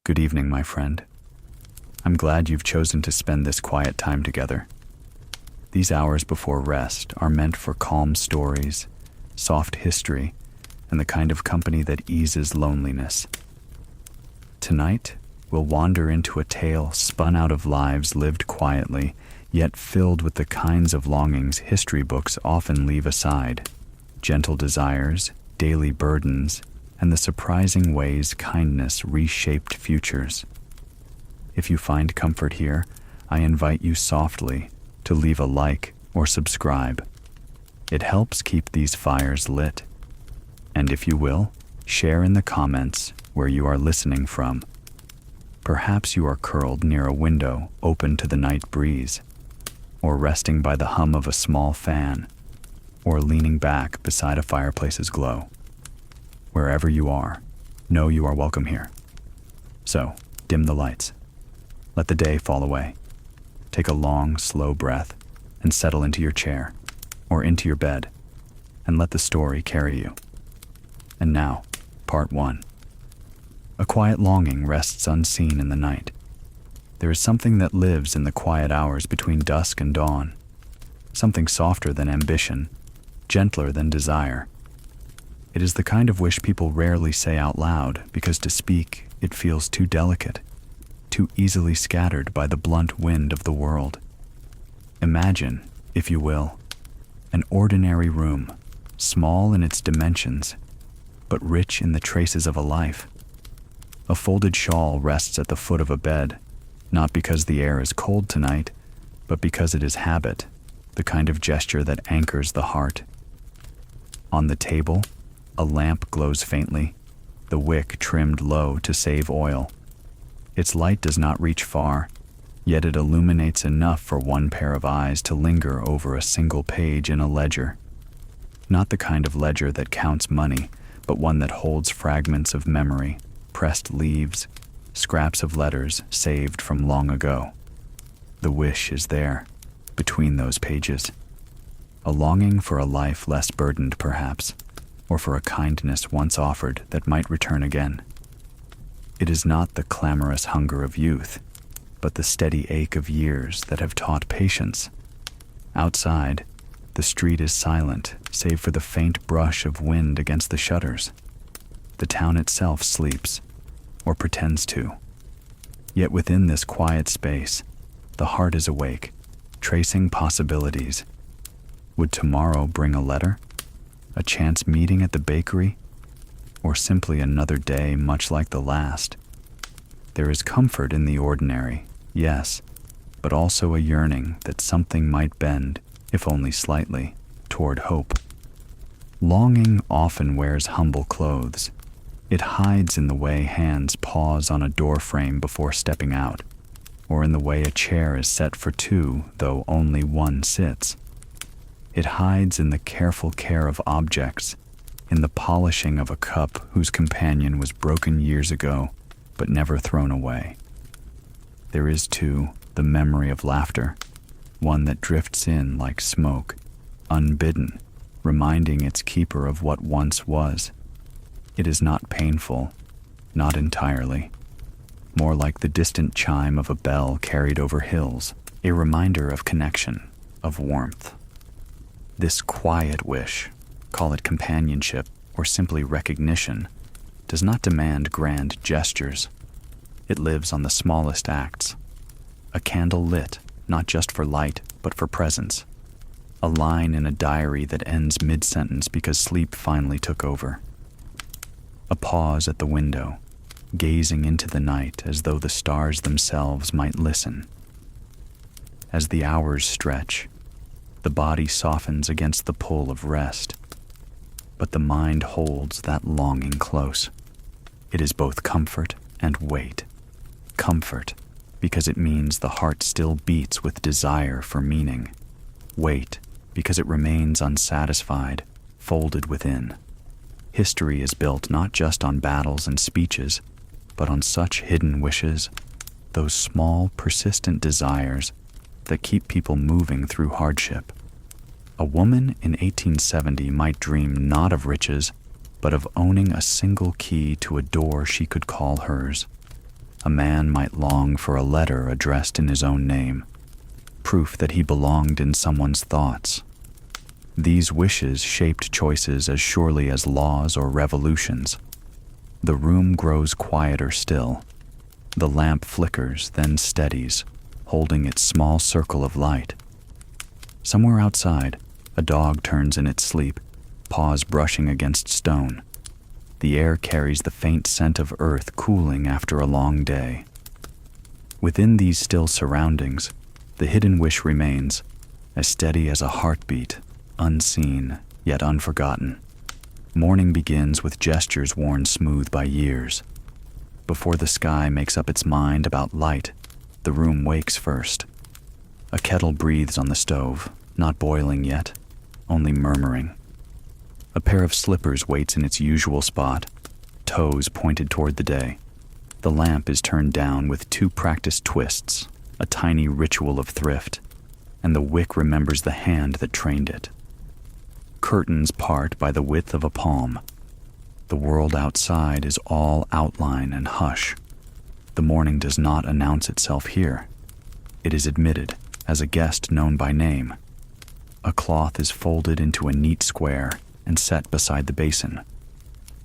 Good evening, my friend. I'm glad you've chosen to spend this quiet time together. These hours before rest are meant for calm stories, soft history, and the kind of company that eases loneliness. Tonight, we'll wander into a tale spun out of lives lived quietly, yet filled with the kinds of longings history books often leave aside: gentle desires, daily burdens, and the surprising ways kindness reshaped futures. If you find comfort here, I invite you softly to leave a like or subscribe. It helps keep these fires lit. And if you will, share in the comments where you are listening from. Perhaps you are curled near a window open to the night breeze, or resting by the hum of a small fan, or leaning back beside a fireplace's glow. Wherever you are, know you are welcome here. So, dim the lights. Let the day fall away. Take a long, slow breath and settle into your chair or into your bed and let the story carry you. And now, part 1. A quiet longing rests unseen in the night. There is something that lives in the quiet hours between dusk and dawn, something softer than ambition, gentler than desire. It is the kind of wish people rarely say out loud because to speak it feels too delicate, too easily scattered by the blunt wind of the world. Imagine, if you will, an ordinary room, small in its dimensions, but rich in the traces of a life. A folded shawl rests at the foot of a bed, not because the air is cold tonight, but because it is habit, the kind of gesture that anchors the heart. On the table, a lamp glows faintly, the wick trimmed low to save oil. Its light does not reach far, yet it illuminates enough for one pair of eyes to linger over a single page in a ledger. Not the kind of ledger that counts money, but one that holds fragments of memory, pressed leaves, scraps of letters saved from long ago. The wish is there, between those pages. A longing for a life less burdened, perhaps, or for a kindness once offered that might return again. It is not the clamorous hunger of youth, but the steady ache of years that have taught patience. Outside, the street is silent, save for the faint brush of wind against the shutters. The town itself sleeps, or pretends to. Yet within this quiet space, the heart is awake, tracing possibilities. Would tomorrow bring a letter? A chance meeting at the bakery? Or simply another day much like the last? There is comfort in the ordinary, yes, but also a yearning that something might bend, if only slightly, toward hope. Longing often wears humble clothes. It hides in the way hands pause on a doorframe before stepping out, or in the way a chair is set for two, though only one sits. It hides in the careful care of objects, in the polishing of a cup whose companion was broken years ago, but never thrown away. There is, too, the memory of laughter, one that drifts in like smoke, unbidden, reminding its keeper of what once was. It is not painful, not entirely. More like the distant chime of a bell carried over hills, a reminder of connection, of warmth. This quiet wish, call it companionship or simply recognition, does not demand grand gestures. It lives on the smallest acts. A candle lit, not just for light, but for presence. A line in a diary that ends mid-sentence because sleep finally took over. A pause at the window, gazing into the night as though the stars themselves might listen. As the hours stretch, the body softens against the pull of rest, but the mind holds that longing close. It is both comfort and weight. Comfort, because it means the heart still beats with desire for meaning. Weight, because it remains unsatisfied, folded within. History is built not just on battles and speeches, but on such hidden wishes, those small, persistent desires that keep people moving through hardship. A woman in 1870 might dream not of riches, but of owning a single key to a door she could call hers. A man might long for a letter addressed in his own name, proof that he belonged in someone's thoughts. These wishes shaped choices as surely as laws or revolutions. The room grows quieter still. The lamp flickers, then steadies, holding its small circle of light. Somewhere outside, a dog turns in its sleep, paws brushing against stone. The air carries the faint scent of earth cooling after a long day. Within these still surroundings, the hidden wish remains, as steady as a heartbeat, unseen yet unforgotten. Morning begins with gestures worn smooth by years. Before the sky makes up its mind about light, the room wakes first. A kettle breathes on the stove, not boiling yet, only murmuring. A pair of slippers waits in its usual spot, toes pointed toward the day. The lamp is turned down with 2 practiced twists, a tiny ritual of thrift, and the wick remembers the hand that trained it. Curtains part by the width of a palm. The world outside is all outline and hush. The morning does not announce itself here. It is admitted as a guest known by name. A cloth is folded into a neat square and set beside the basin.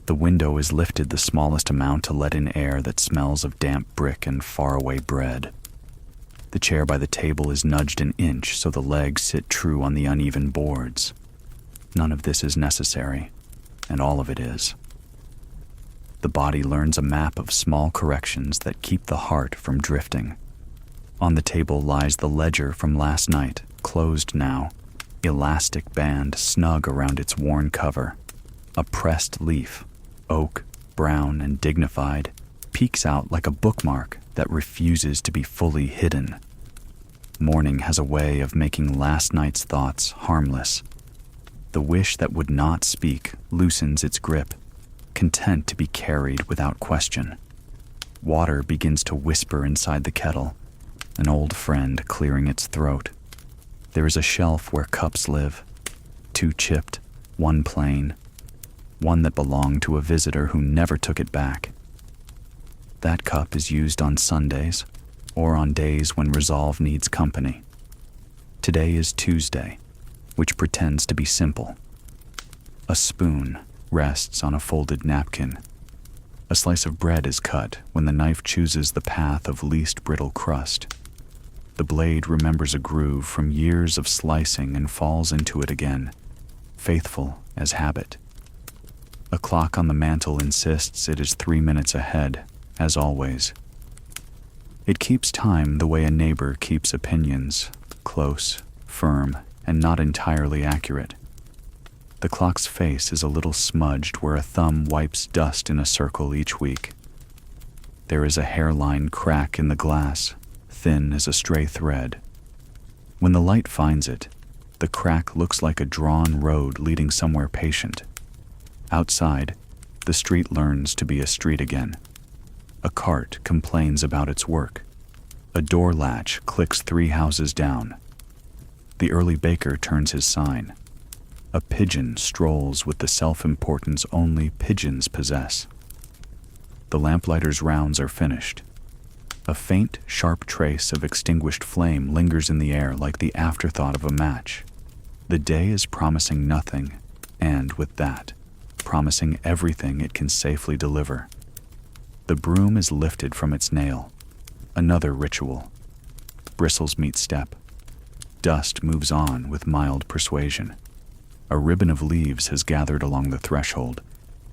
The window is lifted the smallest amount to let in air that smells of damp brick and faraway bread. The chair by the table is nudged an inch so the legs sit true on the uneven boards. None of this is necessary, and all of it is. The body learns a map of small corrections that keep the heart from drifting. On the table lies the ledger from last night, closed now, elastic band snug around its worn cover. A pressed leaf, oak, brown, and dignified, peeks out like a bookmark that refuses to be fully hidden. Morning has a way of making last night's thoughts harmless. The wish that would not speak loosens its grip, content to be carried without question. Water begins to whisper inside the kettle, an old friend clearing its throat. There is a shelf where cups live, 2 chipped, 1 plain, one that belonged to a visitor who never took it back. That cup is used on Sundays, or on days when resolve needs company. Today is Tuesday, which pretends to be simple. A spoon rests on a folded napkin. A slice of bread is cut when the knife chooses the path of least brittle crust. The blade remembers a groove from years of slicing and falls into it again, faithful as habit. A clock on the mantel insists it is 3 minutes ahead, as always. It keeps time the way a neighbor keeps opinions, close, firm, and not entirely accurate. The clock's face is a little smudged where a thumb wipes dust in a circle each week. There is a hairline crack in the glass, thin as a stray thread. When the light finds it, the crack looks like a drawn road leading somewhere patient. Outside, the street learns to be a street again. A cart complains about its work. A door latch clicks 3 houses down. The early baker turns his sign. A pigeon strolls with the self-importance only pigeons possess. The lamplighter's rounds are finished. A faint, sharp trace of extinguished flame lingers in the air like the afterthought of a match. The day is promising nothing, and with that, promising everything it can safely deliver. The broom is lifted from its nail. Another ritual. Bristles meet step. Dust moves on with mild persuasion. A ribbon of leaves has gathered along the threshold,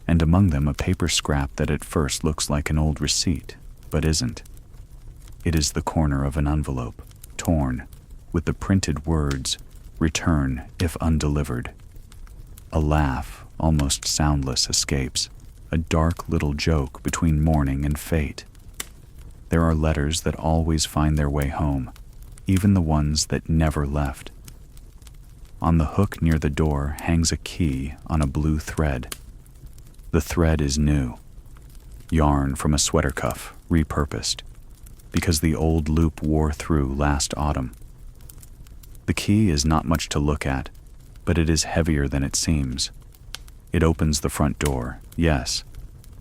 and among them a paper scrap that at first looks like an old receipt, but isn't. It is the corner of an envelope, torn, with the printed words, "Return if undelivered." A laugh, almost soundless, escapes, a dark little joke between morning and fate. There are letters that always find their way home, even the ones that never left. On the hook near the door hangs a key on a blue thread. The thread is new, yarn from a sweater cuff, repurposed, because the old loop wore through last autumn. The key is not much to look at, but it is heavier than it seems. It opens the front door, yes,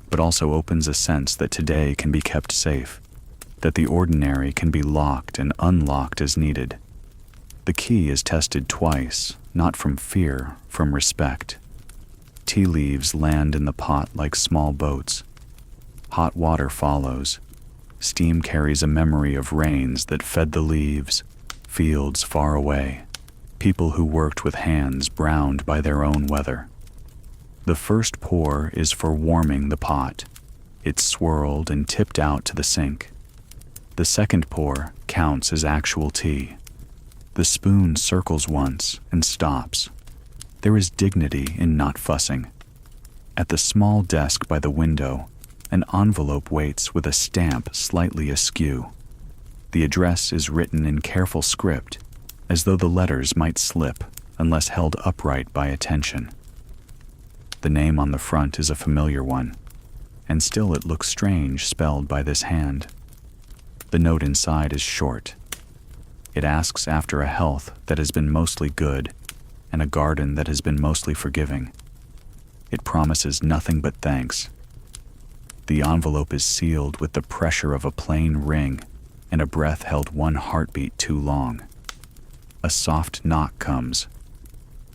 but also opens a sense that today can be kept safe, that the ordinary can be locked and unlocked as needed. The key is tested twice, not from fear, from respect. Tea leaves land in the pot like small boats. Hot water follows. Steam carries a memory of rains that fed the leaves, fields far away, people who worked with hands browned by their own weather. The first pour is for warming the pot. It's swirled and tipped out to the sink. The second pour counts as actual tea. The spoon circles once and stops. There is dignity in not fussing. At the small desk by the window, an envelope waits with a stamp slightly askew. The address is written in careful script, as though the letters might slip unless held upright by attention. The name on the front is a familiar one, and still it looks strange spelled by this hand. The note inside is short. It asks after a health that has been mostly good and a garden that has been mostly forgiving. It promises nothing but thanks. The envelope is sealed with the pressure of a plain ring and a breath held one heartbeat too long. A soft knock comes.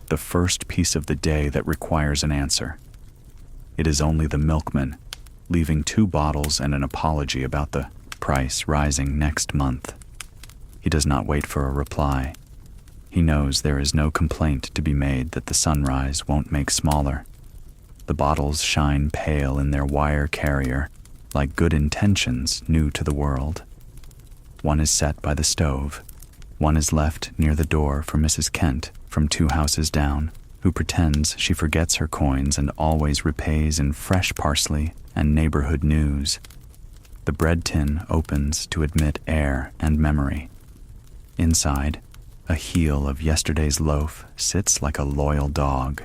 The first piece of the day that requires an answer. It is only the milkman, leaving 2 bottles and an apology about the price rising next month. He does not wait for a reply. He knows there is no complaint to be made that the sunrise won't make smaller. The bottles shine pale in their wire carrier, like good intentions new to the world. One is set by the stove. One is left near the door for Mrs. Kent from 2 houses down, who pretends she forgets her coins and always repays in fresh parsley and neighborhood news. The bread tin opens to admit air and memory. Inside, a heel of yesterday's loaf sits like a loyal dog.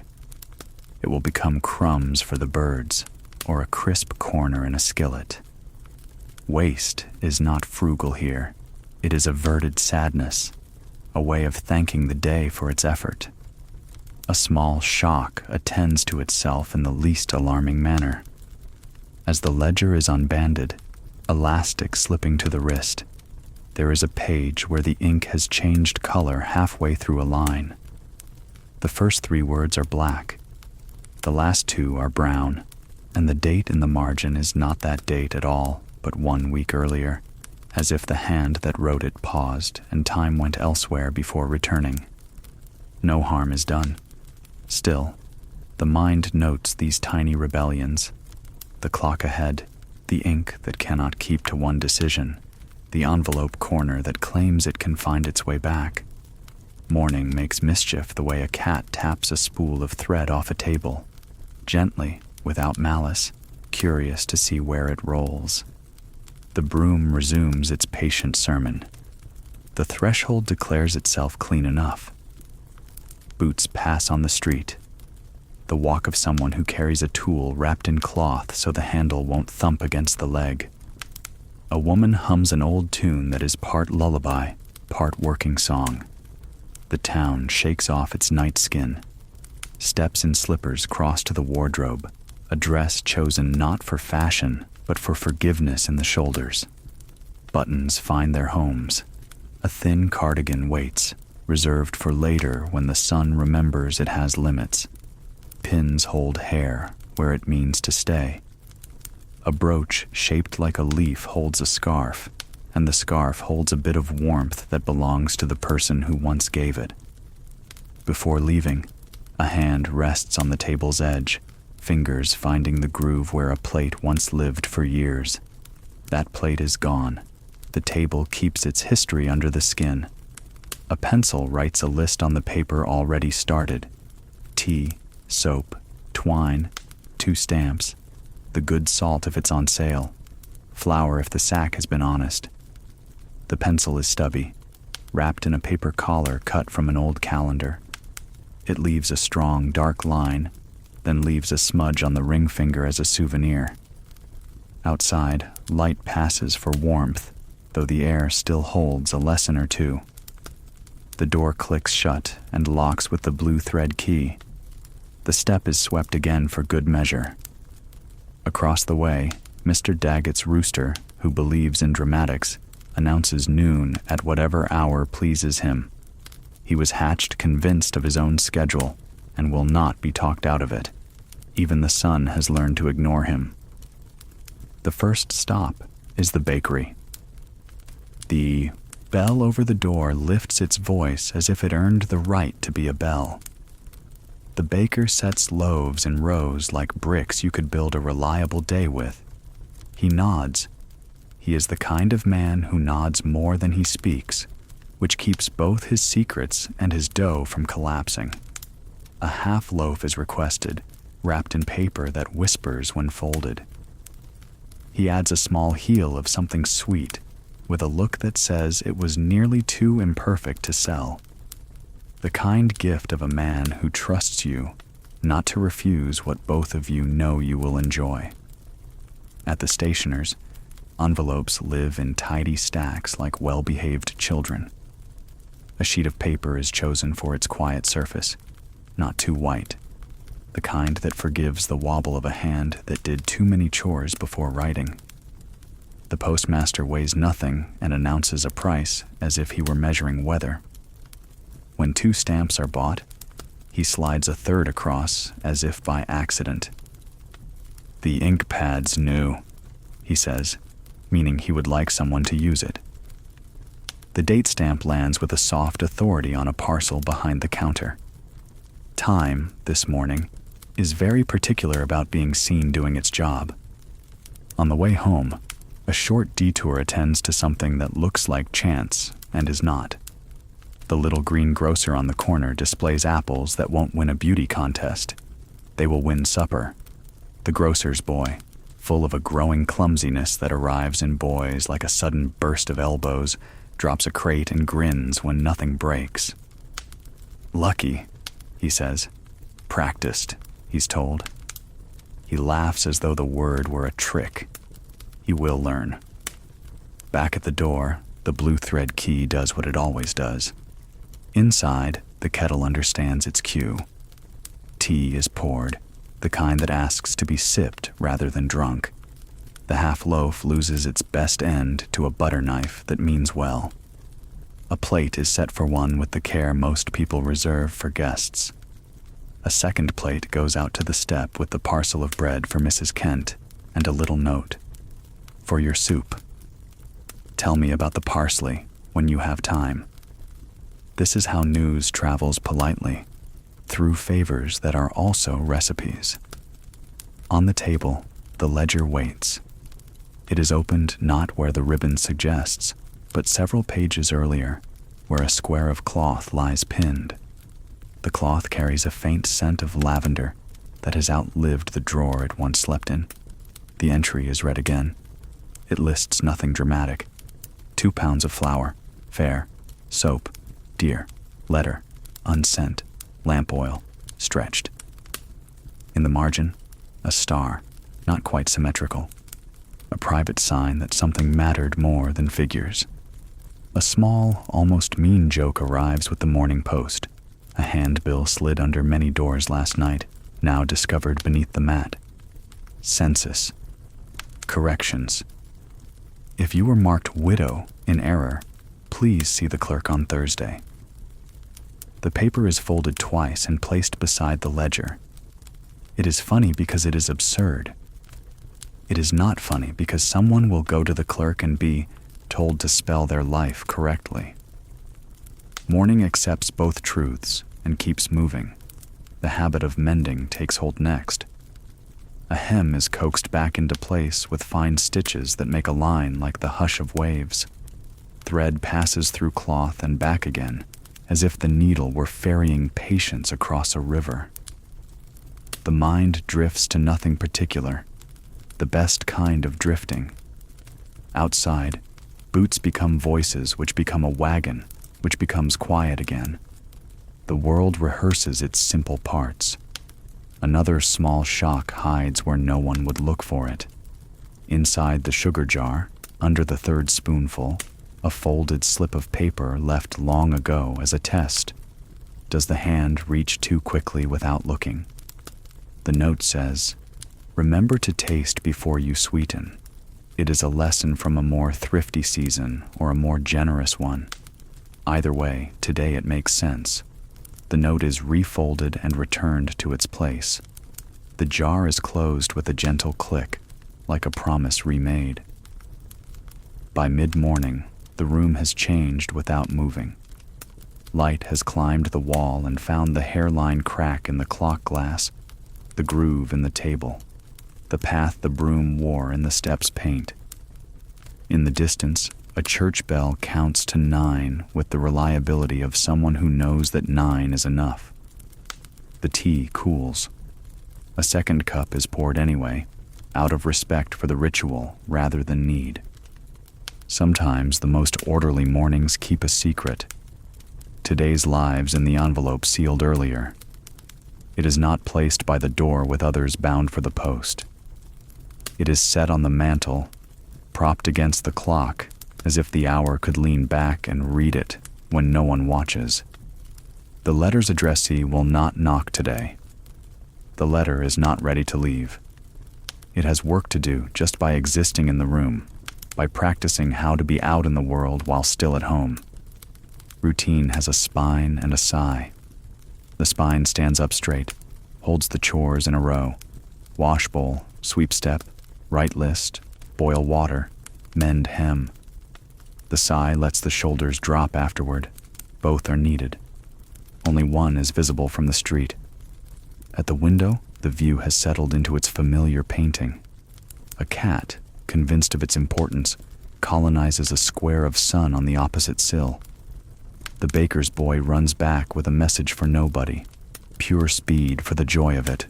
It will become crumbs for the birds, or a crisp corner in a skillet. Waste is not frugal here. It is averted sadness, a way of thanking the day for its effort. A small shock attends to itself in the least alarming manner. As the ledger is unbanded, elastic slipping to the wrist, there is a page where the ink has changed color halfway through a line. The first 3 words are black. The last 2 are brown, and the date in the margin is not that date at all, but 1 week earlier, as if the hand that wrote it paused and time went elsewhere before returning. No harm is done. Still, the mind notes these tiny rebellions. The clock ahead, the ink that cannot keep to one decision, the envelope corner that claims it can find its way back. Morning makes mischief the way a cat taps a spool of thread off a table, gently, without malice, curious to see where it rolls. The broom resumes its patient sermon. The threshold declares itself clean enough. Boots pass on the street. The walk of someone who carries a tool wrapped in cloth so the handle won't thump against the leg. A woman hums an old tune that is part lullaby, part working song. The town shakes off its night skin. Steps in slippers cross to the wardrobe, a dress chosen not for fashion, but for forgiveness in the shoulders. Buttons find their homes. A thin cardigan waits, reserved for later when the sun remembers it has limits. Pins hold hair where it means to stay. A brooch shaped like a leaf holds a scarf, and the scarf holds a bit of warmth that belongs to the person who once gave it. Before leaving, a hand rests on the table's edge, fingers finding the groove where a plate once lived for years. That plate is gone. The table keeps its history under the skin. A pencil writes a list on the paper already started. Tea, soap, twine, 2 stamps, the good salt if it's on sale, flour if the sack has been honest. The pencil is stubby, wrapped in a paper collar cut from an old calendar. It leaves a strong, dark line, then leaves a smudge on the ring finger as a souvenir. Outside, light passes for warmth, though the air still holds a lesson or 2. The door clicks shut and locks with the blue thread key. The step is swept again for good measure. Across the way, Mr. Daggett's rooster, who believes in dramatics, announces noon at whatever hour pleases him. He was hatched convinced of his own schedule and will not be talked out of it. Even the sun has learned to ignore him. The first stop is the bakery. The bell over the door lifts its voice as if it earned the right to be a bell. The baker sets loaves in rows like bricks you could build a reliable day with. He nods. He is the kind of man who nods more than he speaks, which keeps both his secrets and his dough from collapsing. A half loaf is requested, wrapped in paper that whispers when folded. He adds a small heel of something sweet, with a look that says it was nearly too imperfect to sell. The kind gift of a man who trusts you not to refuse what both of you know you will enjoy. At the stationer's, envelopes live in tidy stacks like well-behaved children. A sheet of paper is chosen for its quiet surface, not too white, the kind that forgives the wobble of a hand that did too many chores before writing. The postmaster weighs nothing and announces a price as if he were measuring weather. When 2 stamps are bought, he slides a third across as if by accident. "The ink pad's new," he says, meaning he would like someone to use it. The date stamp lands with a soft authority on a parcel behind the counter. Time, this morning, is very particular about being seen doing its job. On the way home, a short detour attends to something that looks like chance and is not. The little green grocer on the corner displays apples that won't win a beauty contest. They will win supper. The grocer's boy, full of a growing clumsiness that arrives in boys like a sudden burst of elbows, drops a crate and grins when nothing breaks. "Lucky," he says. "Practiced," he's told. He laughs as though the word were a trick. He will learn. Back at the door, the blue thread key does what it always does. Inside, the kettle understands its cue. Tea is poured, the kind that asks to be sipped rather than drunk. The half loaf loses its best end to a butter knife that means well. A plate is set for one with the care most people reserve for guests. A second plate goes out to the step with the parcel of bread for Mrs. Kent and a little note. "For your soup. Tell me about the parsley when you have time." This is how news travels politely, through favors that are also recipes. On the table, the ledger waits. It is opened not where the ribbon suggests, but several pages earlier, where a square of cloth lies pinned. The cloth carries a faint scent of lavender that has outlived the drawer it once slept in. The entry is read again. It lists nothing dramatic. 2 pounds of flour, fair, soap, dear, letter, unsent, lamp oil, stretched. In the margin, a star, not quite symmetrical. A private sign that something mattered more than figures. A small, almost mean joke arrives with the Morning Post. A handbill slid under many doors last night, now discovered beneath the mat. Census. Corrections. If you were marked widow in error, please see the clerk on Thursday. The paper is folded twice and placed beside the ledger. It is funny because it is absurd. It is not funny because someone will go to the clerk and be told to spell their life correctly. Morning accepts both truths and keeps moving. The habit of mending takes hold next. A hem is coaxed back into place with fine stitches that make a line like the hush of waves. Thread passes through cloth and back again, as if the needle were ferrying patience across a river. The mind drifts to nothing particular, the best kind of drifting. Outside, boots become voices which become a wagon, which becomes quiet again. The world rehearses its simple parts. Another small shock hides where no one would look for it. Inside the sugar jar, under the third spoonful, a folded slip of paper left long ago as a test. Does the hand reach too quickly without looking? The note says, "Remember to taste before you sweeten." It is a lesson from a more thrifty season or a more generous one. Either way, today it makes sense. The note is refolded and returned to its place. The jar is closed with a gentle click, like a promise remade. By mid-morning, the room has changed without moving. Light has climbed the wall and found the hairline crack in the clock glass, the groove in the table, the path the broom wore in the steps' paint. In the distance, a church bell counts to 9 with the reliability of someone who knows that 9 is enough. The tea cools. A second cup is poured anyway, out of respect for the ritual rather than need. Sometimes the most orderly mornings keep a secret. Today's lives in the envelope sealed earlier. It is not placed by the door with others bound for the post. It is set on the mantel, propped against the clock, as if the hour could lean back and read it when no one watches. The letter's addressee will not knock today. The letter is not ready to leave. It has work to do just by existing in the room, by practicing how to be out in the world while still at home. Routine has a spine and a sigh. The spine stands up straight, holds the chores in a row: wash bowl, sweep step, write list, boil water, mend hem. The sigh lets the shoulders drop afterward. Both are needed. Only one is visible from the street. At the window, the view has settled into its familiar painting. A cat, convinced of its importance, colonizes a square of sun on the opposite sill. The baker's boy runs back with a message for nobody, pure speed for the joy of it.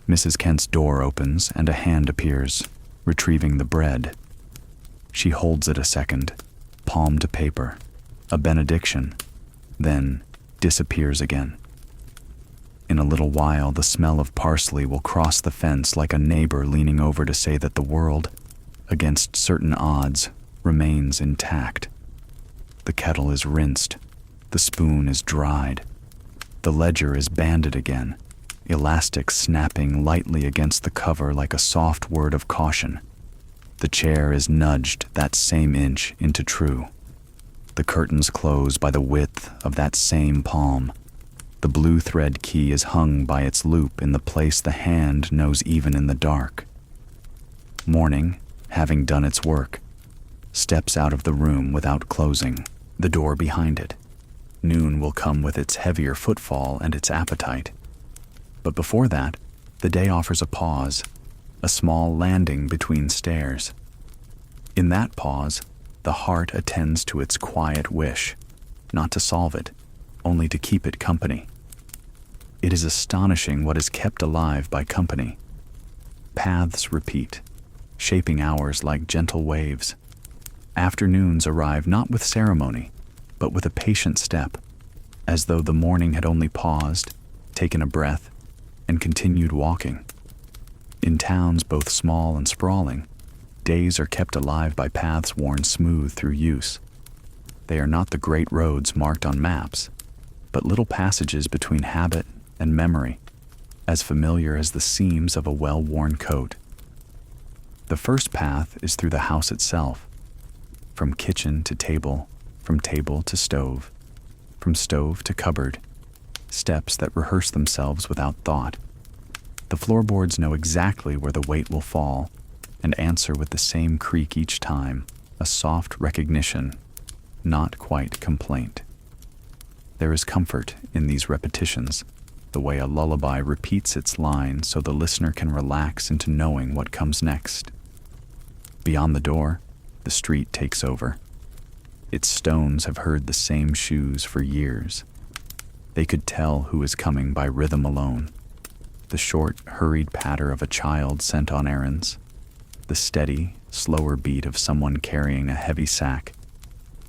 Mrs. Kent's door opens and a hand appears, retrieving the bread. She holds it a second, palm to paper, a benediction, then disappears again. In a little while, the smell of parsley will cross the fence like a neighbor leaning over to say that the world, against certain odds, remains intact. The kettle is rinsed, the spoon is dried, the ledger is banded again, elastic snapping lightly against the cover like a soft word of caution. The chair is nudged that same inch into true. The curtains close by the width of that same palm. The blue thread key is hung by its loop in the place the hand knows even in the dark. Morning, having done its work, steps out of the room without closing the door behind it. Noon will come with its heavier footfall and its appetite. But before that, the day offers a pause, a small landing between stairs. In that pause, the heart attends to its quiet wish, not to solve it, only to keep it company. It is astonishing what is kept alive by company. Paths repeat, shaping hours like gentle waves. Afternoons arrive not with ceremony, but with a patient step, as though the morning had only paused, taken a breath, and continued walking. In towns both small and sprawling, days are kept alive by paths worn smooth through use. They are not the great roads marked on maps, but little passages between habit and memory, as familiar as the seams of a well-worn coat. The first path is through the house itself, from kitchen to table, from table to stove, from stove to cupboard, steps that rehearse themselves without thought. The floorboards know exactly where the weight will fall and answer with the same creak each time, a soft recognition, not quite complaint. There is comfort in these repetitions, the way a lullaby repeats its line so the listener can relax into knowing what comes next. Beyond the door, the street takes over. Its stones have heard the same shoes for years. They could tell who is coming by rhythm alone. The short, hurried patter of a child sent on errands, the steady, slower beat of someone carrying a heavy sack,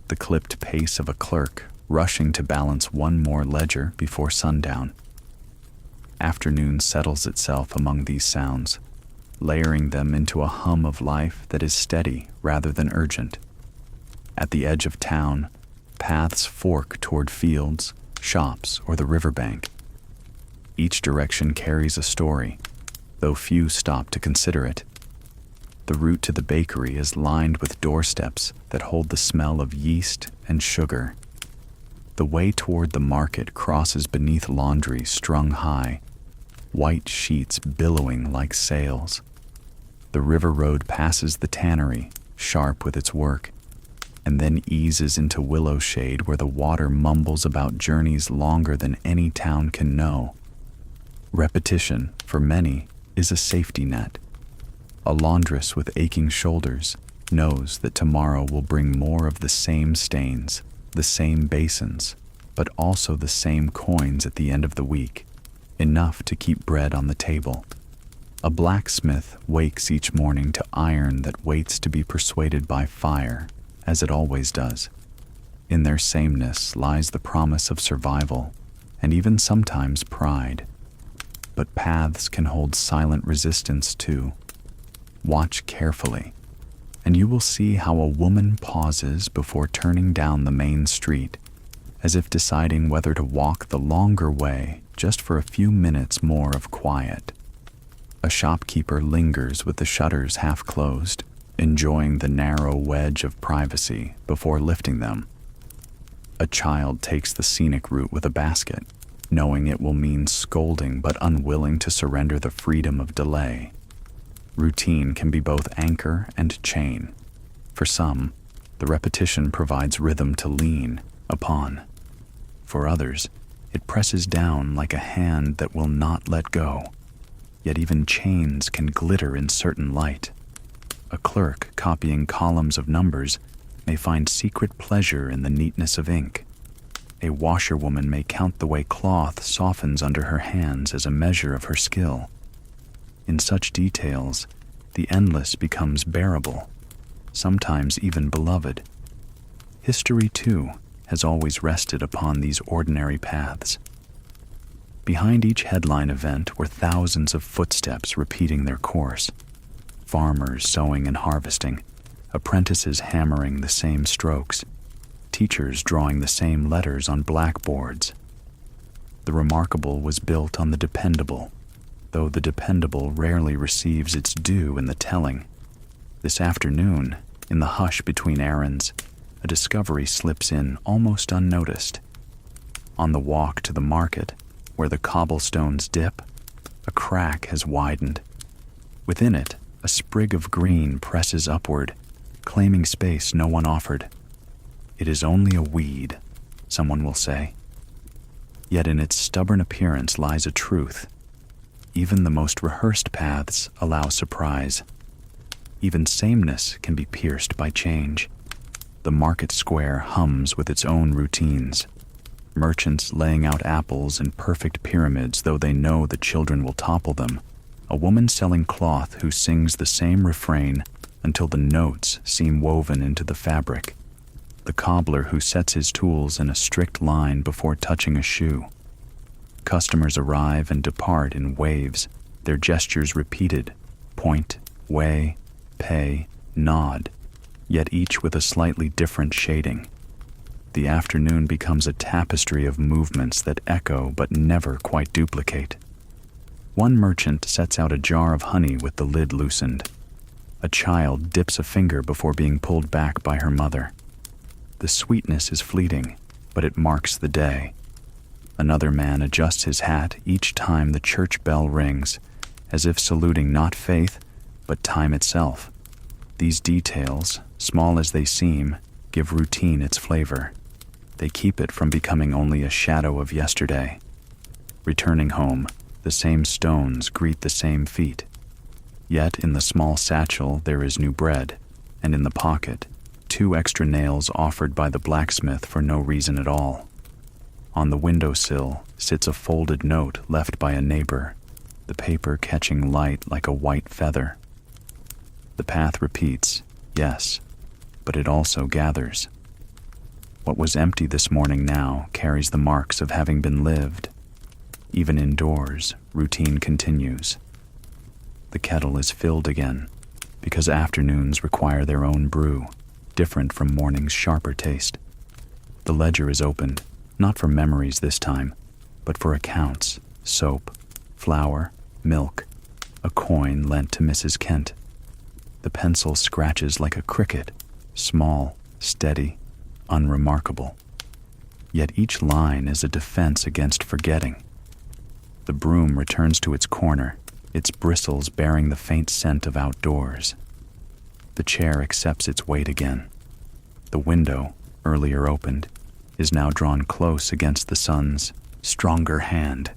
the clipped pace of a clerk rushing to balance one more ledger before sundown. Afternoon settles itself among these sounds, layering them into a hum of life that is steady rather than urgent. At the edge of town, paths fork toward fields, shops, or the riverbank. Each direction carries a story, though few stop to consider it. The route to the bakery is lined with doorsteps that hold the smell of yeast and sugar. The way toward the market crosses beneath laundry strung high, white sheets billowing like sails. The river road passes the tannery, sharp with its work, and then eases into willow shade where the water mumbles about journeys longer than any town can know. Repetition, for many, is a safety net. A laundress with aching shoulders knows that tomorrow will bring more of the same stains, the same basins, but also the same coins at the end of the week, enough to keep bread on the table. A blacksmith wakes each morning to iron that waits to be persuaded by fire, as it always does. In their sameness lies the promise of survival, and even sometimes pride. But paths can hold silent resistance too. Watch carefully, and you will see how a woman pauses before turning down the main street, as if deciding whether to walk the longer way just for a few minutes more of quiet. A shopkeeper lingers with the shutters half closed, enjoying the narrow wedge of privacy before lifting them. A child takes the scenic route with a basket, knowing it will mean scolding but unwilling to surrender the freedom of delay. Routine can be both anchor and chain. For some, the repetition provides rhythm to lean upon. For others, it presses down like a hand that will not let go. Yet even chains can glitter in certain light. A clerk copying columns of numbers may find secret pleasure in the neatness of ink. A washerwoman may count the way cloth softens under her hands as a measure of her skill. In such details, the endless becomes bearable, sometimes even beloved. History, too, has always rested upon these ordinary paths. Behind each headline event were thousands of footsteps repeating their course. Farmers sowing and harvesting, apprentices hammering the same strokes, teachers drawing the same letters on blackboards. The remarkable was built on the dependable, though the dependable rarely receives its due in the telling. This afternoon, in the hush between errands, a discovery slips in almost unnoticed. On the walk to the market, where the cobblestones dip, a crack has widened. Within it, a sprig of green presses upward, claiming space no one offered. It is only a weed, someone will say. Yet in its stubborn appearance lies a truth. Even the most rehearsed paths allow surprise. Even sameness can be pierced by change. The market square hums with its own routines. Merchants laying out apples in perfect pyramids though they know the children will topple them. A woman selling cloth who sings the same refrain until the notes seem woven into the fabric. The cobbler who sets his tools in a strict line before touching a shoe. Customers arrive and depart in waves, their gestures repeated, point, weigh, pay, nod, yet each with a slightly different shading. The afternoon becomes a tapestry of movements that echo but never quite duplicate. One merchant sets out a jar of honey with the lid loosened. A child dips a finger before being pulled back by her mother. The sweetness is fleeting, but it marks the day. Another man adjusts his hat each time the church bell rings, as if saluting not faith, but time itself. These details, small as they seem, give routine its flavor. They keep it from becoming only a shadow of yesterday. Returning home, the same stones greet the same feet. Yet in the small satchel there is new bread, and in the pocket, 2 extra nails offered by the blacksmith for no reason at all. On the windowsill sits a folded note left by a neighbor, the paper catching light like a white feather. The path repeats, yes, but it also gathers. What was empty this morning now carries the marks of having been lived. Even indoors, routine continues. The kettle is filled again, because afternoons require their own brew, different from morning's sharper taste. The ledger is opened, not for memories this time, but for accounts, soap, flour, milk, a coin lent to Mrs. Kent. The pencil scratches like a cricket, small, steady, unremarkable. Yet each line is a defense against forgetting. The broom returns to its corner, its bristles bearing the faint scent of outdoors. The chair accepts its weight again. The window, earlier opened, is now drawn close against the sun's stronger hand.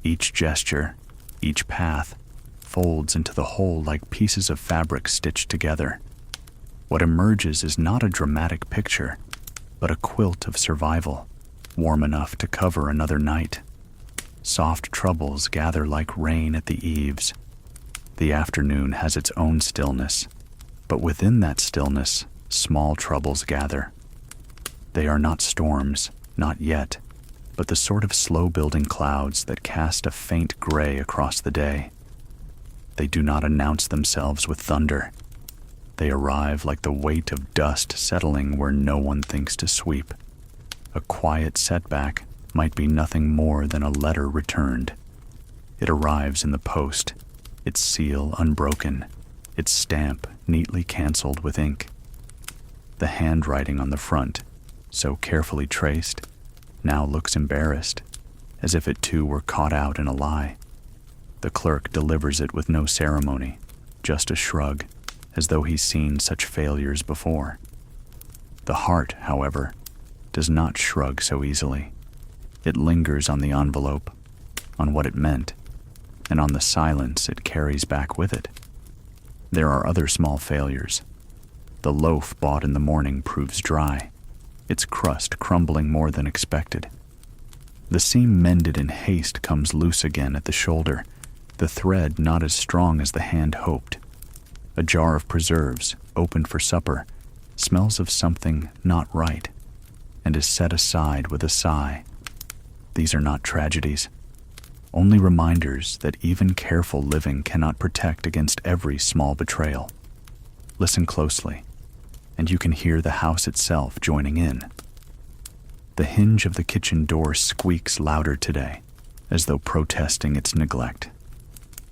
Each gesture, each path, folds into the whole like pieces of fabric stitched together. What emerges is not a dramatic picture, but a quilt of survival, warm enough to cover another night. Soft troubles gather like rain at the eaves. The afternoon has its own stillness, but within that stillness, small troubles gather. They are not storms, not yet, but the sort of slow-building clouds that cast a faint gray across the day. They do not announce themselves with thunder. They arrive like the weight of dust settling where no one thinks to sweep. A quiet setback might be nothing more than a letter returned. It arrives in the post, its seal unbroken, its stamp neatly canceled with ink. The handwriting on the front, so carefully traced, now looks embarrassed, as if it too were caught out in a lie. The clerk delivers it with no ceremony, just a shrug, as though he's seen such failures before. The heart, however, does not shrug so easily. It lingers on the envelope, on what it meant, and on the silence it carries back with it. There are other small failures. The loaf bought in the morning proves dry, its crust crumbling more than expected. The seam mended in haste comes loose again at the shoulder, the thread not as strong as the hand hoped. A jar of preserves, opened for supper, smells of something not right, and is set aside with a sigh. These are not tragedies, only reminders that even careful living cannot protect against every small betrayal. Listen closely, and you can hear the house itself joining in. The hinge of the kitchen door squeaks louder today, as though protesting its neglect.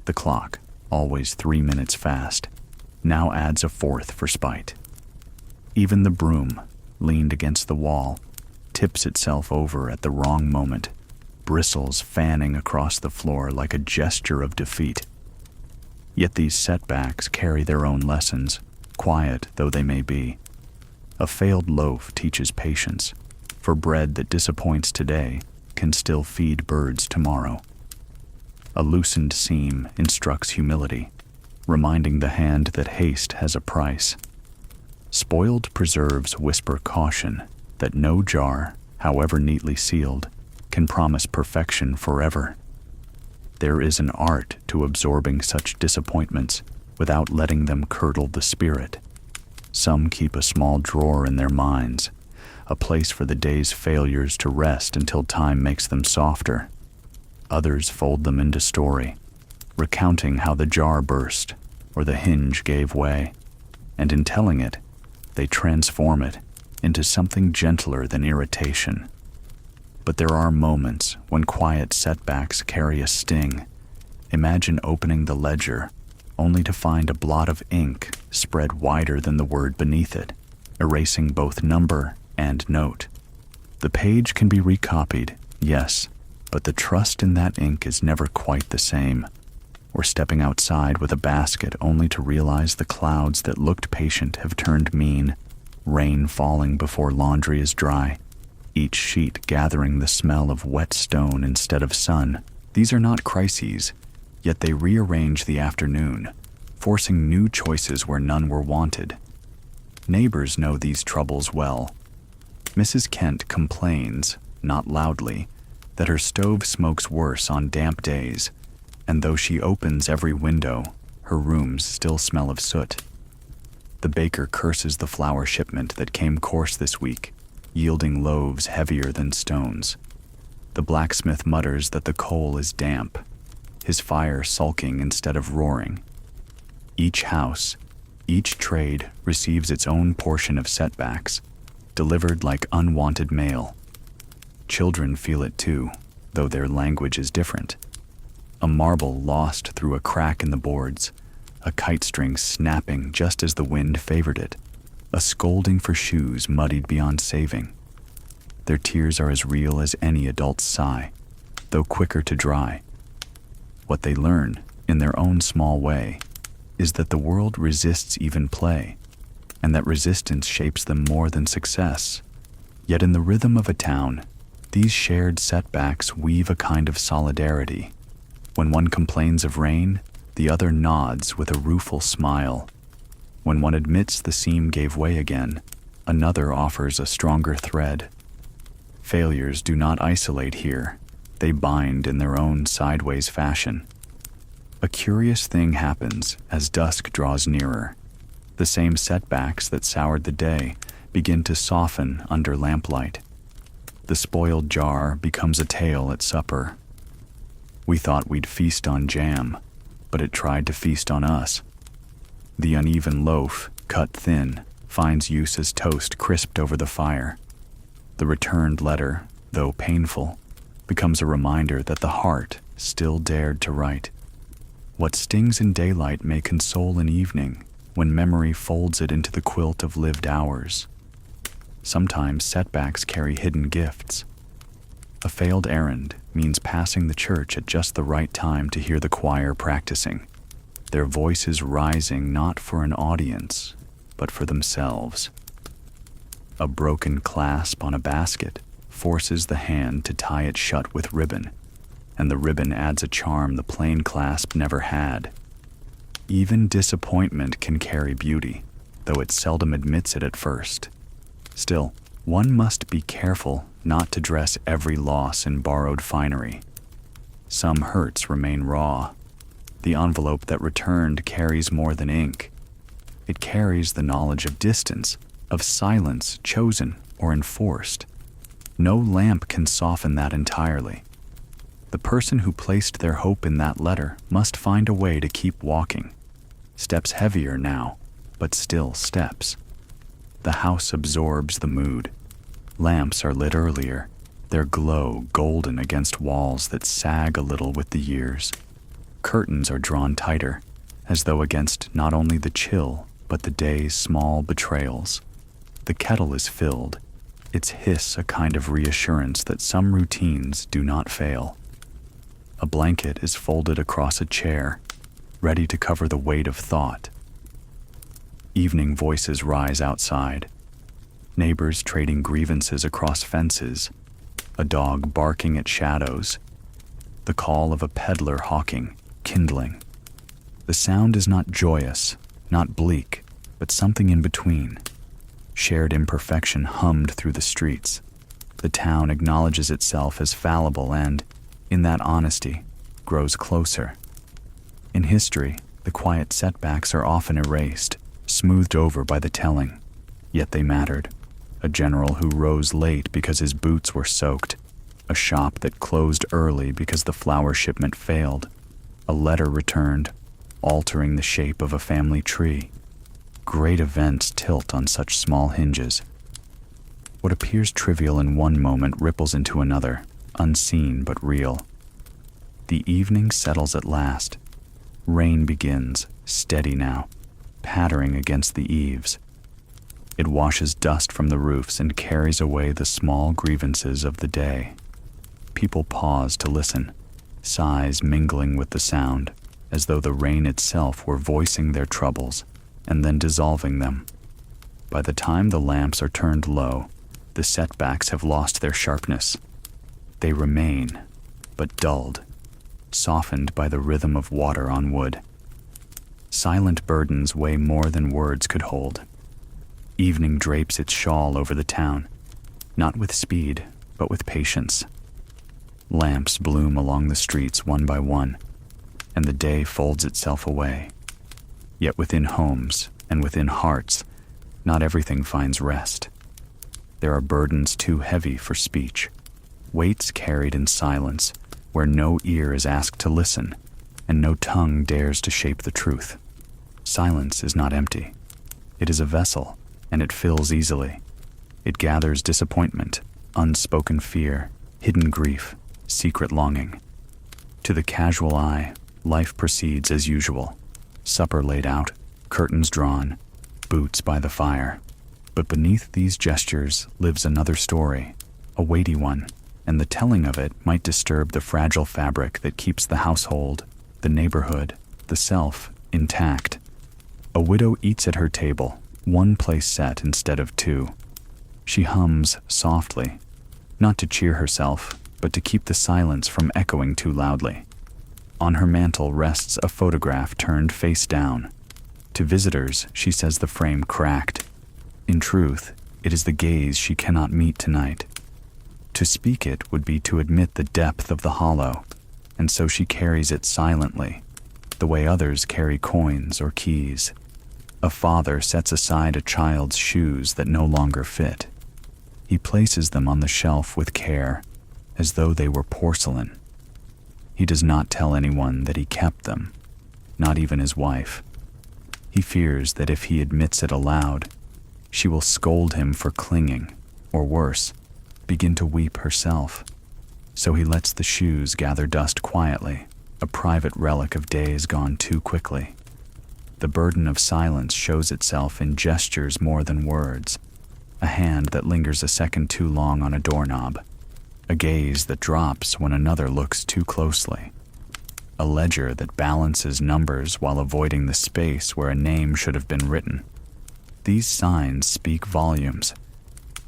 The clock, always 3 minutes fast, now adds a fourth for spite. Even the broom, leaned against the wall, tips itself over at the wrong moment, bristles fanning across the floor like a gesture of defeat. Yet these setbacks carry their own lessons, quiet though they may be. A failed loaf teaches patience, for bread that disappoints today can still feed birds tomorrow. A loosened seam instructs humility, reminding the hand that haste has a price. Spoiled preserves whisper caution that no jar, however neatly sealed, can promise perfection forever. There is an art to absorbing such disappointments without letting them curdle the spirit. Some keep a small drawer in their minds, a place for the day's failures to rest until time makes them softer. Others fold them into story, recounting how the jar burst or the hinge gave way, and in telling it, they transform it into something gentler than irritation. But there are moments when quiet setbacks carry a sting. Imagine opening the ledger only to find a blot of ink spread wider than the word beneath it, erasing both number and note. The page can be recopied, yes, but the trust in that ink is never quite the same. Or stepping outside with a basket only to realize the clouds that looked patient have turned mean, rain falling before laundry is dry, each sheet gathering the smell of wet stone instead of sun. These are not crises, yet they rearrange the afternoon, forcing new choices where none were wanted. Neighbors know these troubles well. Mrs. Kent complains, not loudly, that her stove smokes worse on damp days, and though she opens every window, her rooms still smell of soot. The baker curses the flour shipment that came coarse this week, yielding loaves heavier than stones. The blacksmith mutters that the coal is damp, his fire sulking instead of roaring. Each house, each trade receives its own portion of setbacks, delivered like unwanted mail. Children feel it too, though their language is different. A marble lost through a crack in the boards, a kite string snapping just as the wind favored it, a scolding for shoes muddied beyond saving. Their tears are as real as any adult's sigh, though quicker to dry. What they learn, in their own small way, is that the world resists even play, and that resistance shapes them more than success. Yet in the rhythm of a town, these shared setbacks weave a kind of solidarity. When one complains of rain, the other nods with a rueful smile. When one admits the seam gave way again, another offers a stronger thread. Failures do not isolate here. They bind in their own sideways fashion. A curious thing happens as dusk draws nearer. The same setbacks that soured the day begin to soften under lamplight. The spoiled jar becomes a tale at supper. We thought we'd feast on jam, but it tried to feast on us. The uneven loaf, cut thin, finds use as toast crisped over the fire. The returned letter, though painful, becomes a reminder that the heart still dared to write. What stings in daylight may console in evening when memory folds it into the quilt of lived hours. Sometimes setbacks carry hidden gifts. A failed errand means passing the church at just the right time to hear the choir practicing, their voices rising not for an audience, but for themselves. A broken clasp on a basket forces the hand to tie it shut with ribbon, and the ribbon adds a charm the plain clasp never had. Even disappointment can carry beauty, though it seldom admits it at first. Still, one must be careful not to dress every loss in borrowed finery. Some hurts remain raw. The envelope that returned carries more than ink. It carries the knowledge of distance, of silence chosen or enforced. No lamp can soften that entirely. The person who placed their hope in that letter must find a way to keep walking. Steps heavier now, but still steps. The house absorbs the mood. Lamps are lit earlier, their glow golden against walls that sag a little with the years. Curtains are drawn tighter, as though against not only the chill, but the day's small betrayals. The kettle is filled, its hiss a kind of reassurance that some routines do not fail. A blanket is folded across a chair, ready to cover the weight of thought. Evening voices rise outside. Neighbors trading grievances across fences, a dog barking at shadows, the call of a peddler hawking, kindling. The sound is not joyous, not bleak, but something in between. Shared imperfection hummed through the streets. The town acknowledges itself as fallible and, in that honesty, grows closer. In history, the quiet setbacks are often erased, smoothed over by the telling, yet they mattered. A general who rose late because his boots were soaked, a shop that closed early because the flour shipment failed, a letter returned, altering the shape of a family tree. Great events tilt on such small hinges. What appears trivial in one moment ripples into another, unseen but real. The evening settles at last. Rain begins, steady now, pattering against the eaves. It washes dust from the roofs and carries away the small grievances of the day. People pause to listen, sighs mingling with the sound, as though the rain itself were voicing their troubles and then dissolving them. By the time the lamps are turned low, the setbacks have lost their sharpness. They remain, but dulled, softened by the rhythm of water on wood. Silent burdens weigh more than words could hold. Evening drapes its shawl over the town, not with speed, but with patience. Lamps bloom along the streets one by one, and the day folds itself away. Yet within homes and within hearts, not everything finds rest. There are burdens too heavy for speech, weights carried in silence, where no ear is asked to listen, and no tongue dares to shape the truth. Silence is not empty. It is a vessel, and it fills easily. It gathers disappointment, unspoken fear, hidden grief, secret longing. To the casual eye, life proceeds as usual. supper laid out, curtains drawn, boots by the fire. But beneath these gestures lives another story, a weighty one, and the telling of it might disturb the fragile fabric that keeps the household, the neighborhood, the self intact. A widow eats at her table, one place set instead of two. She hums softly, not to cheer herself, but to keep the silence from echoing too loudly. On her mantel rests a photograph turned face down. To visitors, she says the frame cracked. In truth, it is the gaze she cannot meet tonight. To speak it would be to admit the depth of the hollow, and so she carries it silently, the way others carry coins or keys. A father sets aside a child's shoes that no longer fit. He places them on the shelf with care, as though they were porcelain. He does not tell anyone that he kept them, not even his wife. He fears that if he admits it aloud, she will scold him for clinging, or worse, begin to weep herself. So he lets the shoes gather dust quietly, a private relic of days gone too quickly. The burden of silence shows itself in gestures more than words, a hand that lingers a second too long on a doorknob, a gaze that drops when another looks too closely, a ledger that balances numbers while avoiding the space where a name should have been written. These signs speak volumes,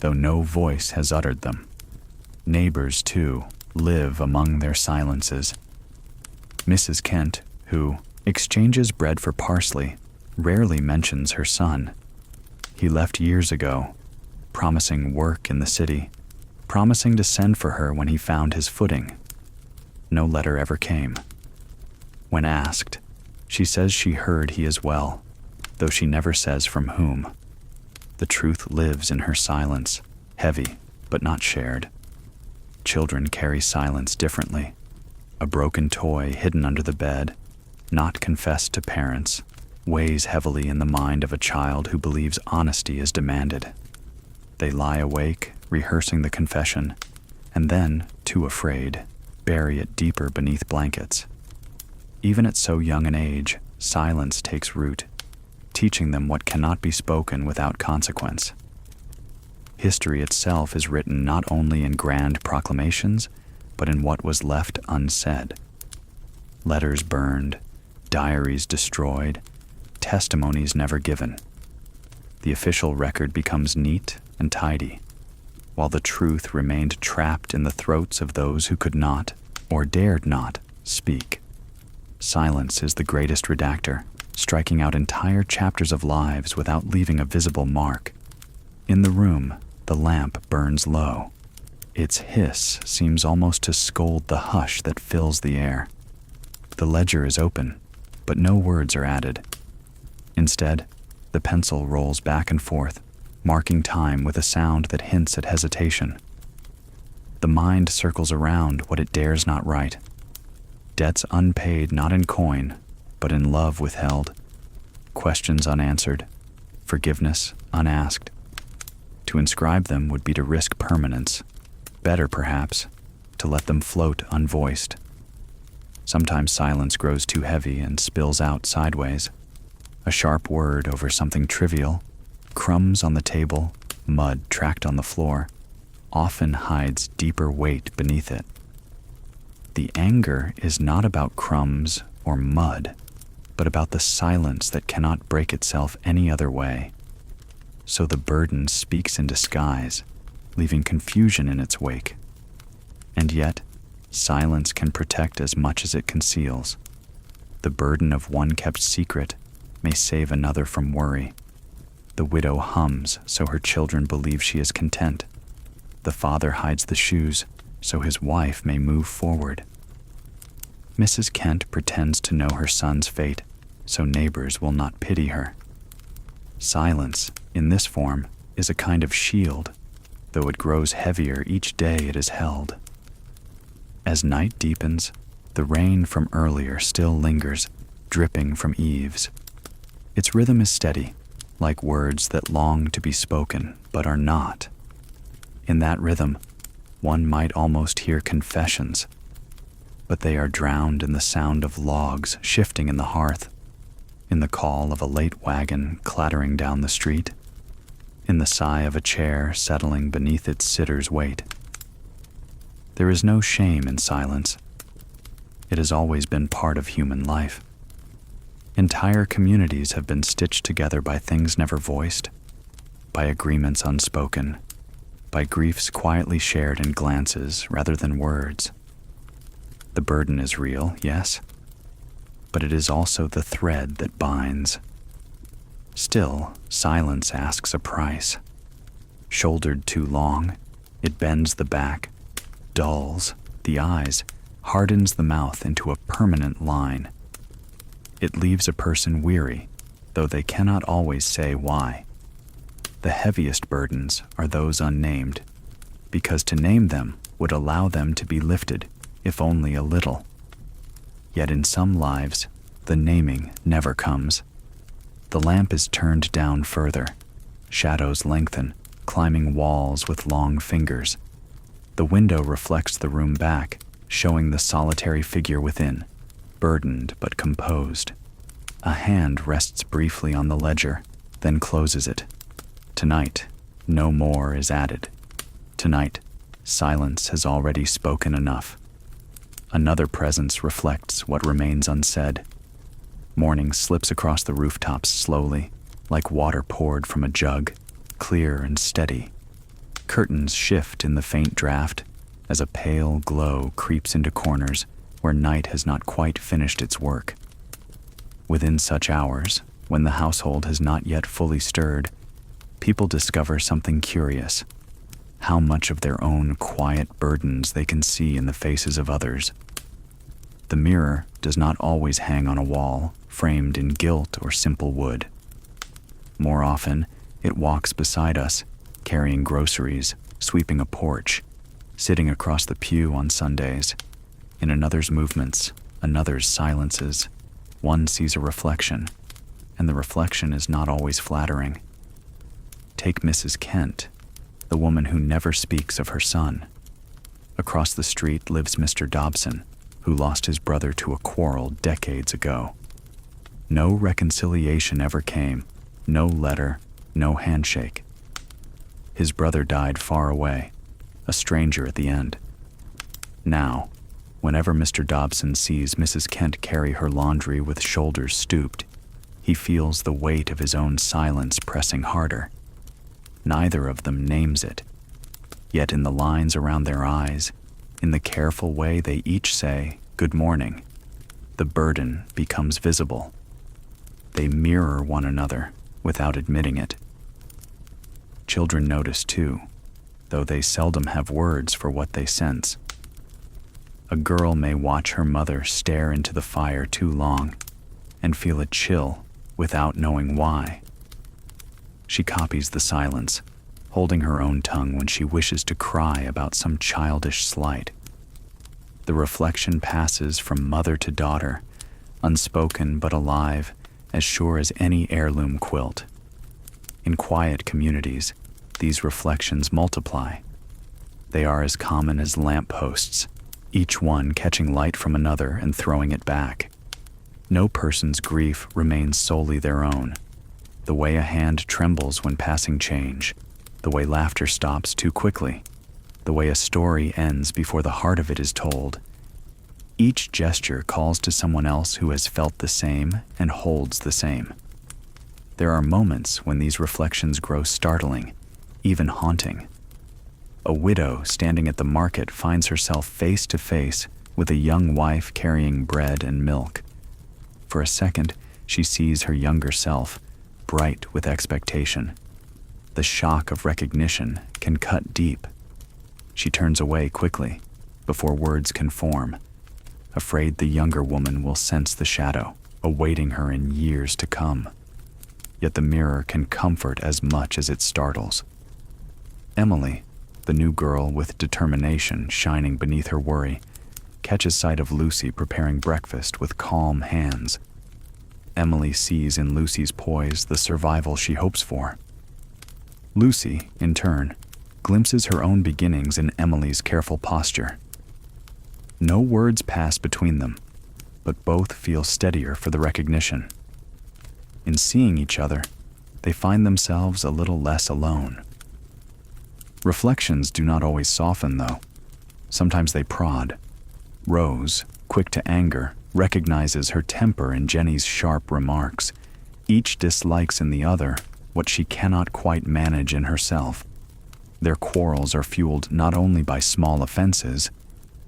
though no voice has uttered them. Neighbors, too, live among their silences. Mrs. Kent, who exchanges bread for parsley, rarely mentions her son. He left years ago, promising work in the city, promising to send for her when he found his footing. No letter ever came. When asked, she says she heard he is well, though she never says from whom. The truth lives in her silence, heavy but not shared. Children carry silence differently. A broken toy hidden under the bed, not confessed to parents, weighs heavily in the mind of a child who believes honesty is demanded. They lie awake, rehearsing the confession, and then, too afraid, bury it deeper beneath blankets. Even at so young an age, silence takes root, teaching them what cannot be spoken without consequence. History itself is written not only in grand proclamations, but in what was left unsaid. Letters burned, diaries destroyed, testimonies never given. The official record becomes neat and tidy, while the truth remained trapped in the throats of those who could not, or dared not, speak. Silence is the greatest redactor, striking out entire chapters of lives without leaving a visible mark. In the room, the lamp burns low. Its hiss seems almost to scold the hush that fills the air. The ledger is open, but no words are added. Instead, the pencil rolls back and forth, marking time with a sound that hints at hesitation. The mind circles around what it dares not write. Debts unpaid not in coin, but in love withheld. Questions unanswered. Forgiveness unasked. To inscribe them would be to risk permanence. Better, perhaps, to let them float unvoiced. Sometimes silence grows too heavy and spills out sideways. A sharp word over something trivial, crumbs on the table, mud tracked on the floor, often hides deeper weight beneath it. The anger is not about crumbs or mud, but about the silence that cannot break itself any other way. So the burden speaks in disguise, leaving confusion in its wake. And yet, silence can protect as much as it conceals. The burden of one kept secret may save another from worry. The widow hums so her children believe she is content. The father hides the shoes so his wife may move forward. Mrs. Kent pretends to know her son's fate so neighbors will not pity her. Silence, in this form, is a kind of shield, though it grows heavier each day it is held. As night deepens, the rain from earlier still lingers, dripping from eaves. Its rhythm is steady, like words that long to be spoken but are not. In that rhythm, one might almost hear confessions, but they are drowned in the sound of logs shifting in the hearth. in the call of a late wagon clattering down the street, in the sigh of a chair settling beneath its sitter's weight. There is no shame in silence. It has always been part of human life. Entire communities have been stitched together by things never voiced, by agreements unspoken, by griefs quietly shared in glances rather than words. The burden is real, yes, but it is also the thread that binds. Still, silence asks a price. Shouldered too long, it bends the back, dulls the eyes, hardens the mouth into a permanent line. It leaves a person weary, though they cannot always say why. The heaviest burdens are those unnamed, because to name them would allow them to be lifted, if only a little. Yet in some lives, the naming never comes. The lamp is turned down further. Shadows lengthen, climbing walls with long fingers. The window reflects the room back, showing the solitary figure within, burdened but composed. A hand rests briefly on the ledger, then closes it. Tonight, no more is added. Tonight, silence has already spoken enough. Another presence reflects what remains unsaid. Morning slips across the rooftops slowly, like water poured from a jug, clear and steady. Curtains shift in the faint draft as a pale glow creeps into corners where night has not quite finished its work. Within such hours, when the household has not yet fully stirred, people discover something curious: how much of their own quiet burdens they can see in the faces of others. The mirror does not always hang on a wall, framed in gilt or simple wood. More often, it walks beside us, carrying groceries, sweeping a porch, sitting across the pew on Sundays. In another's movements, another's silences, one sees a reflection, and the reflection is not always flattering. Take Mrs. Kent, the woman who never speaks of her son. Across the street lives Mr. Dobson, who lost his brother to a quarrel decades ago. No reconciliation ever came, no letter, no handshake. His brother died far away, a stranger at the end. Now, whenever Mr. Dobson sees Mrs. Kent carry her laundry with shoulders stooped, he feels the weight of his own silence pressing harder. Neither of them names it, yet in the lines around their eyes, in the careful way they each say, "Good morning," the burden becomes visible. They mirror one another without admitting it. Children notice too, though they seldom have words for what they sense. A girl may watch her mother stare into the fire too long and feel a chill without knowing why. She copies the silence, holding her own tongue when she wishes to cry about some childish slight. The reflection passes from mother to daughter, unspoken but alive, as sure as any heirloom quilt. In quiet communities, these reflections multiply. They are as common as lampposts, each one catching light from another and throwing it back. No person's grief remains solely their own. The way a hand trembles when passing change, the way laughter stops too quickly, the way a story ends before the heart of it is told. Each gesture calls to someone else who has felt the same and holds the same. There are moments when these reflections grow startling, even haunting. A widow standing at the market finds herself face to face with a young wife carrying bread and milk. For a second, she sees her younger self, bright with expectation. The shock of recognition can cut deep. She turns away quickly, before words can form, afraid the younger woman will sense the shadow, awaiting her in years to come. Yet the mirror can comfort as much as it startles. Emily, the new girl with determination shining beneath her worry, catches sight of Lucy preparing breakfast with calm hands. Emily sees in Lucy's poise the survival she hopes for. Lucy, in turn, glimpses her own beginnings in Emily's careful posture. No words pass between them, but both feel steadier for the recognition. In seeing each other, they find themselves a little less alone. Reflections do not always soften, though. Sometimes they prod. Rose, quick to anger, recognizes her temper in Jenny's sharp remarks. Each dislikes in the other what she cannot quite manage in herself. Their quarrels are fueled not only by small offenses,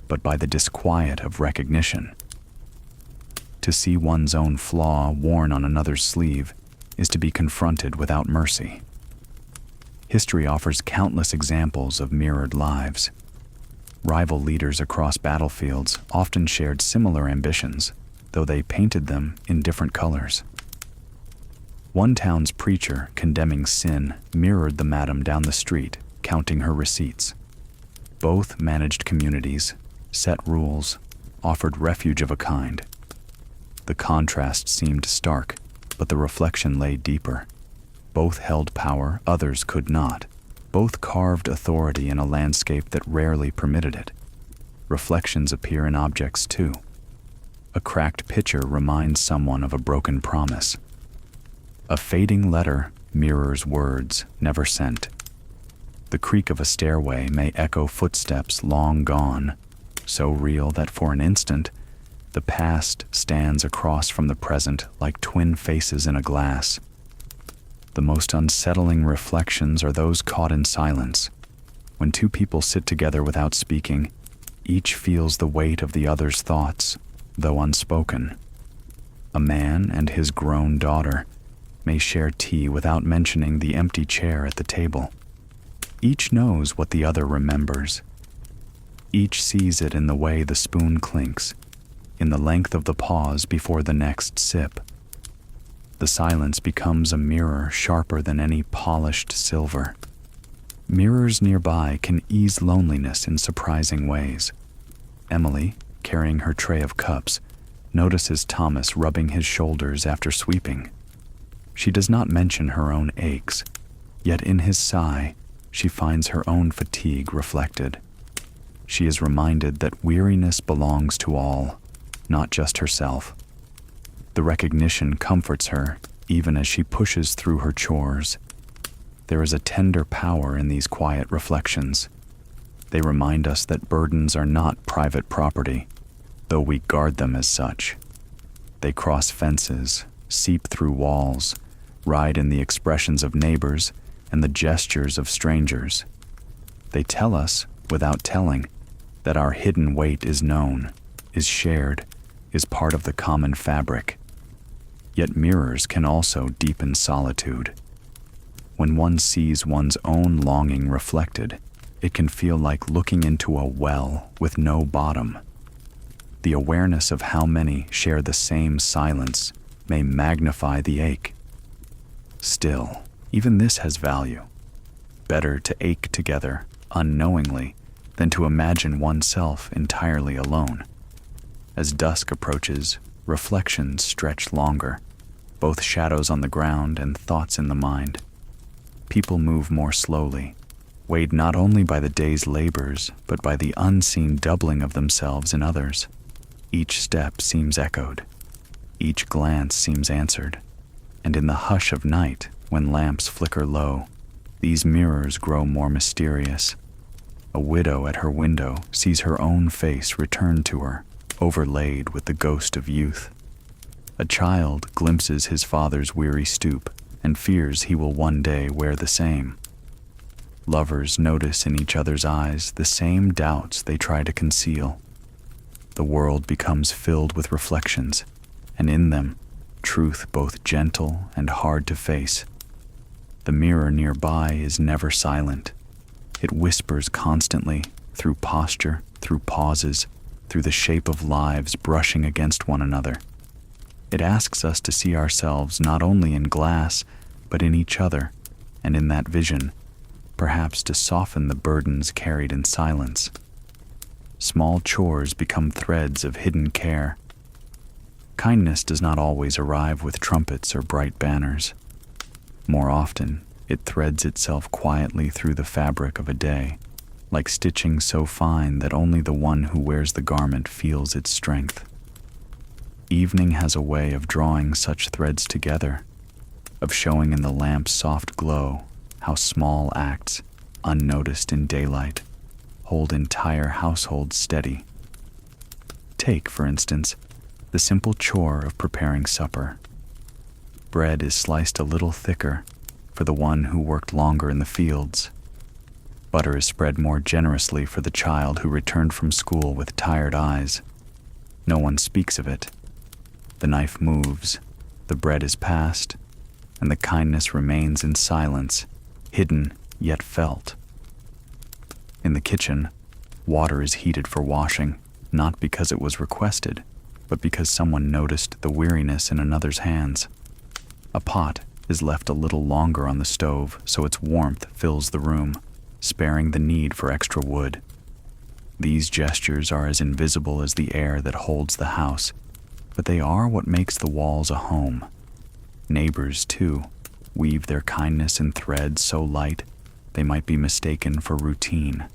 but by the disquiet of recognition. To see one's own flaw worn on another's sleeve is to be confronted without mercy. History offers countless examples of mirrored lives. Rival leaders across battlefields often shared similar ambitions, though they painted them in different colors. One town's preacher condemning sin mirrored the madam down the street, counting her receipts. Both managed communities, set rules, offered refuge of a kind. The contrast seemed stark, but the reflection lay deeper. Both held power others could not. Both carved authority in a landscape that rarely permitted it. Reflections appear in objects too. A cracked pitcher reminds someone of a broken promise. A fading letter mirrors words never sent. The creak of a stairway may echo footsteps long gone, so real that for an instant, the past stands across from the present like twin faces in a glass. The most unsettling reflections are those caught in silence. When two people sit together without speaking, each feels the weight of the other's thoughts, though unspoken. A man and his grown daughter may share tea without mentioning the empty chair at the table. Each knows what the other remembers. Each sees it in the way the spoon clinks, in the length of the pause before the next sip. The silence becomes a mirror sharper than any polished silver. Mirrors nearby can ease loneliness in surprising ways. Emily, carrying her tray of cups, notices Thomas rubbing his shoulders after sweeping. She does not mention her own aches, yet in his sigh, she finds her own fatigue reflected. She is reminded that weariness belongs to all, not just herself. The recognition comforts her even as she pushes through her chores. There is a tender power in these quiet reflections. They remind us that burdens are not private property, though we guard them as such. They cross fences, seep through walls, ride in the expressions of neighbors and the gestures of strangers. They tell us, without telling, that our hidden weight is known, is shared, is part of the common fabric. Yet mirrors can also deepen solitude. When one sees one's own longing reflected, it can feel like looking into a well with no bottom. The awareness of how many share the same silence may magnify the ache. Still, even this has value. Better to ache together, unknowingly, than to imagine oneself entirely alone. As dusk approaches, reflections stretch longer, both shadows on the ground and thoughts in the mind. People move more slowly, weighed not only by the day's labors, but by the unseen doubling of themselves in others. Each step seems echoed. Each glance seems answered. And in the hush of night, when lamps flicker low, these mirrors grow more mysterious. A widow at her window sees her own face returned to her, overlaid with the ghost of youth. A child glimpses his father's weary stoop and fears he will one day wear the same. Lovers notice in each other's eyes the same doubts they try to conceal. The world becomes filled with reflections, and in them, truth both gentle and hard to face. The mirror nearby is never silent. It whispers constantly, through posture, through pauses, through the shape of lives brushing against one another. It asks us to see ourselves not only in glass, but in each other, and in that vision, perhaps to soften the burdens carried in silence. Small chores become threads of hidden care. Kindness does not always arrive with trumpets or bright banners. More often, it threads itself quietly through the fabric of a day, like stitching so fine that only the one who wears the garment feels its strength. Evening has a way of drawing such threads together, of showing in the lamp's soft glow how small acts, unnoticed in daylight, hold entire households steady. Take, for instance, the simple chore of preparing supper. Bread is sliced a little thicker for the one who worked longer in the fields. Butter is spread more generously for the child who returned from school with tired eyes. No one speaks of it. The knife moves, the bread is passed, and the kindness remains in silence, hidden yet felt. In the kitchen, water is heated for washing, not because it was requested, but because someone noticed the weariness in another's hands. A pot is left a little longer on the stove so its warmth fills the room, sparing the need for extra wood. These gestures are as invisible as the air that holds the house, but they are what makes the walls a home. Neighbors, too, weave their kindness in threads so light they might be mistaken for routine.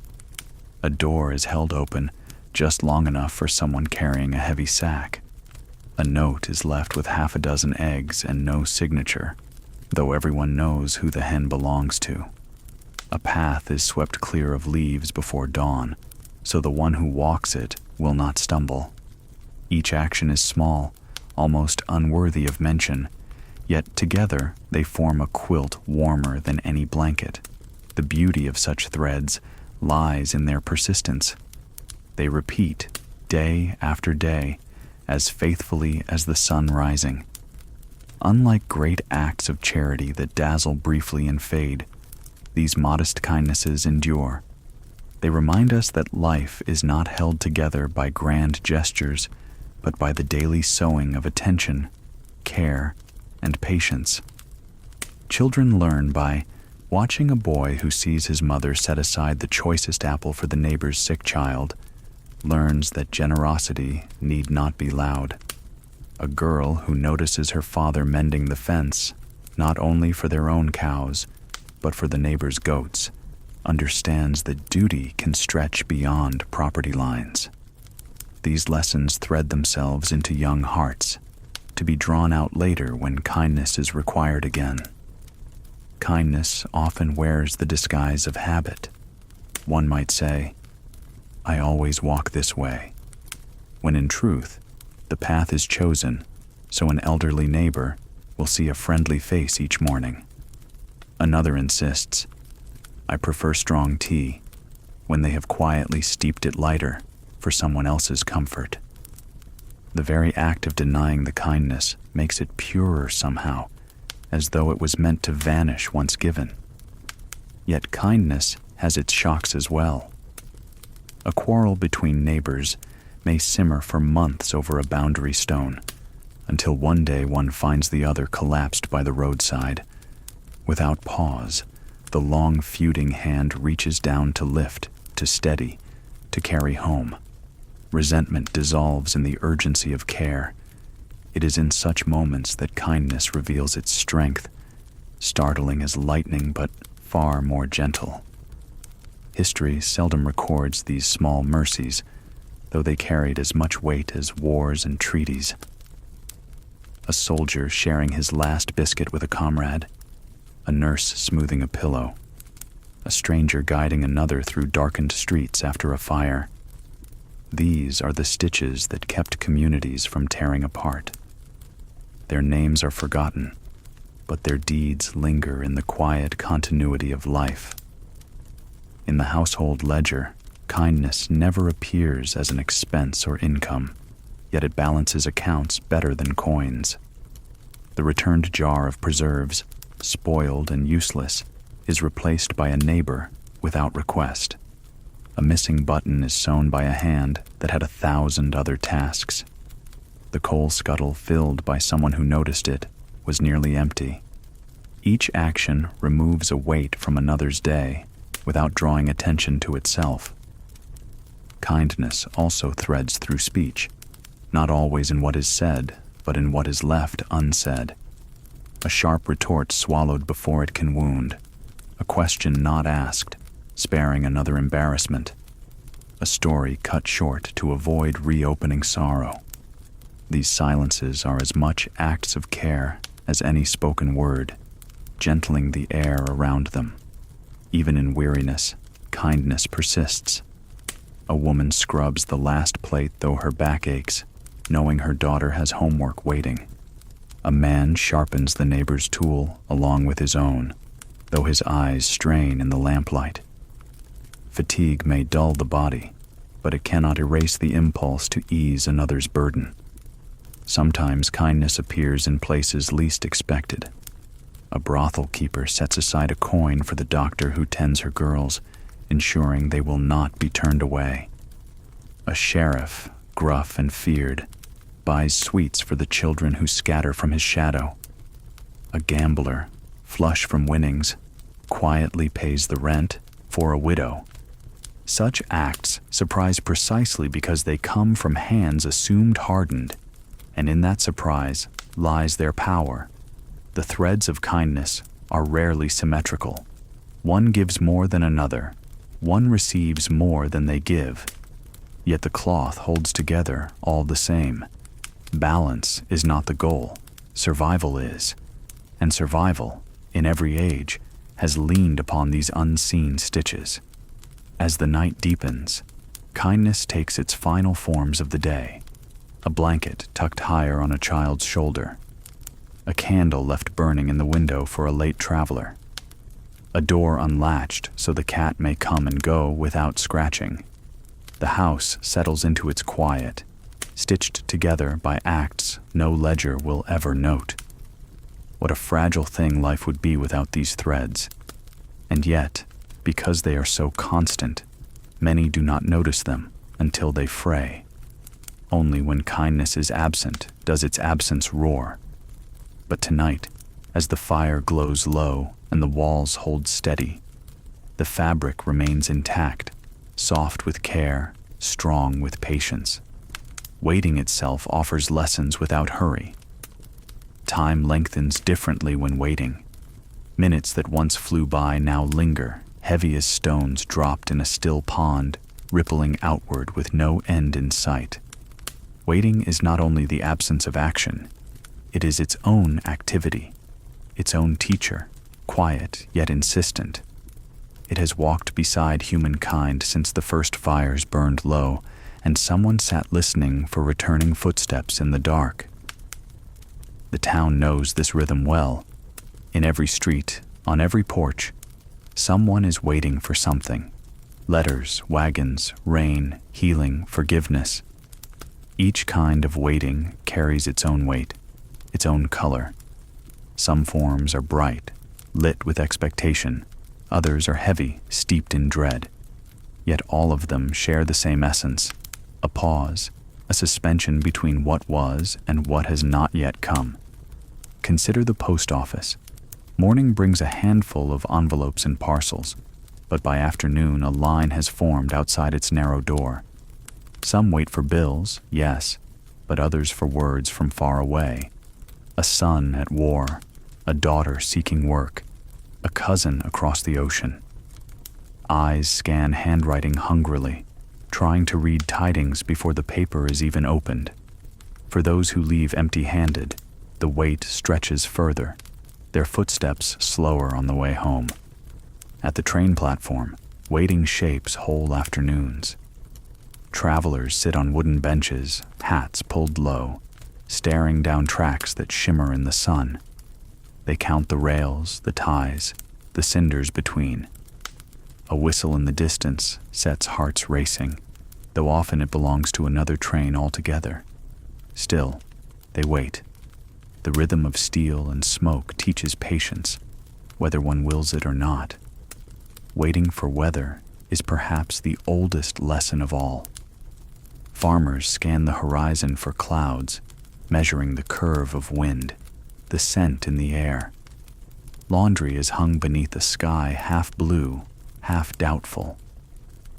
A door is held open just long enough for someone carrying a heavy sack. A note is left with half a dozen eggs and no signature, though everyone knows who the hen belongs to. A path is swept clear of leaves before dawn, so the one who walks it will not stumble. Each action is small, almost unworthy of mention, yet together they form a quilt warmer than any blanket. The beauty of such threads lies in their persistence. They repeat day after day, as faithfully as the sun rising. Unlike great acts of charity that dazzle briefly and fade, these modest kindnesses endure. They remind us that life is not held together by grand gestures, but by the daily sowing of attention, care, and patience. Children learn by watching a boy who sees his mother set aside the choicest apple for the neighbor's sick child, learns that generosity need not be loud. A girl who notices her father mending the fence, not only for their own cows, but for the neighbor's goats, understands that duty can stretch beyond property lines. These lessons thread themselves into young hearts, to be drawn out later when kindness is required again. Kindness often wears the disguise of habit. One might say, "I always walk this way," when in truth, the path is chosen so an elderly neighbor will see a friendly face each morning. Another insists, "I prefer strong tea," when they have quietly steeped it lighter for someone else's comfort. The very act of denying the kindness makes it purer somehow, as though it was meant to vanish once given. Yet kindness has its shocks as well. A quarrel between neighbors may simmer for months over a boundary stone, until one day one finds the other collapsed by the roadside. Without pause, the long feuding hand reaches down to lift, to steady, to carry home. Resentment dissolves in the urgency of care. It is in such moments that kindness reveals its strength, startling as lightning but far more gentle. History seldom records these small mercies, though they carried as much weight as wars and treaties. A soldier sharing his last biscuit with a comrade, a nurse smoothing a pillow, a stranger guiding another through darkened streets after a fire. These are the stitches that kept communities from tearing apart. Their names are forgotten, but their deeds linger in the quiet continuity of life. In the household ledger, kindness never appears as an expense or income, yet it balances accounts better than coins. The returned jar of preserves, spoiled and useless, is replaced by a neighbor without request. A missing button is sewn by a hand that had 1,000 other tasks. The coal scuttle filled by someone who noticed it was nearly empty. Each action removes a weight from another's day without drawing attention to itself. Kindness also threads through speech, not always in what is said, but in what is left unsaid. A sharp retort swallowed before it can wound, a question not asked, sparing another embarrassment, a story cut short to avoid reopening sorrow. These silences are as much acts of care as any spoken word, gentling the air around them. Even in weariness, kindness persists. A woman scrubs the last plate though her back aches, knowing her daughter has homework waiting. A man sharpens the neighbor's tool along with his own, though his eyes strain in the lamplight. Fatigue may dull the body, but it cannot erase the impulse to ease another's burden. Sometimes kindness appears in places least expected. A brothel keeper sets aside a coin for the doctor who tends her girls, ensuring they will not be turned away. A sheriff, gruff and feared, buys sweets for the children who scatter from his shadow. A gambler, flush from winnings, quietly pays the rent for a widow. Such acts surprise precisely because they come from hands assumed hardened, and in that surprise lies their power. The threads of kindness are rarely symmetrical. One gives more than another. One receives more than they give. Yet the cloth holds together all the same. Balance is not the goal. Survival is. And survival, in every age, has leaned upon these unseen stitches. As the night deepens, kindness takes its final forms of the day. A blanket tucked higher on a child's shoulder. A candle left burning in the window for a late traveler. A door unlatched so the cat may come and go without scratching. The house settles into its quiet, stitched together by acts no ledger will ever note. What a fragile thing life would be without these threads. And yet, because they are so constant, many do not notice them until they fray. Only when kindness is absent does its absence roar. But tonight, as the fire glows low and the walls hold steady, the fabric remains intact, soft with care, strong with patience. Waiting itself offers lessons without hurry. Time lengthens differently when waiting. Minutes that once flew by now linger, heavy as stones dropped in a still pond, rippling outward with no end in sight. Waiting is not only the absence of action, it is its own activity, its own teacher, quiet yet insistent. It has walked beside humankind since the first fires burned low, and someone sat listening for returning footsteps in the dark. The town knows this rhythm well. In every street, on every porch, someone is waiting for something. Letters, wagons, rain, healing, forgiveness. Each kind of waiting carries its own weight, its own color. Some forms are bright, lit with expectation. Others are heavy, steeped in dread. Yet all of them share the same essence, a pause, a suspension between what was and what has not yet come. Consider the post office. Morning brings a handful of envelopes and parcels, but by afternoon a line has formed outside its narrow door. Some wait for bills, yes, but others for words from far away. A son at war, a daughter seeking work, a cousin across the ocean. Eyes scan handwriting hungrily, trying to read tidings before the paper is even opened. For those who leave empty-handed, the wait stretches further, their footsteps slower on the way home. At the train platform, waiting shapes whole afternoons. Travelers sit on wooden benches, hats pulled low, staring down tracks that shimmer in the sun. They count the rails, the ties, the cinders between. A whistle in the distance sets hearts racing, though often it belongs to another train altogether. Still, they wait. The rhythm of steel and smoke teaches patience, whether one wills it or not. Waiting for weather is perhaps the oldest lesson of all. Farmers scan the horizon for clouds, measuring the curve of wind, the scent in the air. Laundry is hung beneath a sky half blue, half doubtful.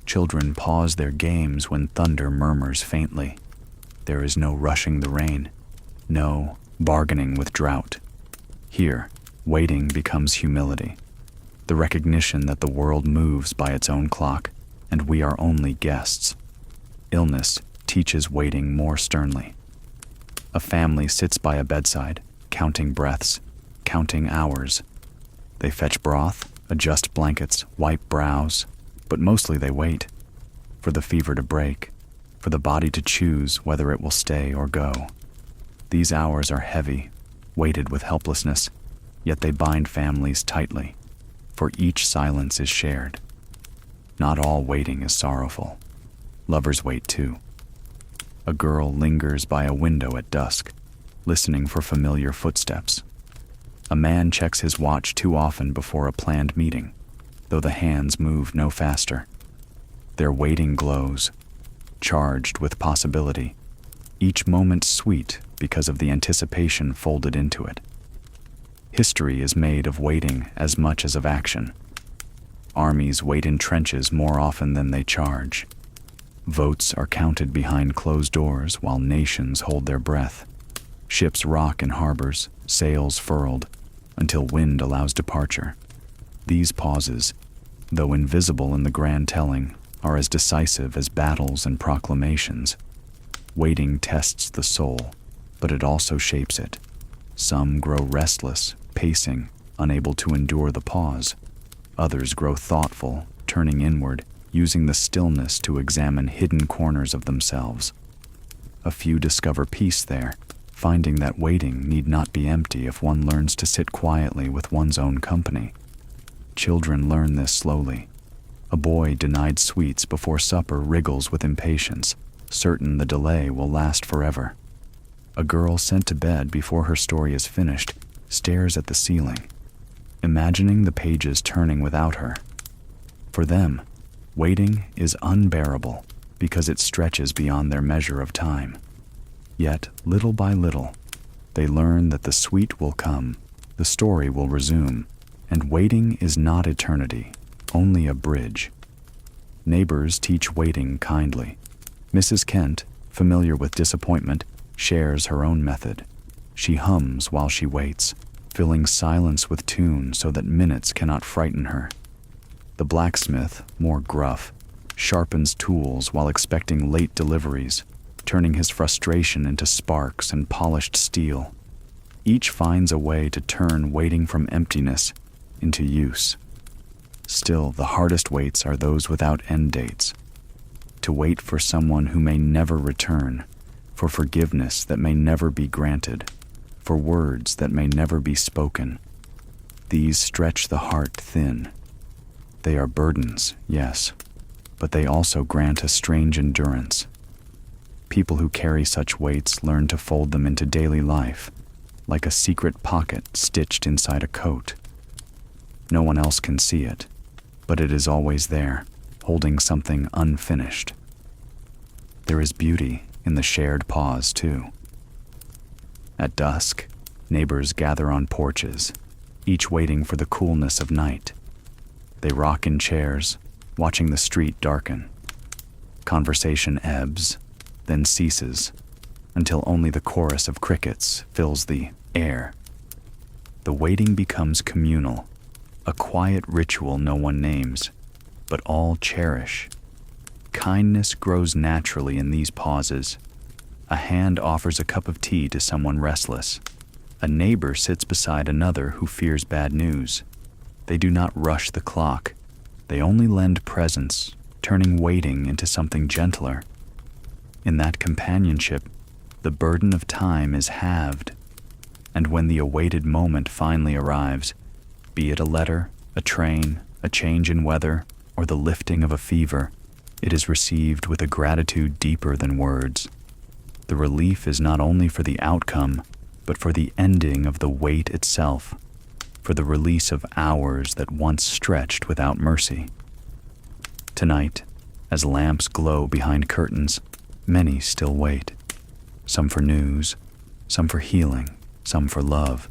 Children pause their games when thunder murmurs faintly. There is no rushing the rain, no bargaining with drought. Here, waiting becomes humility, the recognition that the world moves by its own clock, and we are only guests. Illness teaches waiting more sternly. A family sits by a bedside, counting breaths, counting hours. They fetch broth, adjust blankets, wipe brows, but mostly they wait for the fever to break, for the body to choose whether it will stay or go. These hours are heavy, weighted with helplessness, yet they bind families tightly, for each silence is shared. Not all waiting is sorrowful. Lovers wait too. A girl lingers by a window at dusk, listening for familiar footsteps. A man checks his watch too often before a planned meeting, though the hands move no faster. Their waiting glows, charged with possibility, each moment sweet because of the anticipation folded into it. History is made of waiting as much as of action. Armies wait in trenches more often than they charge. Votes are counted behind closed doors while nations hold their breath. Ships rock in harbors, sails furled, until wind allows departure. These pauses, though invisible in the grand telling, are as decisive as battles and proclamations. Waiting tests the soul, but it also shapes it. Some grow restless, pacing, unable to endure the pause. Others grow thoughtful, turning inward, using the stillness to examine hidden corners of themselves. A few discover peace there, finding that waiting need not be empty if one learns to sit quietly with one's own company. Children learn this slowly. A boy denied sweets before supper wriggles with impatience, certain the delay will last forever. A girl sent to bed before her story is finished stares at the ceiling, imagining the pages turning without her. For them, waiting is unbearable because it stretches beyond their measure of time. Yet, little by little, they learn that the sweet will come, the story will resume, and waiting is not eternity, only a bridge. Neighbors teach waiting kindly. Mrs. Kent, familiar with disappointment, shares her own method. She hums while she waits, filling silence with tune so that minutes cannot frighten her. The blacksmith, more gruff, sharpens tools while expecting late deliveries, turning his frustration into sparks and polished steel. Each finds a way to turn waiting from emptiness into use. Still, the hardest waits are those without end dates. To wait for someone who may never return, for forgiveness that may never be granted, for words that may never be spoken. These stretch the heart thin. They are burdens, yes, but they also grant a strange endurance. People who carry such weights learn to fold them into daily life, like a secret pocket stitched inside a coat. No one else can see it, but it is always there, holding something unfinished. There is beauty in the shared pause, too. At dusk, neighbors gather on porches, each waiting for the coolness of night. They rock in chairs, watching the street darken. Conversation ebbs, then ceases, until only the chorus of crickets fills the air. The waiting becomes communal, a quiet ritual no one names, but all cherish. Kindness grows naturally in these pauses. A hand offers a cup of tea to someone restless. A neighbor sits beside another who fears bad news. They do not rush the clock. They only lend presence, turning waiting into something gentler. In that companionship, the burden of time is halved. And when the awaited moment finally arrives, be it a letter, a train, a change in weather, or the lifting of a fever, it is received with a gratitude deeper than words. The relief is not only for the outcome, but for the ending of the wait itself, for the release of hours that once stretched without mercy. Tonight, as lamps glow behind curtains, many still wait. Some for news, some for healing, some for love.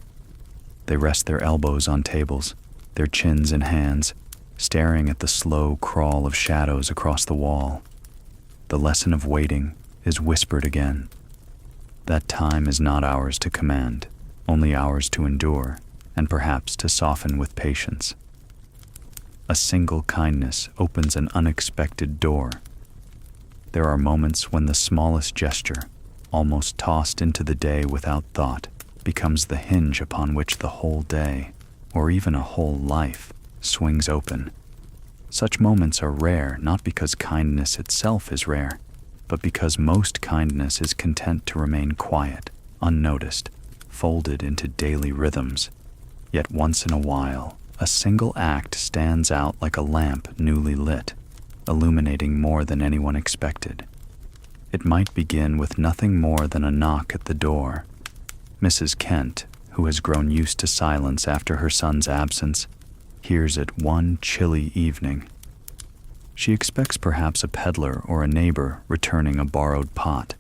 They rest their elbows on tables, their chins in hands, staring at the slow crawl of shadows across the wall. The lesson of waiting is whispered again. That time is not ours to command, only ours to endure, and perhaps to soften with patience. A single kindness opens an unexpected door. There are moments when the smallest gesture, almost tossed into the day without thought, becomes the hinge upon which the whole day, or even a whole life, swings open. Such moments are rare not because kindness itself is rare, but because most kindness is content to remain quiet, unnoticed, folded into daily rhythms. Yet once in a while, a single act stands out like a lamp newly lit, illuminating more than anyone expected. It might begin with nothing more than a knock at the door. Mrs. Kent, who has grown used to silence after her son's absence, hears it one chilly evening. She expects perhaps a peddler or a neighbor returning a borrowed pot.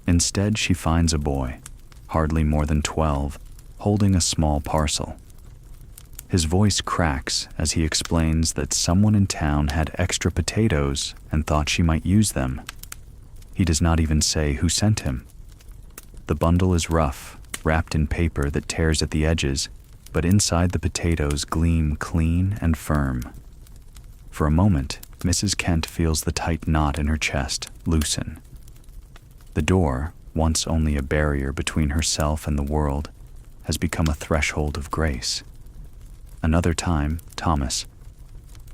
Instead, she finds a boy, hardly more than 12, holding a small parcel. His voice cracks as he explains that someone in town had extra potatoes and thought she might use them. He does not even say who sent him. The bundle is rough, wrapped in paper that tears at the edges, but inside the potatoes gleam clean and firm. For a moment, Mrs. Kent feels the tight knot in her chest loosen. The door, once only a barrier between herself and the world, has become a threshold of grace. Another time, Thomas,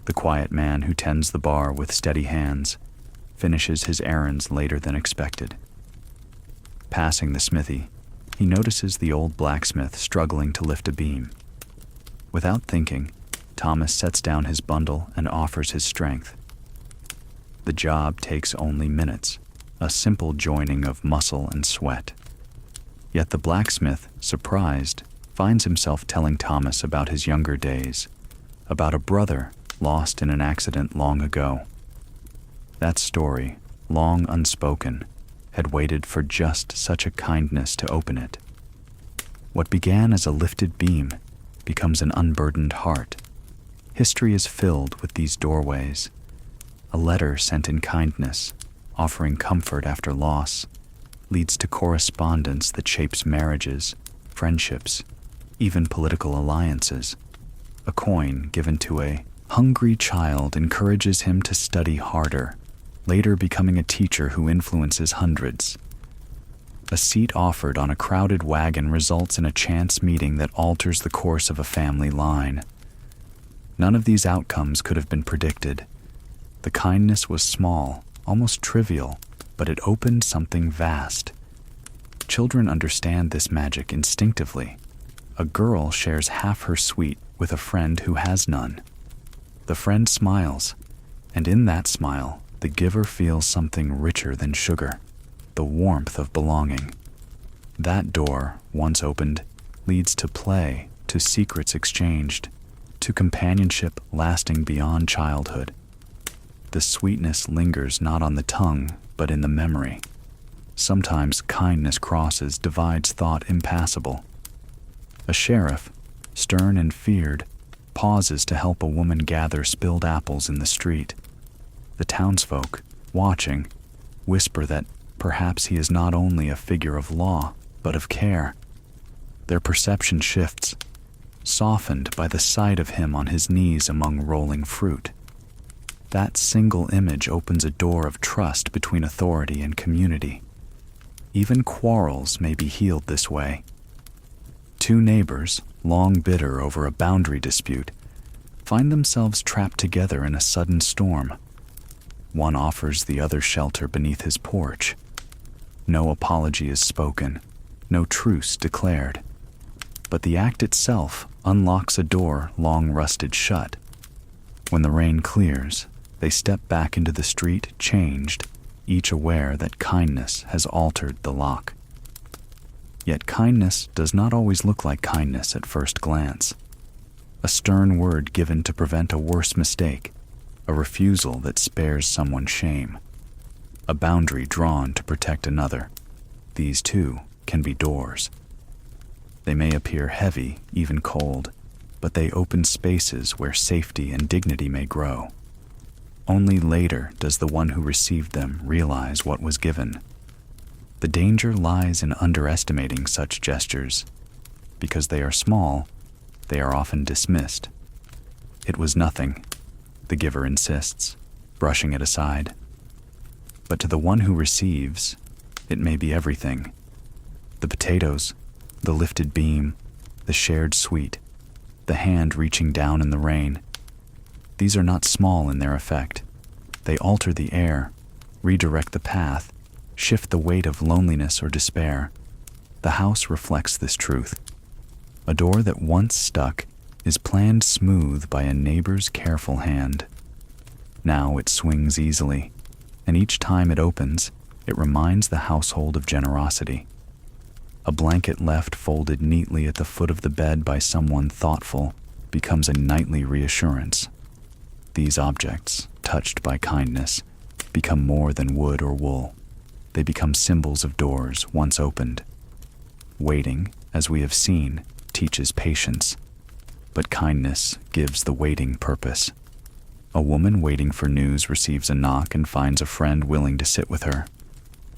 the quiet man who tends the bar with steady hands, finishes his errands later than expected. Passing the smithy, he notices the old blacksmith struggling to lift a beam. Without thinking, Thomas sets down his bundle and offers his strength. The job takes only minutes, a simple joining of muscle and sweat. Yet the blacksmith, surprised, finds himself telling Thomas about his younger days, about a brother lost in an accident long ago. That story, long unspoken, had waited for just such a kindness to open it. What began as a lifted beam becomes an unburdened heart. History is filled with these doorways. A letter sent in kindness, offering comfort after loss, leads to correspondence that shapes marriages, friendships, even political alliances. A coin given to a hungry child encourages him to study harder, later becoming a teacher who influences hundreds. A seat offered on a crowded wagon results in a chance meeting that alters the course of a family line. None of these outcomes could have been predicted. The kindness was small, almost trivial, but it opened something vast. Children understand this magic instinctively. A girl shares half her sweet with a friend who has none. The friend smiles, and in that smile, the giver feels something richer than sugar, the warmth of belonging. That door, once opened, leads to play, to secrets exchanged, to companionship lasting beyond childhood. The sweetness lingers not on the tongue, but in the memory. Sometimes kindness crosses, divides thought impassable. A sheriff, stern and feared, pauses to help a woman gather spilled apples in the street. The townsfolk, watching, whisper that perhaps he is not only a figure of law, but of care. Their perception shifts, softened by the sight of him on his knees among rolling fruit. That single image opens a door of trust between authority and community. Even quarrels may be healed this way. Two neighbors, long bitter over a boundary dispute, find themselves trapped together in a sudden storm. One offers the other shelter beneath his porch. No apology is spoken, no truce declared. But the act itself unlocks a door long rusted shut. When the rain clears, they step back into the street changed, each aware that kindness has altered the lock. Yet kindness does not always look like kindness at first glance. A stern word given to prevent a worse mistake, a refusal that spares someone shame, a boundary drawn to protect another. These too can be doors. They may appear heavy, even cold, but they open spaces where safety and dignity may grow. Only later does the one who received them realize what was given. The danger lies in underestimating such gestures. Because they are small, they are often dismissed. It was nothing, the giver insists, brushing it aside. But to the one who receives, it may be everything. The potatoes, The lifted beam, the shared sweet, the hand reaching down in the rain. These are not small in their effect. They alter the air, redirect the path, shift the weight of loneliness or despair. The house reflects this truth. A door that once stuck is planned smooth by a neighbor's careful hand. Now it swings easily, and each time it opens, it reminds the household of generosity. A blanket left folded neatly at the foot of the bed by someone thoughtful becomes a nightly reassurance. These objects, touched by kindness, become more than wood or wool. They become symbols of doors once opened. Waiting, as we have seen, teaches patience, but kindness gives the waiting purpose. A woman waiting for news receives a knock and finds a friend willing to sit with her.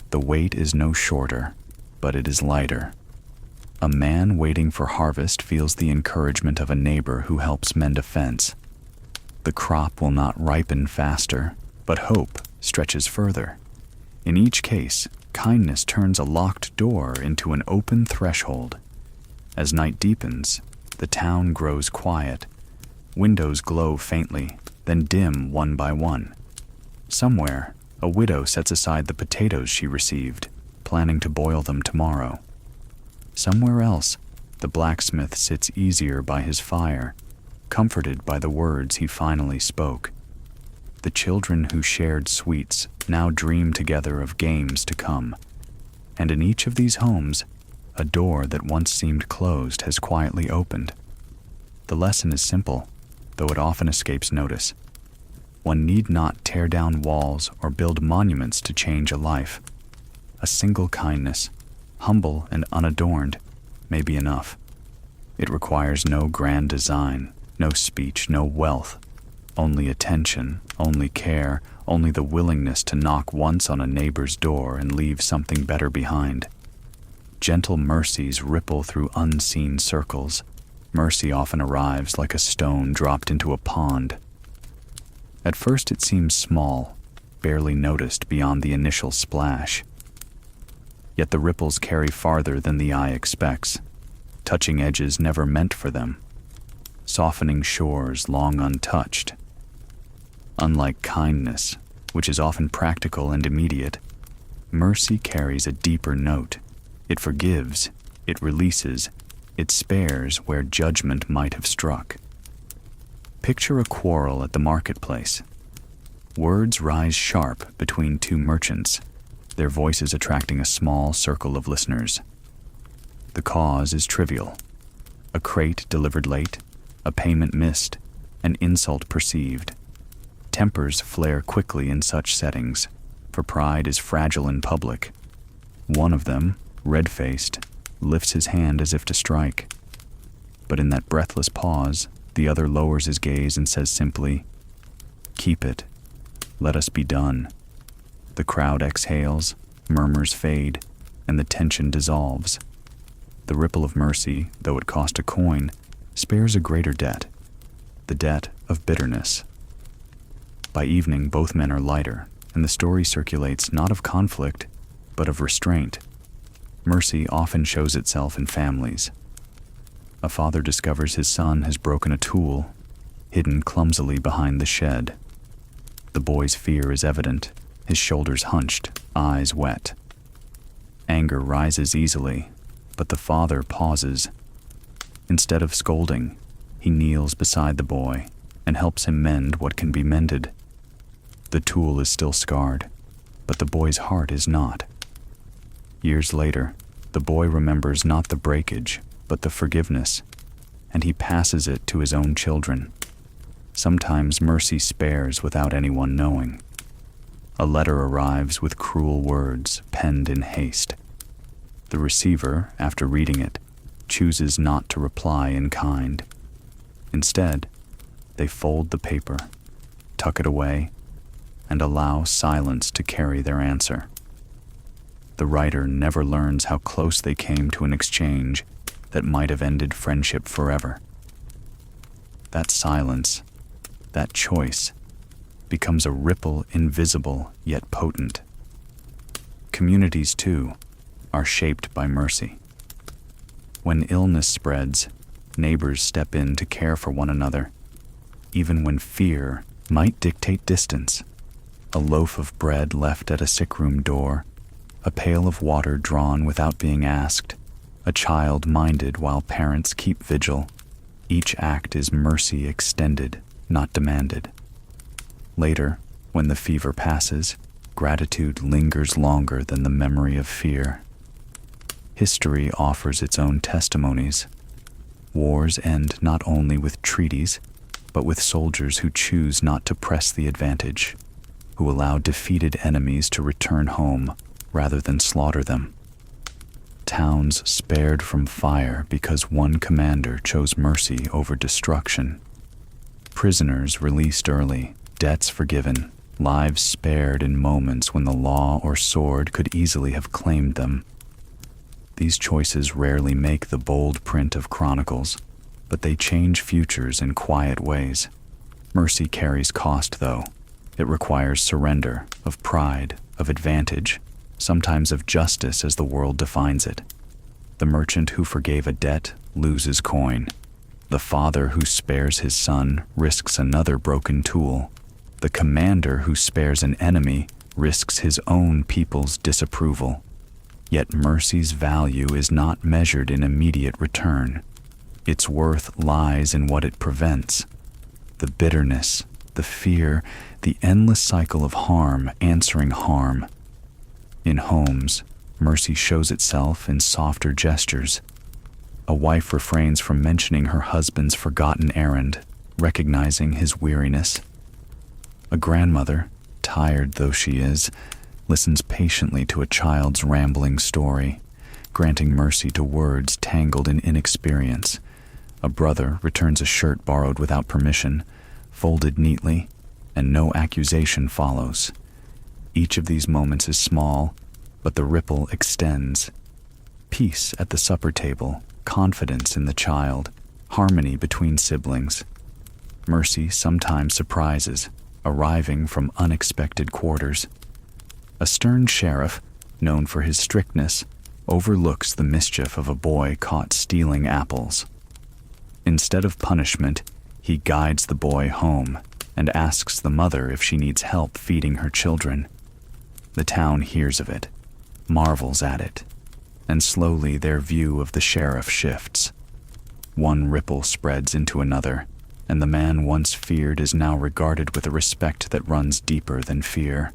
The wait is no shorter, but it is lighter. A man waiting for harvest feels the encouragement of a neighbor who helps mend a fence. The crop will not ripen faster, but hope stretches further. In each case, kindness turns a locked door into an open threshold. As night deepens, the town grows quiet. Windows glow faintly, then dim one by one. Somewhere, a widow sets aside the potatoes she received, planning to boil them tomorrow. Somewhere else, the blacksmith sits easier by his fire, comforted by the words he finally spoke. The children who shared sweets now dream together of games to come, and in each of these homes, a door that once seemed closed has quietly opened. The lesson is simple, though it often escapes notice. One need not tear down walls or build monuments to change a life. A single kindness, humble and unadorned, may be enough. It requires no grand design, no speech, no wealth, only attention, only care, only the willingness to knock once on a neighbor's door and leave something better behind. Gentle mercies ripple through unseen circles. Mercy often arrives like a stone dropped into a pond. At first it seems small, barely noticed beyond the initial splash. Yet the ripples carry farther than the eye expects, touching edges never meant for them, softening shores long untouched. Unlike kindness, which is often practical and immediate, mercy carries a deeper note. It forgives, it releases, it spares where judgment might have struck. Picture a quarrel at the marketplace. Words rise sharp between two merchants, their voices attracting a small circle of listeners. The cause is trivial. A crate delivered late, a payment missed, an insult perceived. Tempers flare quickly in such settings, for pride is fragile in public. One of them, red-faced, lifts his hand as if to strike. But in that breathless pause, the other lowers his gaze and says simply, "Keep it. Let us be done." The crowd exhales, murmurs fade, and the tension dissolves. The ripple of mercy, though it cost a coin, spares a greater debt, the debt of bitterness. By evening, both men are lighter, and the story circulates not of conflict, but of restraint. Mercy often shows itself in families. A father discovers his son has broken a tool, hidden clumsily behind the shed. The boy's fear is evident, his shoulders hunched, eyes wet. Anger rises easily, but the father pauses. Instead of scolding, he kneels beside the boy and helps him mend what can be mended. The tool is still scarred, but the boy's heart is not. Years later, the boy remembers not the breakage, but the forgiveness, and he passes it to his own children. Sometimes mercy spares without anyone knowing. A letter arrives with cruel words penned in haste. The receiver, after reading it, chooses not to reply in kind. Instead, they fold the paper, tuck it away, and allow silence to carry their answer. The writer never learns how close they came to an exchange that might have ended friendship forever. That silence, that choice, becomes a ripple invisible yet potent. Communities, too, are shaped by mercy. When illness spreads, neighbors step in to care for one another, even when fear might dictate distance. A loaf of bread left at a sickroom door, a pail of water drawn without being asked, a child minded while parents keep vigil. Each act is mercy extended, not demanded. Later, when the fever passes, gratitude lingers longer than the memory of fear. History offers its own testimonies. Wars end not only with treaties, but with soldiers who choose not to press the advantage, who allow defeated enemies to return home rather than slaughter them. Towns spared from fire because one commander chose mercy over destruction. Prisoners released early, debts forgiven, lives spared in moments when the law or sword could easily have claimed them. These choices rarely make the bold print of chronicles, but they change futures in quiet ways. Mercy carries cost, though. It requires surrender, of pride, of advantage, sometimes of justice as the world defines it. The merchant who forgave a debt loses coin. The father who spares his son risks another broken tool. The commander who spares an enemy risks his own people's disapproval. Yet mercy's value is not measured in immediate return. Its worth lies in what it prevents. The bitterness, the fear, the endless cycle of harm answering harm. In homes, mercy shows itself in softer gestures. A wife refrains from mentioning her husband's forgotten errand, recognizing his weariness. A grandmother, tired though she is, listens patiently to a child's rambling story, granting mercy to words tangled in inexperience. A brother returns a shirt borrowed without permission, folded neatly, and no accusation follows. Each of these moments is small, but the ripple extends. Peace at the supper table, confidence in the child, harmony between siblings. Mercy sometimes surprises, arriving from unexpected quarters. A stern sheriff, known for his strictness, overlooks the mischief of a boy caught stealing apples. Instead of punishment, he guides the boy home and asks the mother if she needs help feeding her children. The town hears of it, marvels at it, and slowly their view of the sheriff shifts. One ripple spreads into another, and the man once feared is now regarded with a respect that runs deeper than fear.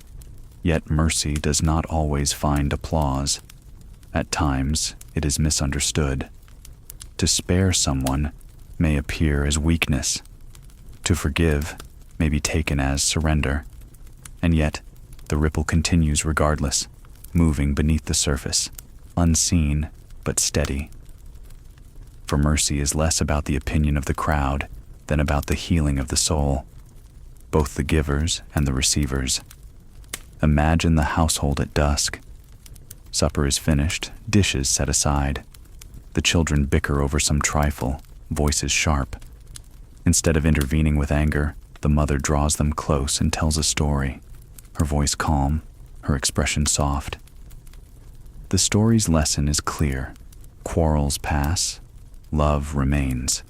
Yet mercy does not always find applause. At times, it is misunderstood. To spare someone may appear as weakness. To forgive may be taken as surrender. And yet, the ripple continues regardless, moving beneath the surface, unseen but steady. For mercy is less about the opinion of the crowd than about the healing of the soul, both the givers and the receivers. Imagine the household at dusk. Supper is finished, dishes set aside. The children bicker over some trifle, voices sharp. Instead of intervening with anger, the mother draws them close and tells a story, her voice calm, her expression soft. The story's lesson is clear. Quarrels pass, love remains.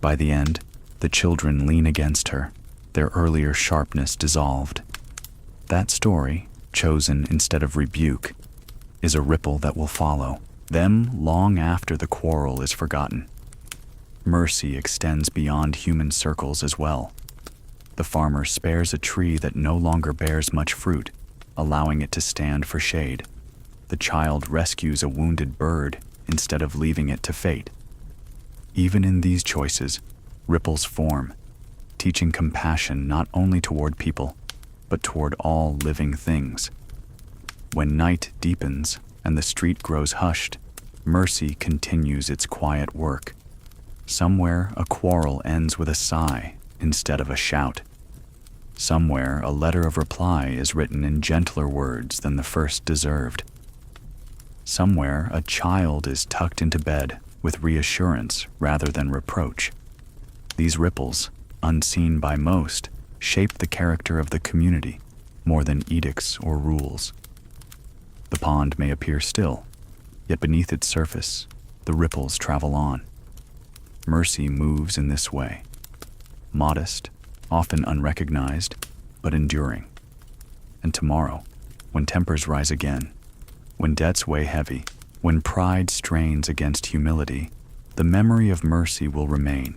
By the end, the children lean against her, their earlier sharpness dissolved. That story, chosen instead of rebuke, is a ripple that will follow them long after the quarrel is forgotten. Mercy extends beyond human circles as well. The farmer spares a tree that no longer bears much fruit, allowing it to stand for shade. The child rescues a wounded bird instead of leaving it to fate. Even in these choices, ripples form, teaching compassion not only toward people, but toward all living things. When night deepens and the street grows hushed, mercy continues its quiet work. Somewhere a quarrel ends with a sigh instead of a shout. Somewhere a letter of reply is written in gentler words than the first deserved. Somewhere a child is tucked into bed with reassurance rather than reproach. These ripples, unseen by most, shape the character of the community more than edicts or rules. The pond may appear still, yet beneath its surface, the ripples travel on. Mercy moves in this way, modest, often unrecognized, but enduring. And tomorrow, when tempers rise again, when debts weigh heavy, when pride strains against humility, the memory of mercy will remain,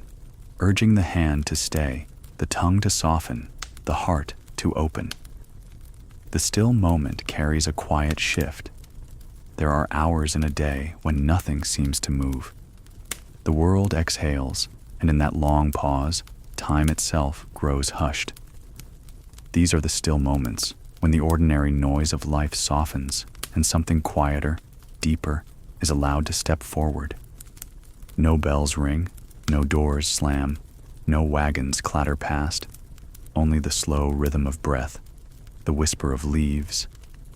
urging the hand to stay, the tongue to soften, the heart to open. The still moment carries a quiet shift. There are hours in a day when nothing seems to move. The world exhales, and in that long pause, time itself grows hushed. These are the still moments when the ordinary noise of life softens and something quieter, deeper, is allowed to step forward. No bells ring, no doors slam, no wagons clatter past, only the slow rhythm of breath, the whisper of leaves,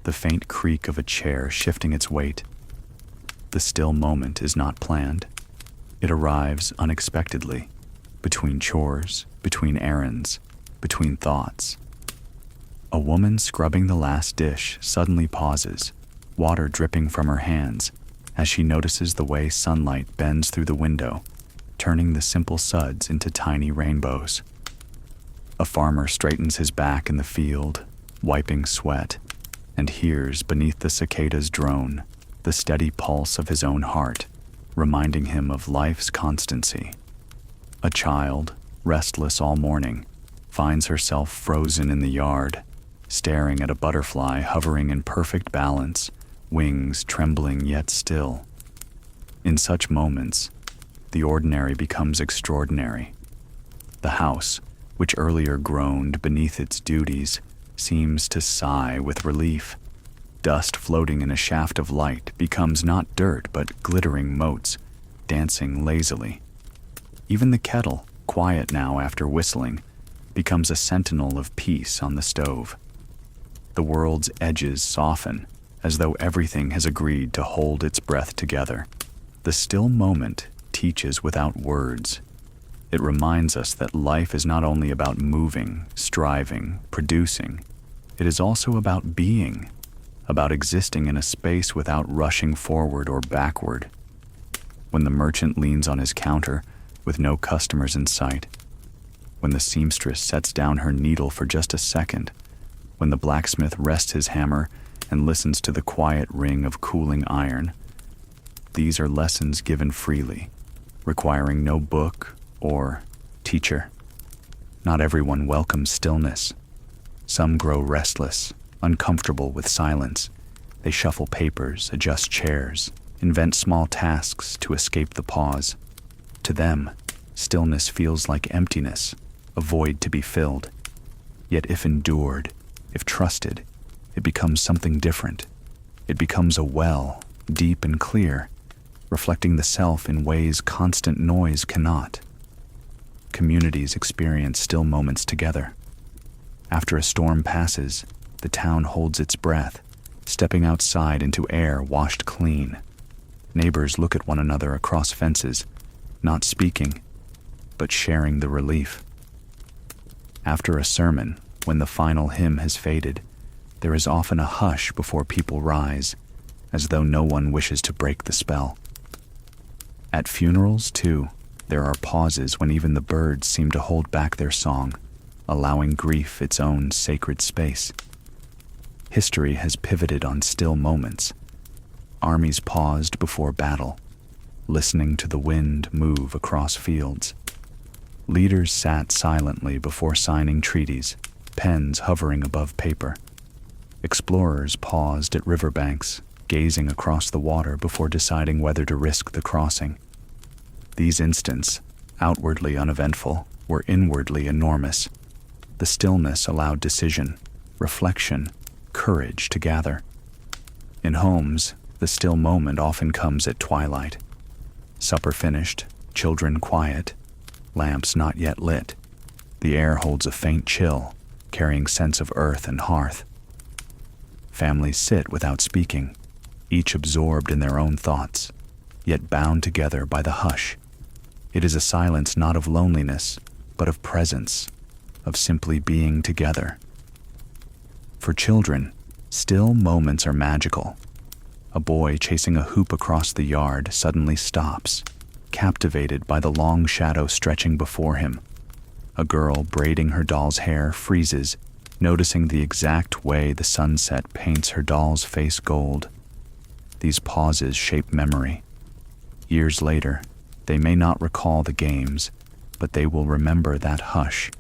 the faint creak of a chair shifting its weight. The still moment is not planned. It arrives unexpectedly, between chores, between errands, between thoughts. A woman scrubbing the last dish suddenly pauses, water dripping from her hands, as she notices the way sunlight bends through the window, turning the simple suds into tiny rainbows. A farmer straightens his back in the field, wiping sweat, and hears beneath the cicadas' drone the steady pulse of his own heart, reminding him of life's constancy. A child, restless all morning, finds herself frozen in the yard, staring at a butterfly hovering in perfect balance, wings trembling yet still. In such moments, the ordinary becomes extraordinary. The house, which earlier groaned beneath its duties, seems to sigh with relief. Dust floating in a shaft of light becomes not dirt but glittering motes, dancing lazily. Even the kettle, quiet now after whistling, becomes a sentinel of peace on the stove. The world's edges soften, as though everything has agreed to hold its breath together. The still moment teaches without words. It reminds us that life is not only about moving, striving, producing. It is also about being, about existing in a space without rushing forward or backward. When the merchant leans on his counter with no customers in sight, when the seamstress sets down her needle for just a second, when the blacksmith rests his hammer and listens to the quiet ring of cooling iron, these are lessons given freely, requiring no book or teacher. Not everyone welcomes stillness. Some grow restless, uncomfortable with silence. They shuffle papers, adjust chairs, invent small tasks to escape the pause. To them, stillness feels like emptiness, a void to be filled. Yet if endured, if trusted, it becomes something different. It becomes a well, deep and clear, reflecting the self in ways constant noise cannot. Communities experience still moments together. After a storm passes, the town holds its breath, stepping outside into air washed clean. Neighbors look at one another across fences, not speaking, but sharing the relief. After a sermon, when the final hymn has faded, there is often a hush before people rise, as though no one wishes to break the spell. At funerals, too, there are pauses when even the birds seem to hold back their song, allowing grief its own sacred space. History has pivoted on still moments. Armies paused before battle, listening to the wind move across fields. Leaders sat silently before signing treaties, pens hovering above paper. Explorers paused at riverbanks, gazing across the water before deciding whether to risk the crossing. These instants, outwardly uneventful, were inwardly enormous. The stillness allowed decision, reflection, courage to gather. In homes, the still moment often comes at twilight. Supper finished, children quiet, lamps not yet lit. The air holds a faint chill, carrying sense of earth and hearth. Families sit without speaking, each absorbed in their own thoughts, yet bound together by the hush. It is a silence not of loneliness, but of presence, of simply being together. For children, still moments are magical. A boy chasing a hoop across the yard suddenly stops, captivated by the long shadow stretching before him. A girl braiding her doll's hair freezes, noticing the exact way the sunset paints her doll's face gold. These pauses shape memory. Years later, they may not recall the games, but they will remember that hush,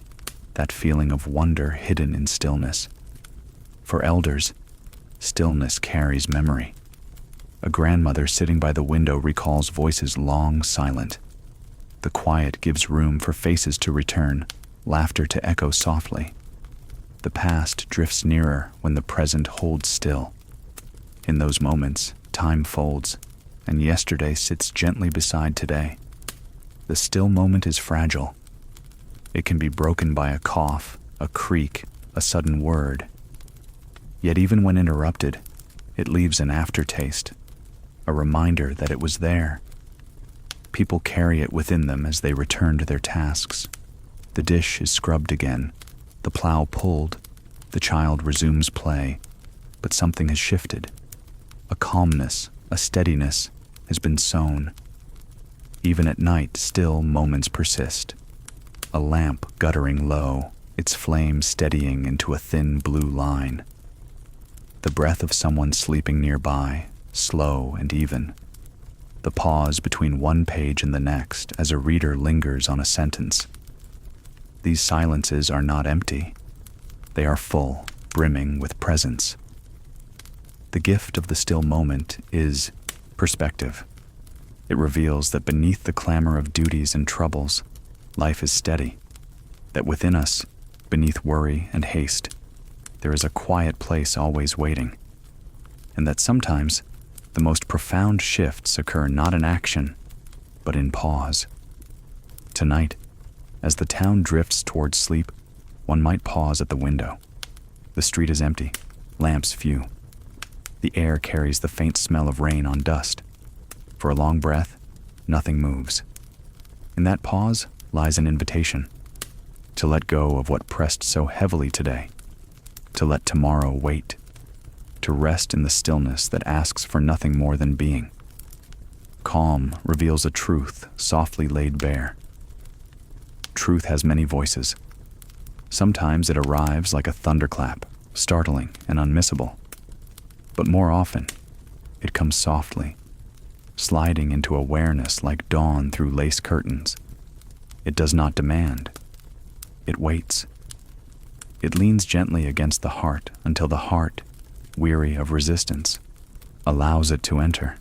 that feeling of wonder hidden in stillness. For elders, stillness carries memory. A grandmother sitting by the window recalls voices long silent. The quiet gives room for faces to return, laughter to echo softly. The past drifts nearer when the present holds still. In those moments, time folds, and yesterday sits gently beside today. The still moment is fragile. It can be broken by a cough, a creak, a sudden word. Yet even when interrupted, it leaves an aftertaste, a reminder that it was there. People carry it within them as they return to their tasks. The dish is scrubbed again, the plow pulled, the child resumes play, but something has shifted. A calmness, a steadiness has been sown. Even at night, still moments persist. A lamp guttering low, its flame steadying into a thin blue line. The breath of someone sleeping nearby, slow and even. The pause between one page and the next as a reader lingers on a sentence. These silences are not empty. They are full, brimming with presence. The gift of the still moment is perspective. It reveals that beneath the clamor of duties and troubles, life is steady. That within us, beneath worry and haste, there is a quiet place always waiting. And that sometimes, the most profound shifts occur not in action, but in pause. Tonight, as the town drifts towards sleep, one might pause at the window. The street is empty, lamps few. The air carries the faint smell of rain on dust. For a long breath, nothing moves. In that pause lies an invitation to let go of what pressed so heavily today, to let tomorrow wait, to rest in the stillness that asks for nothing more than being. Calm reveals a truth softly laid bare. Truth has many voices. Sometimes it arrives like a thunderclap, startling and unmissable. But more often, it comes softly, sliding into awareness like dawn through lace curtains. It does not demand. It waits. It leans gently against the heart until the heart, weary of resistance, allows it to enter.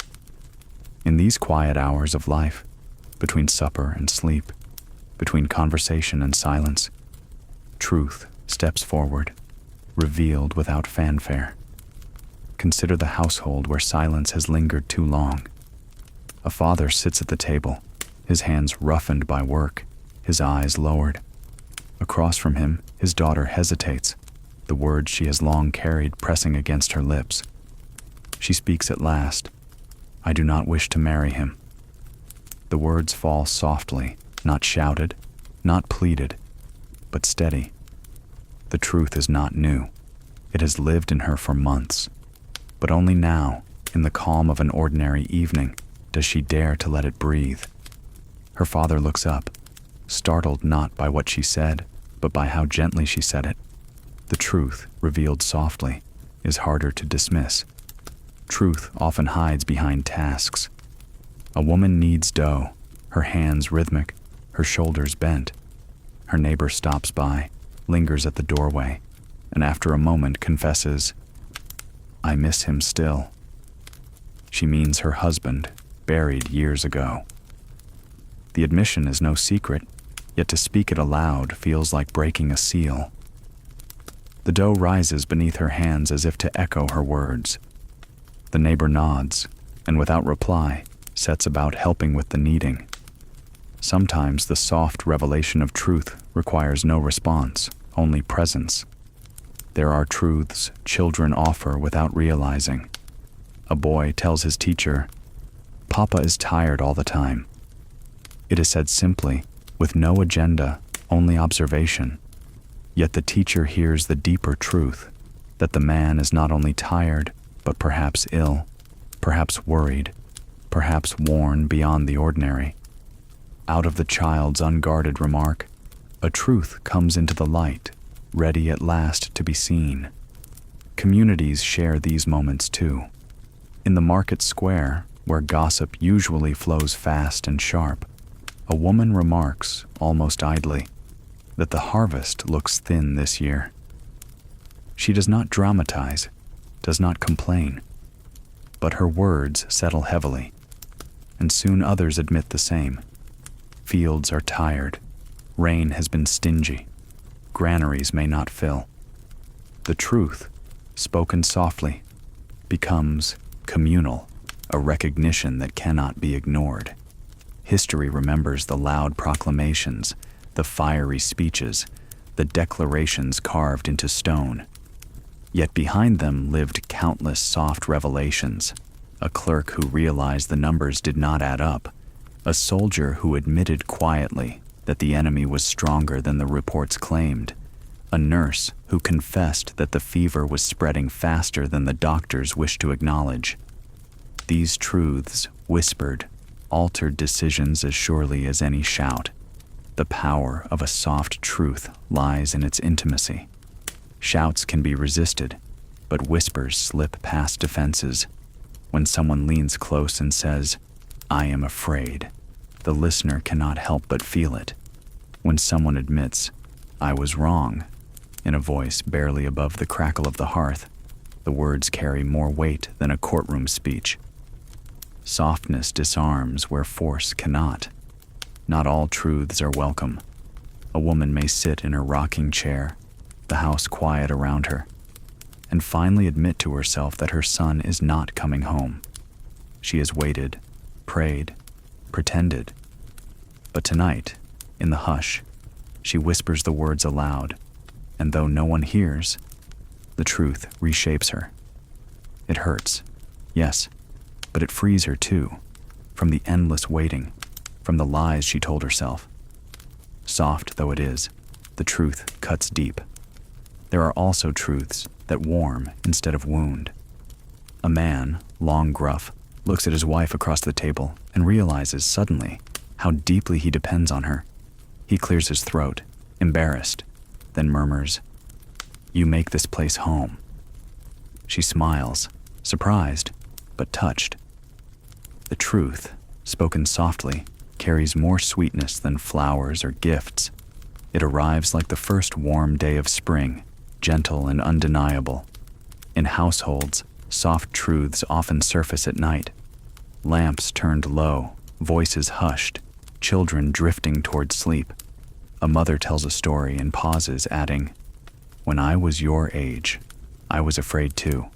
In these quiet hours of life, between supper and sleep, between conversation and silence, truth steps forward, revealed without fanfare. Consider the household where silence has lingered too long. A father sits at the table, his hands roughened by work, his eyes lowered. Across from him, his daughter hesitates, the words she has long carried pressing against her lips. She speaks at last, "I do not wish to marry him." The words fall softly, not shouted, not pleaded, but steady. The truth is not new. It has lived in her for months. But only now, in the calm of an ordinary evening, does she dare to let it breathe. Her father looks up, startled not by what she said, but by how gently she said it. The truth, revealed softly, is harder to dismiss. Truth often hides behind tasks. A woman kneads dough, her hands rhythmic, her shoulders bent. Her neighbor stops by, lingers at the doorway, and after a moment confesses, "I miss him still." She means her husband, buried years ago. The admission is no secret, yet to speak it aloud feels like breaking a seal. The dough rises beneath her hands as if to echo her words. The neighbor nods, and without reply, sets about helping with the kneading. Sometimes the soft revelation of truth requires no response, only presence. There are truths children offer without realizing. A boy tells his teacher, "Papa is tired all the time." It is said simply, with no agenda, only observation. Yet the teacher hears the deeper truth, that the man is not only tired, but perhaps ill, perhaps worried, perhaps worn beyond the ordinary. Out of the child's unguarded remark, a truth comes into the light, ready at last to be seen. Communities share these moments too. In the market square, where gossip usually flows fast and sharp, a woman remarks, almost idly, that the harvest looks thin this year. She does not dramatize, does not complain, but her words settle heavily, and soon others admit the same. Fields are tired, rain has been stingy, granaries may not fill. The truth, spoken softly, becomes communal, a recognition that cannot be ignored. History remembers the loud proclamations, the fiery speeches, the declarations carved into stone. Yet behind them lived countless soft revelations, a clerk who realized the numbers did not add up, a soldier who admitted quietly that the enemy was stronger than the reports claimed, a nurse who confessed that the fever was spreading faster than the doctors wished to acknowledge. These truths, whispered, altered decisions as surely as any shout. The power of a soft truth lies in its intimacy. Shouts can be resisted, but whispers slip past defenses. When someone leans close and says, "I am afraid," the listener cannot help but feel it. When someone admits, "I was wrong," in a voice barely above the crackle of the hearth, the words carry more weight than a courtroom speech. Softness disarms where force cannot. Not all truths are welcome. A woman may sit in her rocking chair, the house quiet around her, and finally admit to herself that her son is not coming home. She has waited, prayed, pretended. But tonight, in the hush, she whispers the words aloud, and though no one hears, the truth reshapes her. It hurts, yes, but it frees her too, from the endless waiting, from the lies she told herself. Soft though it is, the truth cuts deep. There are also truths that warm instead of wound. A man, long gruff, looks at his wife across the table and realizes suddenly how deeply he depends on her. He clears his throat, embarrassed, then murmurs, "You make this place home." She smiles, surprised, but touched. The truth, spoken softly, carries more sweetness than flowers or gifts. It arrives like the first warm day of spring, gentle and undeniable. In households, soft truths often surface at night. Lamps turned low, voices hushed, children drifting toward sleep. A mother tells a story and pauses, adding, "When I was your age, I was afraid too."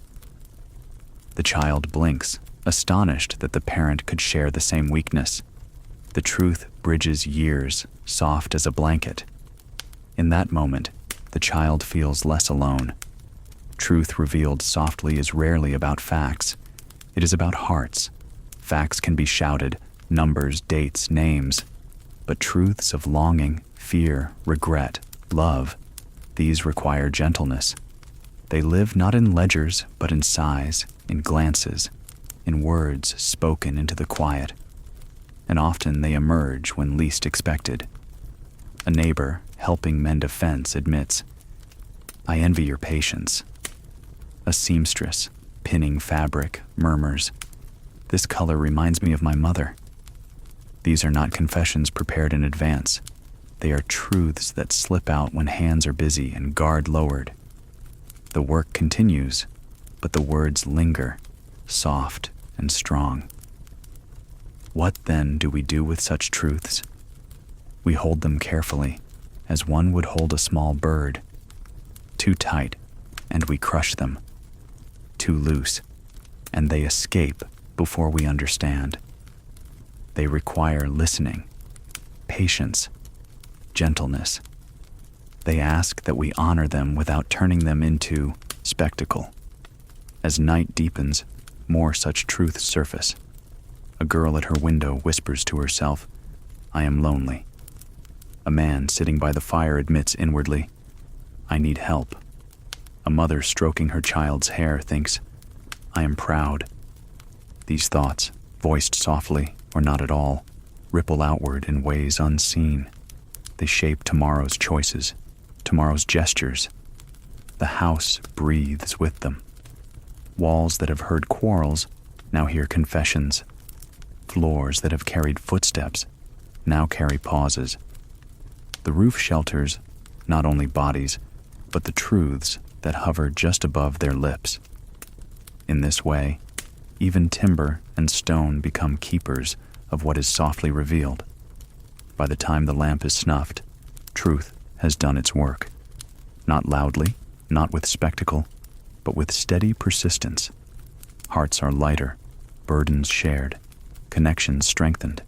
The child blinks, astonished that the parent could share the same weakness. The truth bridges years, soft as a blanket. In that moment, the child feels less alone. Truth revealed softly is rarely about facts. It is about hearts. Facts can be shouted, numbers, dates, names. But truths of longing, fear, regret, love, these require gentleness. They live not in ledgers, but in sighs, in glances, in words spoken into the quiet. And often they emerge when least expected. A neighbor, helping mend a fence, admits, "I envy your patience." A seamstress, pinning fabric, murmurs, "This color reminds me of my mother." These are not confessions prepared in advance. They are truths that slip out when hands are busy and guard lowered. The work continues, but the words linger, soft and strong. What then do we do with such truths? We hold them carefully, as one would hold a small bird. Too tight, and we crush them. Too loose, and they escape before we understand. They require listening, patience, gentleness. They ask that we honor them without turning them into spectacle. As night deepens, more such truths surface. A girl at her window whispers to herself, "I am lonely." A man sitting by the fire admits inwardly, "I need help." A mother stroking her child's hair thinks, "I am proud." These thoughts, voiced softly or not at all, ripple outward in ways unseen. They shape tomorrow's choices, tomorrow's gestures. The house breathes with them. Walls that have heard quarrels now hear confessions. Floors that have carried footsteps now carry pauses. The roof shelters not only bodies, but the truths that hover just above their lips. In this way, even timber and stone become keepers of what is softly revealed. By the time the lamp is snuffed, truth has done its work. Not loudly, not with spectacle, but with steady persistence. Hearts are lighter, burdens shared, connections strengthened.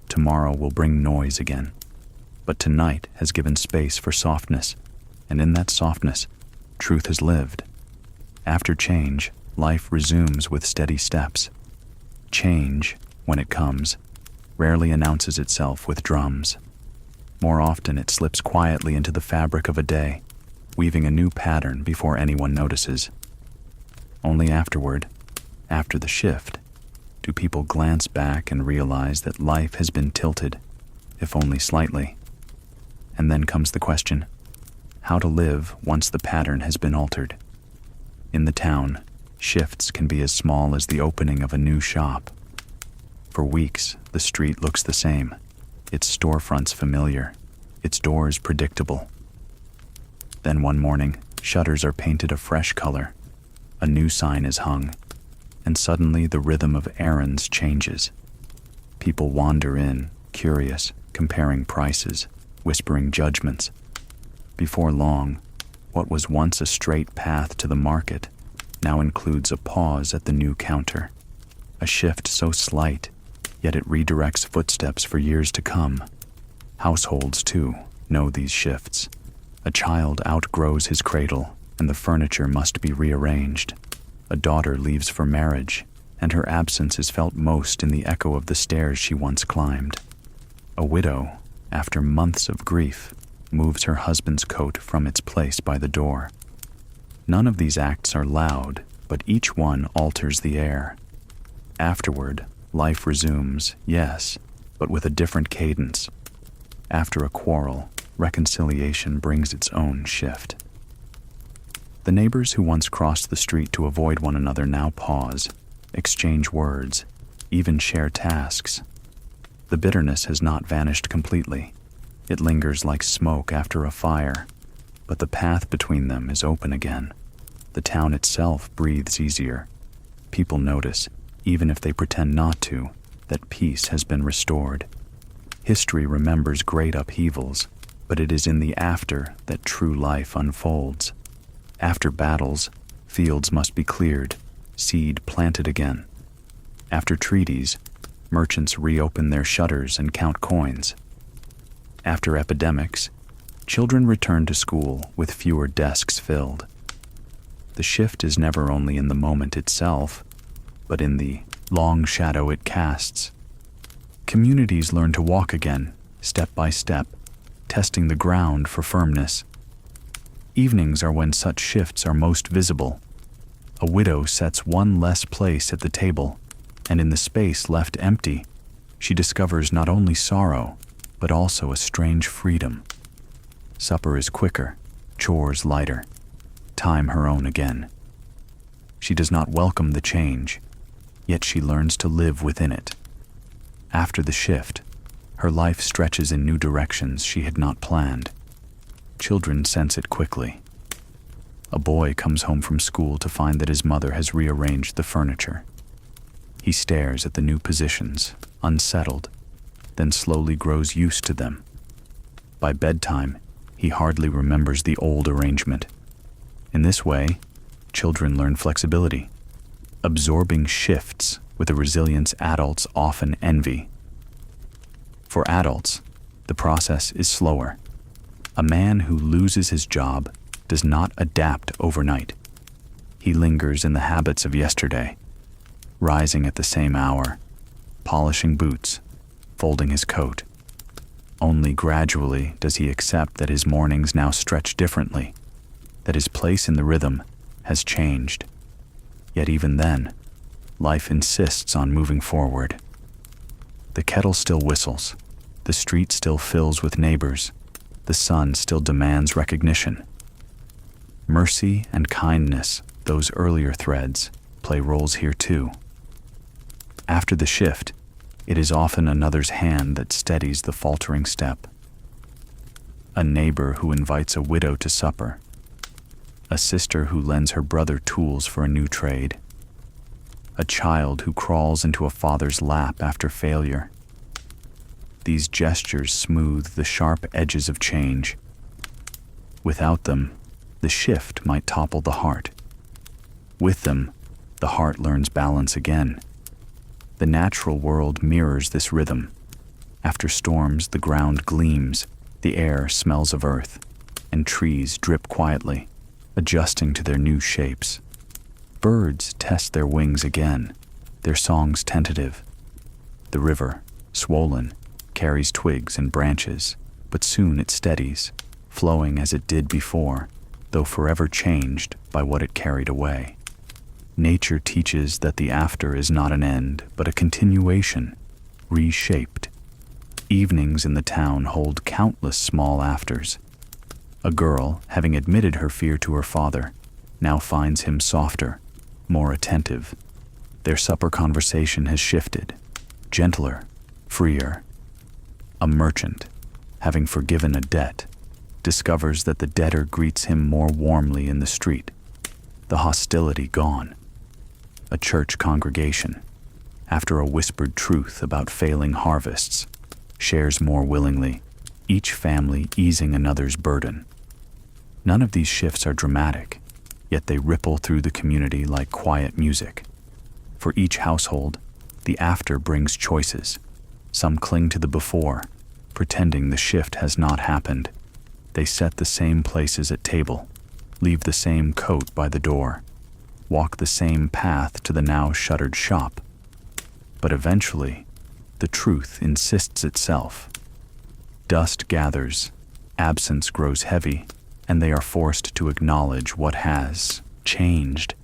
Tomorrow will bring noise again, but tonight has given space for softness, and in that softness, truth has lived. After change, life resumes with steady steps. Change, when it comes, rarely announces itself with drums. More often it slips quietly into the fabric of a day, weaving a new pattern before anyone notices. Only afterward, after the shift, do people glance back and realize that life has been tilted, if only slightly. And then comes the question, how to live once the pattern has been altered. In the town, shifts can be as small as the opening of a new shop. For weeks, the street looks the same, its storefronts familiar, its doors predictable. Then one morning, shutters are painted a fresh color, a new sign is hung, and suddenly the rhythm of errands changes. People wander in, curious, comparing prices, whispering judgments. Before long, what was once a straight path to the market now includes a pause at the new counter. A shift so slight, yet it redirects footsteps for years to come. Households, too, know these shifts. A child outgrows his cradle, and the furniture must be rearranged. A daughter leaves for marriage, and her absence is felt most in the echo of the stairs she once climbed. A widow, after months of grief, moves her husband's coat from its place by the door. None of these acts are loud, but each one alters the air. Afterward, life resumes, yes, but with a different cadence. After a quarrel, reconciliation brings its own shift. The neighbors who once crossed the street to avoid one another now pause, exchange words, even share tasks. The bitterness has not vanished completely. It lingers like smoke after a fire, but the path between them is open again. The town itself breathes easier. People notice, even if they pretend not to, that peace has been restored. History remembers great upheavals, but it is in the after that true life unfolds. After battles, fields must be cleared, seed planted again. After treaties, merchants reopen their shutters and count coins. After epidemics, children return to school with fewer desks filled. The shift is never only in the moment itself, but in the long shadow it casts. Communities learn to walk again, step by step, testing the ground for firmness. Evenings are when such shifts are most visible. A widow sets one less place at the table, and in the space left empty, she discovers not only sorrow, but also a strange freedom. Supper is quicker, chores lighter, time her own again. She does not welcome the change, yet she learns to live within it. After the shift, her life stretches in new directions she had not planned. Children sense it quickly. A boy comes home from school to find that his mother has rearranged the furniture. He stares at the new positions, unsettled, then slowly grows used to them. By bedtime, he hardly remembers the old arrangement. In this way, children learn flexibility, absorbing shifts with a resilience adults often envy. For adults, the process is slower. A man who loses his job does not adapt overnight. He lingers in the habits of yesterday, rising at the same hour, polishing boots, folding his coat. Only gradually does he accept that his mornings now stretch differently, that his place in the rhythm has changed. Yet even then, life insists on moving forward. The kettle still whistles, the street still fills with neighbors, the sun still demands recognition. Mercy and kindness, those earlier threads, play roles here too. After the shift, it is often another's hand that steadies the faltering step. A neighbor who invites a widow to supper, a sister who lends her brother tools for a new trade, a child who crawls into a father's lap after failure. These gestures smooth the sharp edges of change. Without them, the shift might topple the heart. With them, the heart learns balance again. The natural world mirrors this rhythm. After storms, the ground gleams, the air smells of earth, and trees drip quietly, adjusting to their new shapes. Birds test their wings again, their songs tentative. The river, swollen, carries twigs and branches, but soon it steadies, flowing as it did before, though forever changed by what it carried away. Nature teaches that the after is not an end, but a continuation, reshaped. Evenings in the town hold countless small afters. A girl, having admitted her fear to her father, now finds him softer, more attentive. Their supper conversation has shifted, gentler, freer. A merchant, having forgiven a debt, discovers that the debtor greets him more warmly in the street, the hostility gone. A church congregation, after a whispered truth about failing harvests, shares more willingly, each family easing another's burden. None of these shifts are dramatic, yet they ripple through the community like quiet music. For each household, the after brings choices. Some cling to the before, pretending the shift has not happened. They set the same places at table, leave the same coat by the door, walk the same path to the now shuttered shop. But eventually, the truth insists itself. Dust gathers, absence grows heavy, and they are forced to acknowledge what has changed.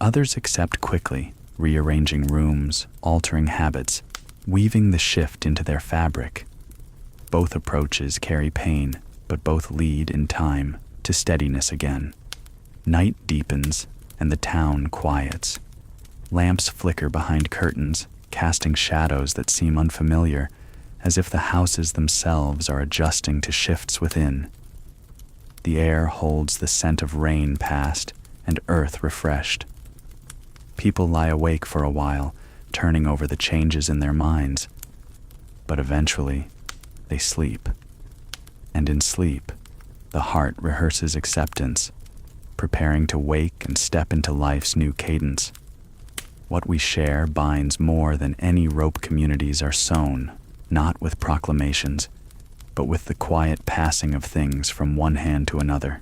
Others accept quickly, rearranging rooms, altering habits, weaving the shift into their fabric. Both approaches carry pain, but both lead in time to steadiness again. Night deepens, and the town quiets. Lamps flicker behind curtains, casting shadows that seem unfamiliar, as if the houses themselves are adjusting to shifts within. The air holds the scent of rain past and earth refreshed. People lie awake for a while, turning over the changes in their minds. But eventually, they sleep. And in sleep, the heart rehearses acceptance, preparing to wake and step into life's new cadence. What we share binds more than any rope communities are sewn, not with proclamations, but with the quiet passing of things from one hand to another.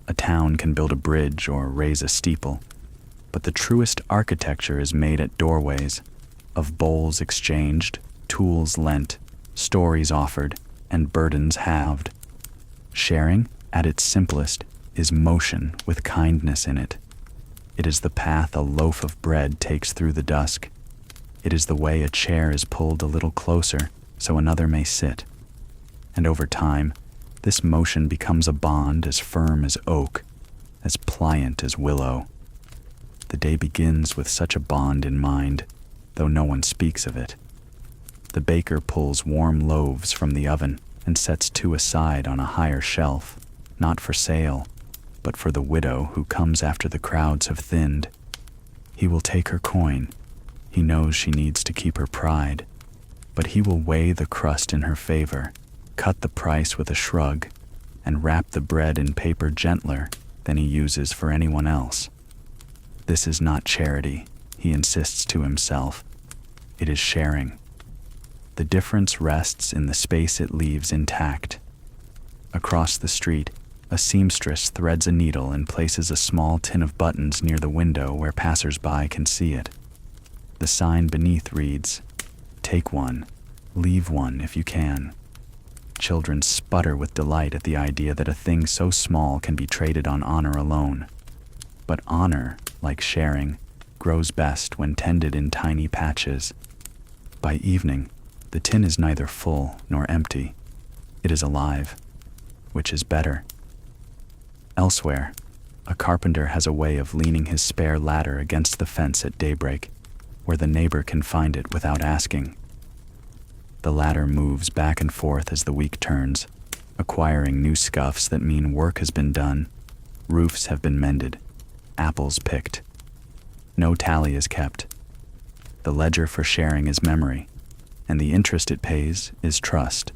A town can build a bridge or raise a steeple, but the truest architecture is made at doorways, of bowls exchanged, tools lent, stories offered, and burdens halved. Sharing, at its simplest, is motion with kindness in it. It is the path a loaf of bread takes through the dusk. It is the way a chair is pulled a little closer so another may sit. And over time, this motion becomes a bond as firm as oak, as pliant as willow. The day begins with such a bond in mind, though no one speaks of it. The baker pulls warm loaves from the oven and sets two aside on a higher shelf, not for sale, but for the widow who comes after the crowds have thinned. He will take her coin. He knows she needs to keep her pride, but he will weigh the crust in her favor, cut the price with a shrug, and wrap the bread in paper gentler than he uses for anyone else. This is not charity, he insists to himself. It is sharing. The difference rests in the space it leaves intact. Across the street, a seamstress threads a needle and places a small tin of buttons near the window where passers-by can see it. The sign beneath reads, "Take one, leave one if you can." Children sputter with delight at the idea that a thing so small can be traded on honor alone. But honor, like sharing, grows best when tended in tiny patches. By evening, the tin is neither full nor empty. It is alive, which is better. Elsewhere, a carpenter has a way of leaning his spare ladder against the fence at daybreak, where the neighbor can find it without asking. The ladder moves back and forth as the week turns, acquiring new scuffs that mean work has been done, roofs have been mended, apples picked. No tally is kept. The ledger for sharing is memory, and the interest it pays is trust.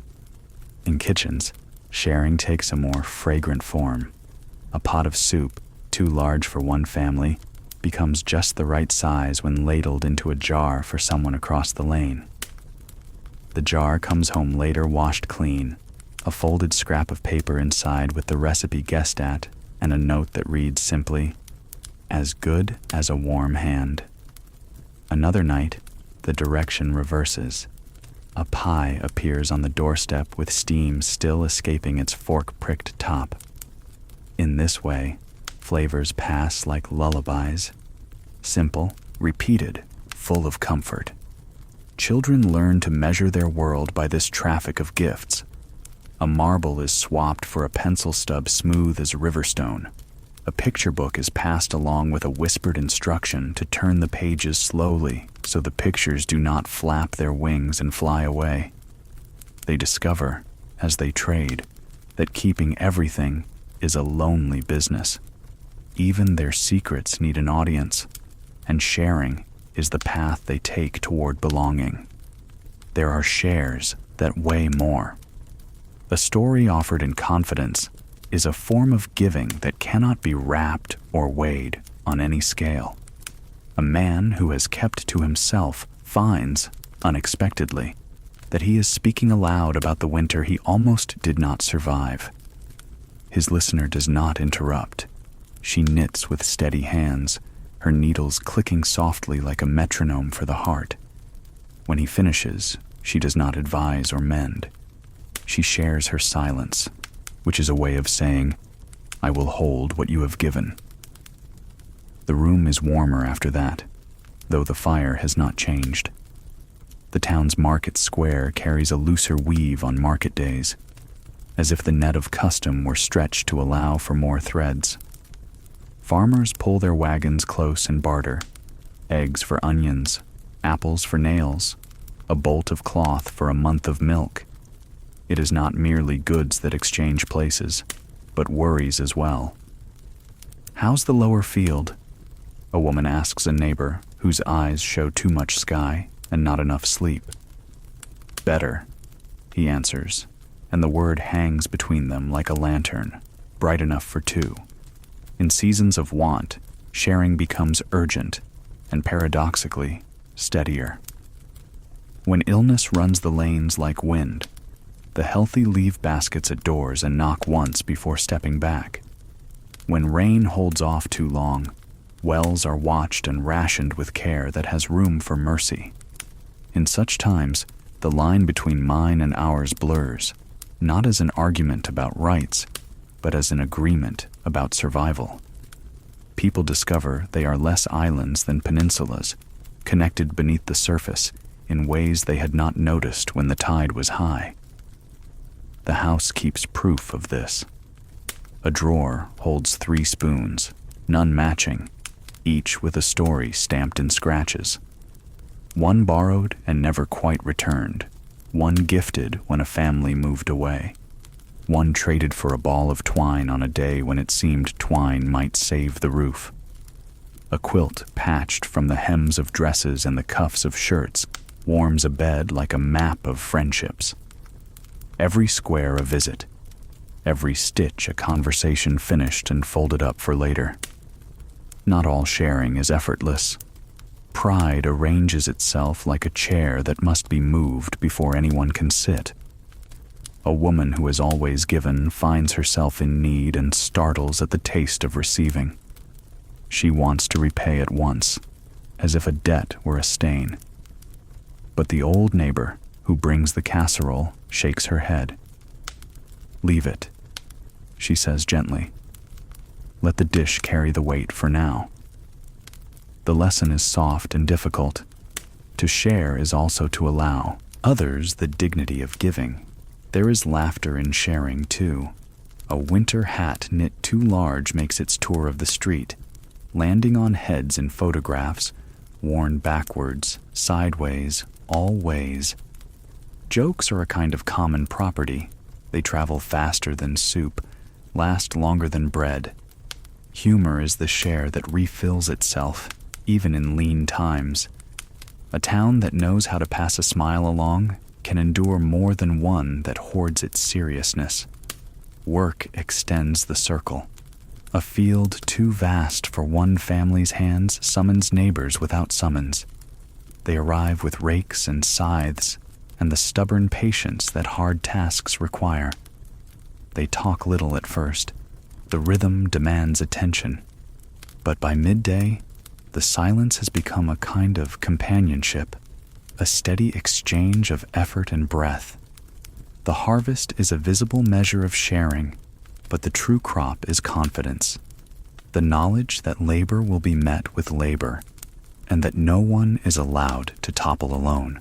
In kitchens, sharing takes a more fragrant form. A pot of soup, too large for one family, becomes just the right size when ladled into a jar for someone across the lane. The jar comes home later washed clean, a folded scrap of paper inside with the recipe guessed at, and a note that reads simply, "As good as a warm hand." Another night, the direction reverses. A pie appears on the doorstep with steam still escaping its fork-pricked top. In this way, flavors pass like lullabies. Simple, repeated, full of comfort. Children learn to measure their world by this traffic of gifts. A marble is swapped for a pencil stub smooth as riverstone. A picture book is passed along with a whispered instruction to turn the pages slowly so the pictures do not flap their wings and fly away. They discover, as they trade, that keeping everything is a lonely business. Even their secrets need an audience, and sharing is the path they take toward belonging. There are shares that weigh more. A story offered in confidence is a form of giving that cannot be wrapped or weighed on any scale. A man who has kept to himself finds, unexpectedly, that he is speaking aloud about the winter he almost did not survive. His listener does not interrupt. She knits with steady hands, her needles clicking softly like a metronome for the heart. When he finishes, she does not advise or mend. She shares her silence, which is a way of saying, "I will hold what you have given." The room is warmer after that, though the fire has not changed. The town's market square carries a looser weave on market days, as if the net of custom were stretched to allow for more threads. Farmers pull their wagons close and barter, eggs for onions, apples for nails, a bolt of cloth for a month of milk. It is not merely goods that exchange places, but worries as well. "How's the lower field?" a woman asks a neighbor whose eyes show too much sky and not enough sleep. "Better," he answers, and the word hangs between them like a lantern, bright enough for two. In seasons of want, sharing becomes urgent and paradoxically steadier. When illness runs the lanes like wind, the healthy leave baskets at doors and knock once before stepping back. When rain holds off too long, wells are watched and rationed with care that has room for mercy. In such times, the line between mine and ours blurs, not as an argument about rights, but as an agreement about survival. People discover they are less islands than peninsulas, connected beneath the surface in ways they had not noticed when the tide was high. The house keeps proof of this. A drawer holds 3 spoons, none matching, each with a story stamped in scratches. One borrowed and never quite returned, one gifted when a family moved away, one traded for a ball of twine on a day when it seemed twine might save the roof. A quilt patched from the hems of dresses and the cuffs of shirts warms a bed like a map of friendships. Every square a visit, every stitch a conversation finished and folded up for later. Not all sharing is effortless. Pride arranges itself like a chair that must be moved before anyone can sit. A woman who has always given finds herself in need and startles at the taste of receiving. She wants to repay at once, as if a debt were a stain. But the old neighbor who brings the casserole shakes her head. "Leave it," she says gently. "Let the dish carry the weight for now." The lesson is soft and difficult. To share is also to allow others the dignity of giving. There is laughter in sharing, too. A winter hat knit too large makes its tour of the street, landing on heads in photographs, worn backwards, sideways, all ways. Jokes are a kind of common property. They travel faster than soup, last longer than bread. Humor is the share that refills itself, even in lean times. A town that knows how to pass a smile along can endure more than one that hoards its seriousness. Work extends the circle. A field too vast for one family's hands summons neighbors without summons. They arrive with rakes and scythes and the stubborn patience that hard tasks require. They talk little at first. The rhythm demands attention. But by midday, the silence has become a kind of companionship, a steady exchange of effort and breath. The harvest is a visible measure of sharing, but the true crop is confidence, the knowledge that labor will be met with labor, and that no one is allowed to topple alone.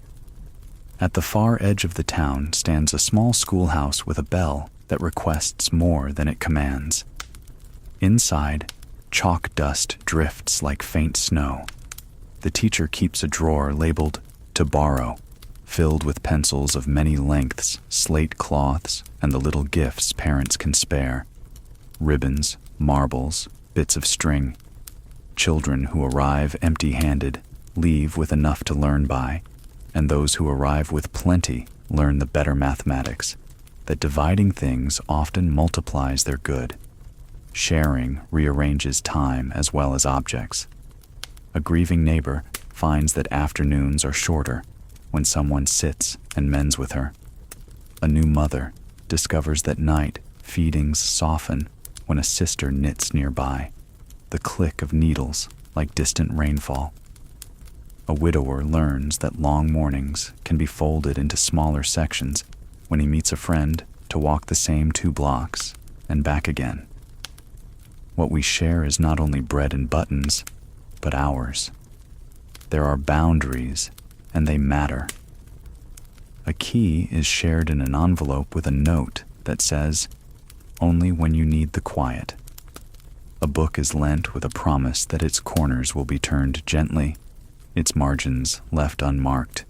At the far edge of the town stands a small schoolhouse with a bell that requests more than it commands. Inside, chalk dust drifts like faint snow. The teacher keeps a drawer labeled "To Borrow," filled with pencils of many lengths, slate cloths, and the little gifts parents can spare. Ribbons, marbles, bits of string. Children who arrive empty-handed leave with enough to learn by, and those who arrive with plenty learn the better mathematics, that dividing things often multiplies their good. Sharing rearranges time as well as objects. A grieving neighbor finds that afternoons are shorter when someone sits and mends with her. A new mother discovers that night feedings soften when a sister knits nearby, the click of needles like distant rainfall. A widower learns that long mornings can be folded into smaller sections when he meets a friend to walk the same 2 blocks and back again. What we share is not only bread and buttons, but ours. There are boundaries, and they matter. A key is shared in an envelope with a note that says, "Only when you need the quiet." A book is lent with a promise that its corners will be turned gently, its margins left unmarked.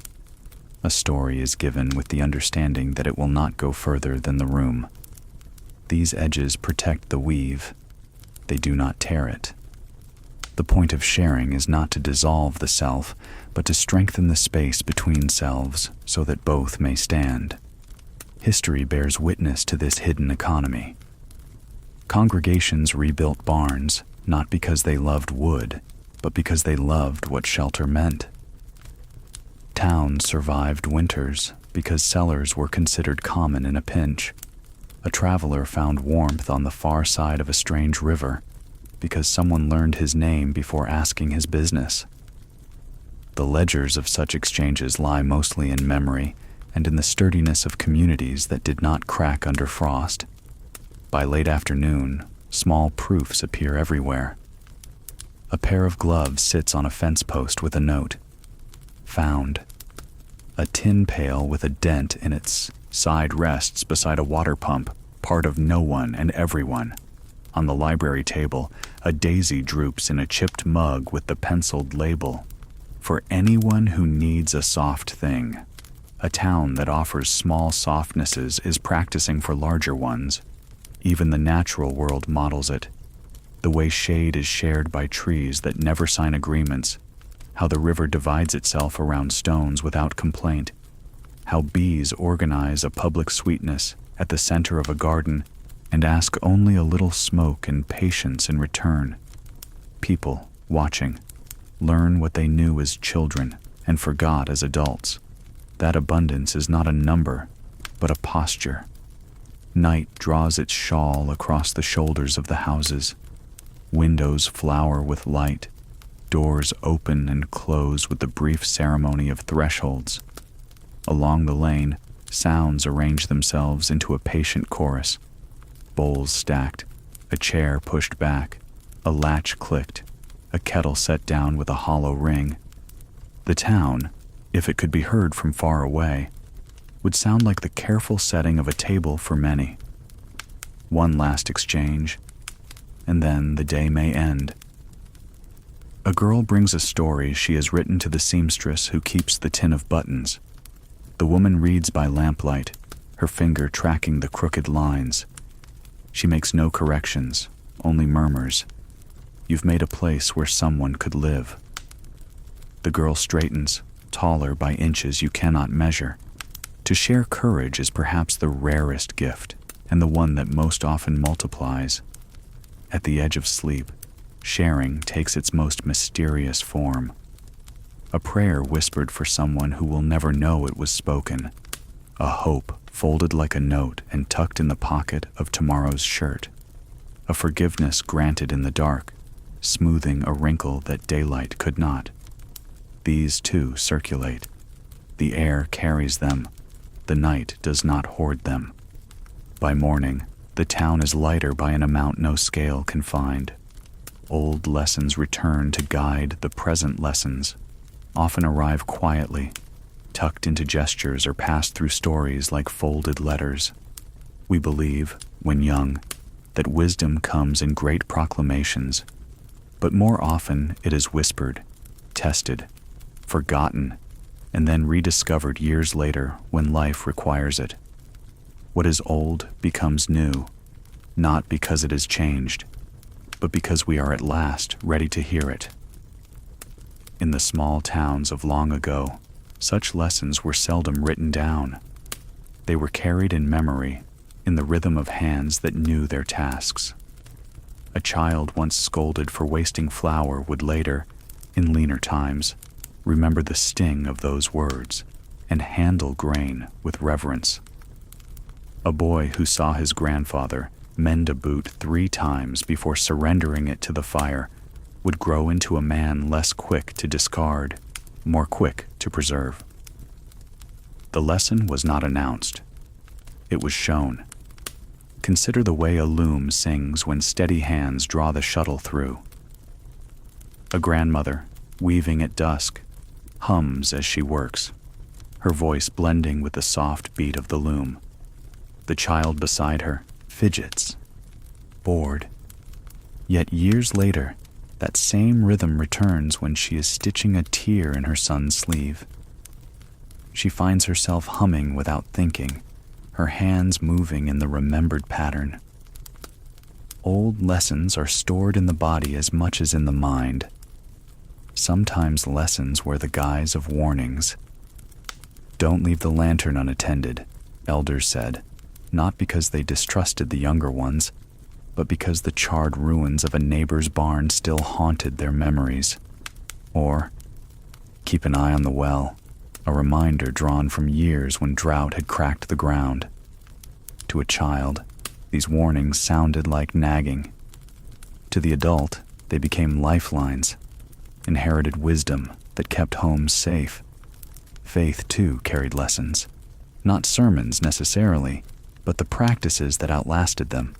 A story is given with the understanding that it will not go further than the room. These edges protect the weave. They do not tear it. The point of sharing is not to dissolve the self, but to strengthen the space between selves so that both may stand. History bears witness to this hidden economy. Congregations rebuilt barns, not because they loved wood, but because they loved what shelter meant. Towns survived winters because cellars were considered common in a pinch. A traveler found warmth on the far side of a strange river because someone learned his name before asking his business. The ledgers of such exchanges lie mostly in memory and in the sturdiness of communities that did not crack under frost. By late afternoon, small proofs appear everywhere. A pair of gloves sits on a fence post with a note. Found. A tin pail with a dent in its side rests beside a water pump, part of no one and everyone. On the library table, a daisy droops in a chipped mug with the penciled label, "For anyone who needs a soft thing." A town that offers small softnesses is practicing for larger ones. Even the natural world models it. The way shade is shared by trees that never sign agreements, how the river divides itself around stones without complaint, how bees organize a public sweetness at the center of a garden and ask only a little smoke and patience in return. People, watching, learn what they knew as children and forgot as adults. That abundance is not a number, but a posture. Night draws its shawl across the shoulders of the houses. Windows flower with light. Doors open and close with the brief ceremony of thresholds. Along the lane, sounds arrange themselves into a patient chorus. Bowls stacked, a chair pushed back, a latch clicked, a kettle set down with a hollow ring. The town, if it could be heard from far away, would sound like the careful setting of a table for many. One last exchange, and then the day may end. A girl brings a story she has written to the seamstress who keeps the tin of buttons. The woman reads by lamplight, her finger tracking the crooked lines. She makes no corrections, only murmurs, "You've made a place where someone could live." The girl straightens, taller by inches you cannot measure. To share courage is perhaps the rarest gift, and the one that most often multiplies. At the edge of sleep, sharing takes its most mysterious form. A prayer whispered for someone who will never know it was spoken. A hope folded like a note and tucked in the pocket of tomorrow's shirt. A forgiveness granted in the dark, smoothing a wrinkle that daylight could not. These too circulate. The air carries them. The night does not hoard them. By morning, the town is lighter by an amount no scale can find. Old lessons return to guide the present lessons, often arrive quietly, tucked into gestures or passed through stories like folded letters. We believe, when young, that wisdom comes in great proclamations, but more often it is whispered, tested, forgotten, and then rediscovered years later when life requires it. What is old becomes new, not because it has changed, but because we are at last ready to hear it. In the small towns of long ago, such lessons were seldom written down. They were carried in memory, in the rhythm of hands that knew their tasks. A child once scolded for wasting flour would later, in leaner times, remember the sting of those words and handle grain with reverence. A boy who saw his grandfather mend a boot 3 times before surrendering it to the fire would grow into a man less quick to discard, more quick to preserve. The lesson was not announced. It was shown. Consider the way a loom sings when steady hands draw the shuttle through. A grandmother, weaving at dusk, hums as she works, her voice blending with the soft beat of the loom. The child beside her fidgets, bored. Yet years later, that same rhythm returns when she is stitching a tear in her son's sleeve. She finds herself humming without thinking, her hands moving in the remembered pattern. Old lessons are stored in the body as much as in the mind. Sometimes lessons wear the guise of warnings. Don't leave the lantern unattended, elders said, not because they distrusted the younger ones, but because the charred ruins of a neighbor's barn still haunted their memories. Or, keep an eye on the well, a reminder drawn from years when drought had cracked the ground. To a child, these warnings sounded like nagging. To the adult, they became lifelines, inherited wisdom that kept homes safe. Faith, too, carried lessons, not sermons necessarily, but the practices that outlasted them.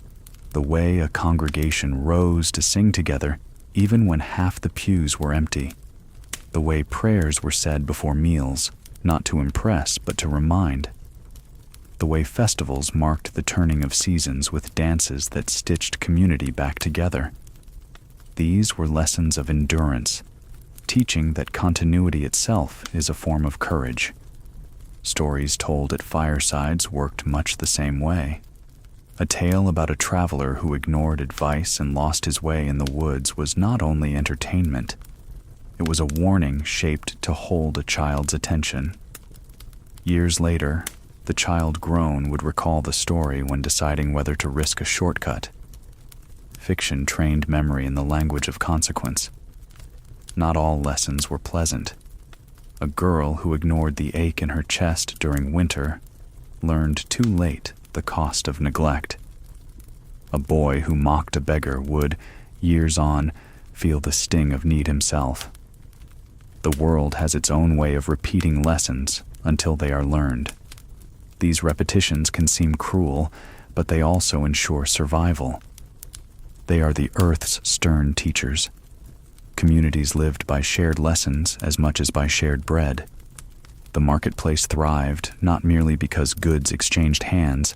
The way a congregation rose to sing together even when half the pews were empty. The way prayers were said before meals, not to impress but to remind. The way festivals marked the turning of seasons with dances that stitched community back together. These were lessons of endurance, teaching that continuity itself is a form of courage. Stories told at firesides worked much the same way. A tale about a traveler who ignored advice and lost his way in the woods was not only entertainment, it was a warning shaped to hold a child's attention. Years later, the child grown would recall the story when deciding whether to risk a shortcut. Fiction trained memory in the language of consequence. Not all lessons were pleasant. A girl who ignored the ache in her chest during winter learned too late the cost of neglect. A boy who mocked a beggar would, years on, feel the sting of need himself. The world has its own way of repeating lessons until they are learned. These repetitions can seem cruel, but they also ensure survival. They are the earth's stern teachers. Communities lived by shared lessons as much as by shared bread. The marketplace thrived not merely because goods exchanged hands,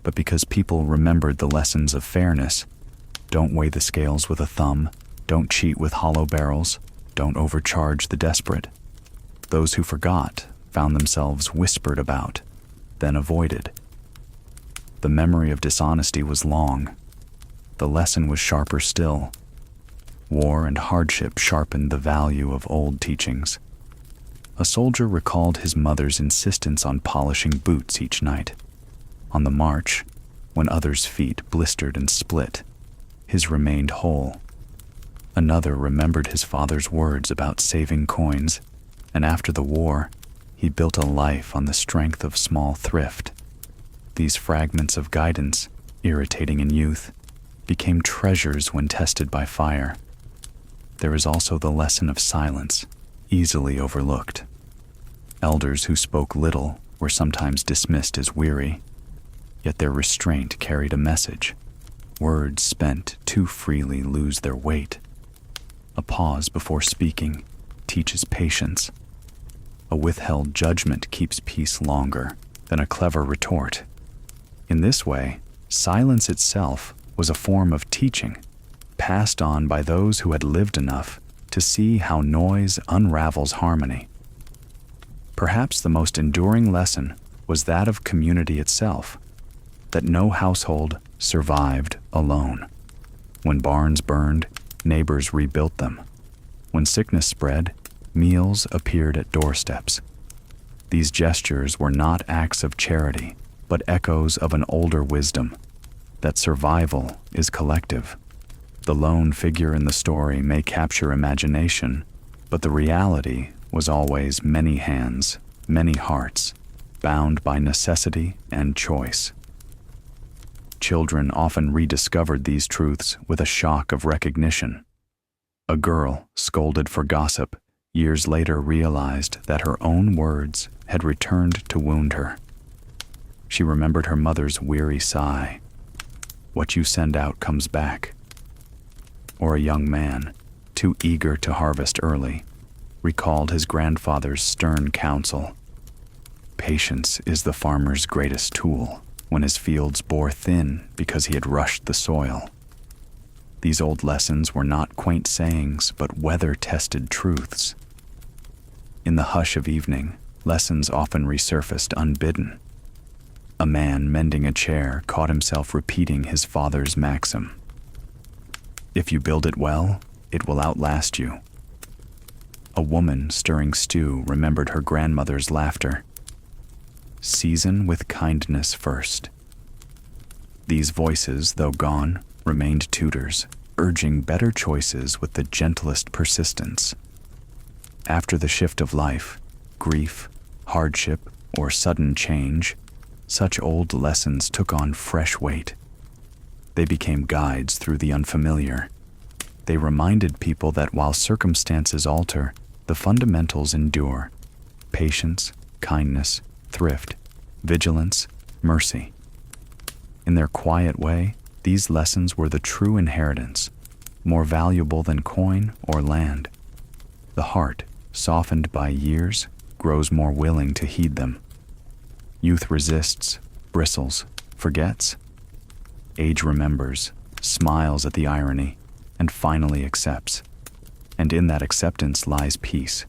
but because people remembered the lessons of fairness. Don't weigh the scales with a thumb. Don't cheat with hollow barrels. Don't overcharge the desperate. Those who forgot found themselves whispered about, then avoided. The memory of dishonesty was long. The lesson was sharper still. War and hardship sharpened the value of old teachings. A soldier recalled his mother's insistence on polishing boots each night. On the march, when others' feet blistered and split, his remained whole. Another remembered his father's words about saving coins, and after the war, he built a life on the strength of small thrift. These fragments of guidance, irritating in youth, became treasures when tested by fire. There is also the lesson of silence, easily overlooked. Elders who spoke little were sometimes dismissed as weary, yet their restraint carried a message. Words spent too freely lose their weight. A pause before speaking teaches patience. A withheld judgment keeps peace longer than a clever retort. In this way, silence itself was a form of teaching, passed on by those who had lived enough to see how noise unravels harmony. Perhaps the most enduring lesson was that of community itself, that no household survived alone. When barns burned, neighbors rebuilt them. When sickness spread, meals appeared at doorsteps. These gestures were not acts of charity, but echoes of an older wisdom, that survival is collective. The lone figure in the story may capture imagination, but the reality was always many hands, many hearts, bound by necessity and choice. Children often rediscovered these truths with a shock of recognition. A girl, scolded for gossip, years later realized that her own words had returned to wound her. She remembered her mother's weary sigh. What you send out comes back. Or a young man, too eager to harvest early, recalled his grandfather's stern counsel. Patience is the farmer's greatest tool when his fields bore thin because he had rushed the soil. These old lessons were not quaint sayings, but weather-tested truths. In the hush of evening, lessons often resurfaced unbidden. A man mending a chair caught himself repeating his father's maxim. If you build it well, it will outlast you. A woman stirring stew remembered her grandmother's laughter. Season with kindness first. These voices, though gone, remained tutors, urging better choices with the gentlest persistence. After the shift of life, grief, hardship, or sudden change, such old lessons took on fresh weight. They became guides through the unfamiliar. They reminded people that while circumstances alter, the fundamentals endure: patience, kindness, thrift, vigilance, mercy. In their quiet way, these lessons were the true inheritance, more valuable than coin or land. The heart, softened by years, grows more willing to heed them. Youth resists, bristles, forgets. Age remembers, smiles at the irony, and finally accepts. And in that acceptance lies peace.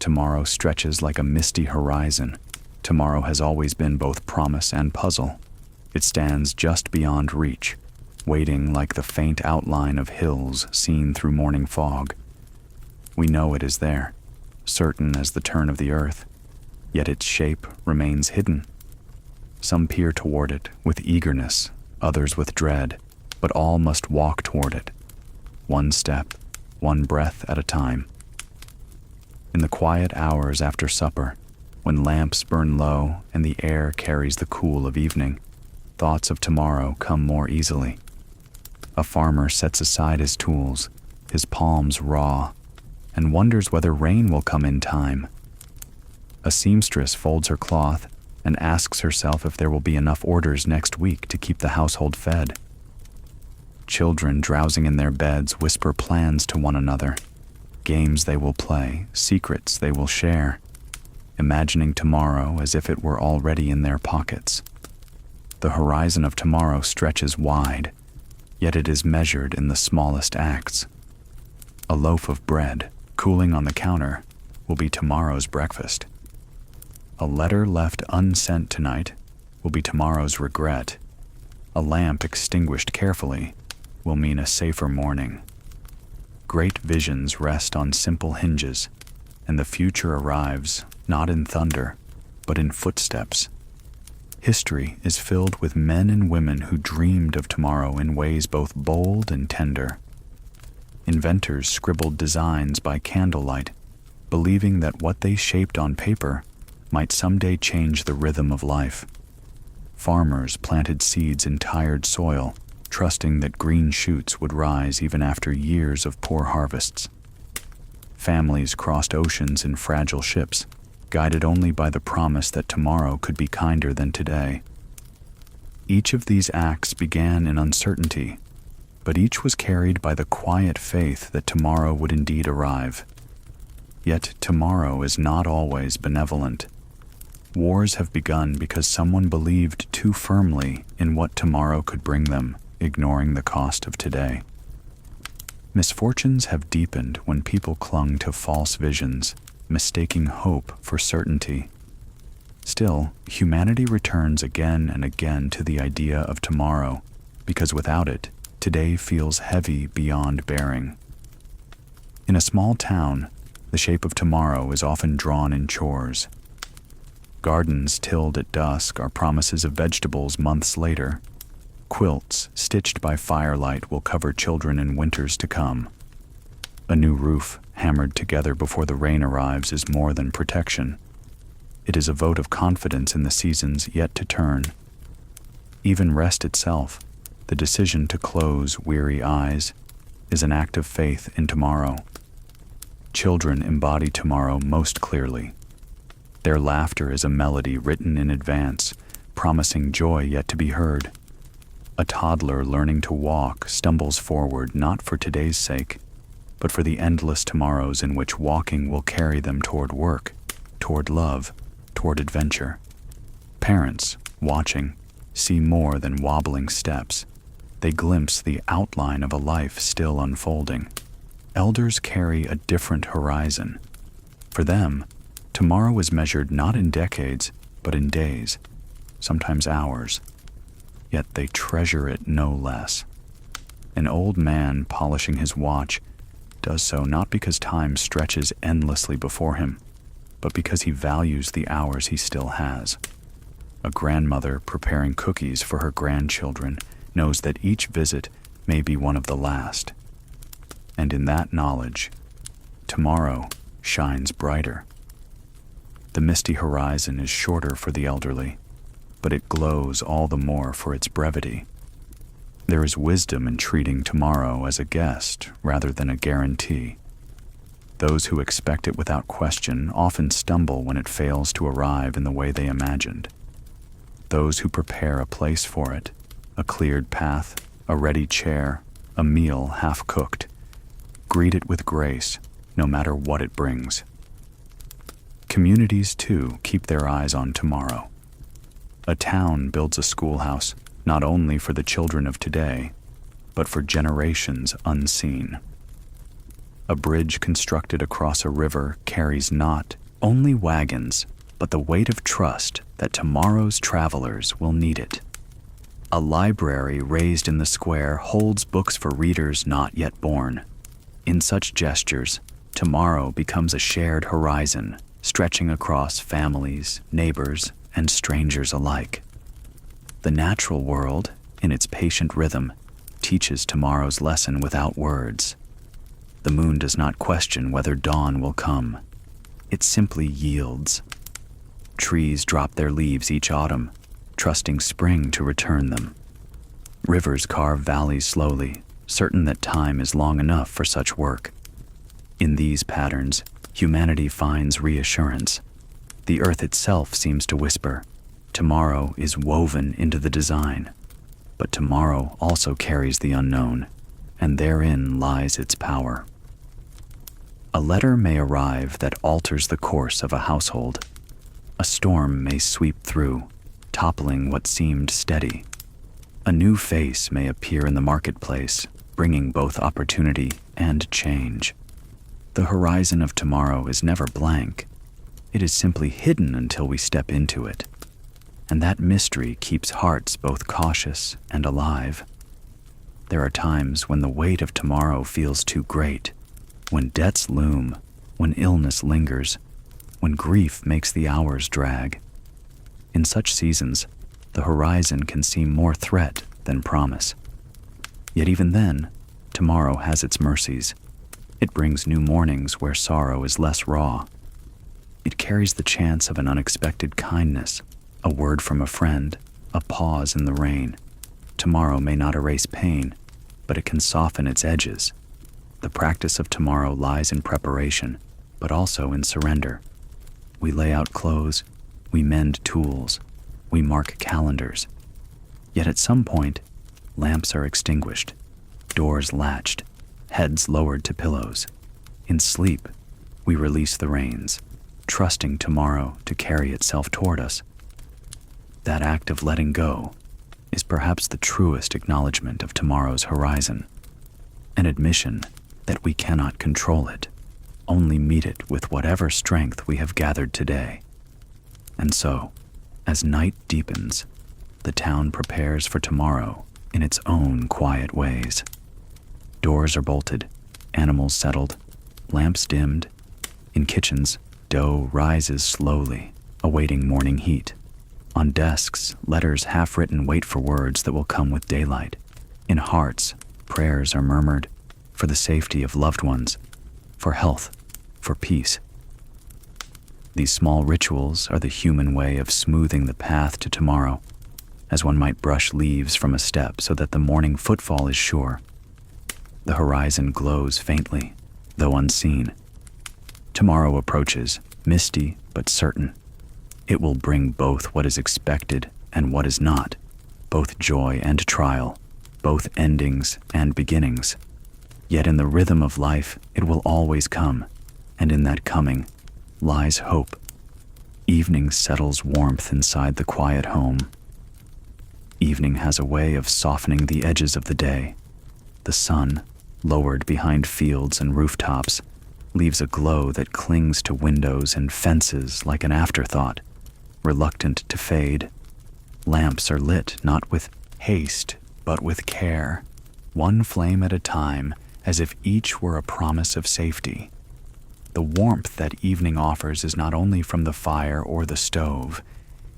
Tomorrow stretches like a misty horizon. Tomorrow has always been both promise and puzzle. It stands just beyond reach, waiting like the faint outline of hills seen through morning fog. We know it is there, certain as the turn of the earth, yet its shape remains hidden. Some peer toward it with eagerness, others with dread, but all must walk toward it, one step, one breath at a time. In the quiet hours after supper, when lamps burn low and the air carries the cool of evening, thoughts of tomorrow come more easily. A farmer sets aside his tools, his palms raw, and wonders whether rain will come in time. A seamstress folds her cloth and asks herself if there will be enough orders next week to keep the household fed. Children drowsing in their beds whisper plans to one another. games they will play, secrets they will share, imagining tomorrow as if it were already in their pockets. The horizon of tomorrow stretches wide, yet it is measured in the smallest acts. A loaf of bread, cooling on the counter, will be tomorrow's breakfast. A letter left unsent tonight will be tomorrow's regret. A lamp extinguished carefully will mean a safer morning. Great visions rest on simple hinges, and the future arrives not in thunder, but in footsteps. History is filled with men and women who dreamed of tomorrow in ways both bold and tender. Inventors scribbled designs by candlelight, believing that what they shaped on paper might someday change the rhythm of life. Farmers planted seeds in tired soil, trusting that green shoots would rise even after years of poor harvests. Families crossed oceans in fragile ships, guided only by the promise that tomorrow could be kinder than today. Each of these acts began in uncertainty, but each was carried by the quiet faith that tomorrow would indeed arrive. Yet tomorrow is not always benevolent. Wars have begun because someone believed too firmly in what tomorrow could bring them, ignoring the cost of today. Misfortunes have deepened when people clung to false visions, mistaking hope for certainty. Still, humanity returns again and again to the idea of tomorrow, because without it, today feels heavy beyond bearing. In a small town, the shape of tomorrow is often drawn in chores. Gardens tilled at dusk are promises of vegetables months later. Quilts stitched by firelight will cover children in winters to come. A new roof hammered together before the rain arrives is more than protection. It is a vote of confidence in the seasons yet to turn. Even rest itself, the decision to close weary eyes, is an act of faith in tomorrow. Children embody tomorrow most clearly. Their laughter is a melody written in advance, promising joy yet to be heard. A toddler learning to walk stumbles forward not for today's sake, but for the endless tomorrows in which walking will carry them toward work, toward love, toward adventure. Parents, watching, see more than wobbling steps. They glimpse the outline of a life still unfolding. Elders carry a different horizon. For them, tomorrow is measured not in decades, but in days, sometimes hours. Yet they treasure it no less. An old man polishing his watch does so not because time stretches endlessly before him, but because he values the hours he still has. A grandmother preparing cookies for her grandchildren knows that each visit may be one of the last. And in that knowledge, tomorrow shines brighter. The misty horizon is shorter for the elderly, but it glows all the more for its brevity. There is wisdom in treating tomorrow as a guest rather than a guarantee. Those who expect it without question often stumble when it fails to arrive in the way they imagined. Those who prepare a place for it, a cleared path, a ready chair, a meal half cooked, greet it with grace, no matter what it brings. Communities, too, keep their eyes on tomorrow. A town builds a schoolhouse not only for the children of today, but for generations unseen. A bridge constructed across a river carries not only wagons, but the weight of trust that tomorrow's travelers will need it. A library raised in the square holds books for readers not yet born. In such gestures, tomorrow becomes a shared horizon, stretching across families, neighbors, and strangers alike. The natural world, in its patient rhythm, teaches tomorrow's lesson without words. The moon does not question whether dawn will come. It simply yields. Trees drop their leaves each autumn, trusting spring to return them. Rivers carve valleys slowly, certain that time is long enough for such work. In these patterns, humanity finds reassurance. The earth itself seems to whisper, tomorrow is woven into the design. But tomorrow also carries the unknown, and therein lies its power. A letter may arrive that alters the course of a household. A storm may sweep through, toppling what seemed steady. A new face may appear in the marketplace, bringing both opportunity and change. The horizon of tomorrow is never blank. It is simply hidden until we step into it. And that mystery keeps hearts both cautious and alive. There are times when the weight of tomorrow feels too great, when debts loom, when illness lingers, when grief makes the hours drag. In such seasons, the horizon can seem more threat than promise. Yet even then, tomorrow has its mercies. It brings new mornings where sorrow is less raw. It carries the chance of an unexpected kindness, a word from a friend, a pause in the rain. Tomorrow may not erase pain, but it can soften its edges. The practice of tomorrow lies in preparation, but also in surrender. We lay out clothes, we mend tools, we mark calendars. Yet at some point, lamps are extinguished, doors latched, heads lowered to pillows. In sleep, we release the reins, trusting tomorrow to carry itself toward us. That act of letting go is perhaps the truest acknowledgement of tomorrow's horizon, an admission that we cannot control it, only meet it with whatever strength we have gathered today. And so, as night deepens, the town prepares for tomorrow in its own quiet ways. Doors are bolted, animals settled, lamps dimmed. In kitchens, dough rises slowly, awaiting morning heat. On desks, letters half-written wait for words that will come with daylight. In hearts, prayers are murmured for the safety of loved ones, for health, for peace. These small rituals are the human way of smoothing the path to tomorrow, as one might brush leaves from a step so that the morning footfall is sure. The horizon glows faintly, though unseen. Tomorrow approaches, misty but certain. It will bring both what is expected and what is not, both joy and trial, both endings and beginnings. Yet in the rhythm of life, it will always come, and in that coming lies hope. Evening settles warmth inside the quiet home. Evening has a way of softening the edges of the day. The sun, lowered behind fields and rooftops, leaves a glow that clings to windows and fences like an afterthought, reluctant to fade. Lamps are lit not with haste, but with care, one flame at a time, as if each were a promise of safety. The warmth that evening offers is not only from the fire or the stove,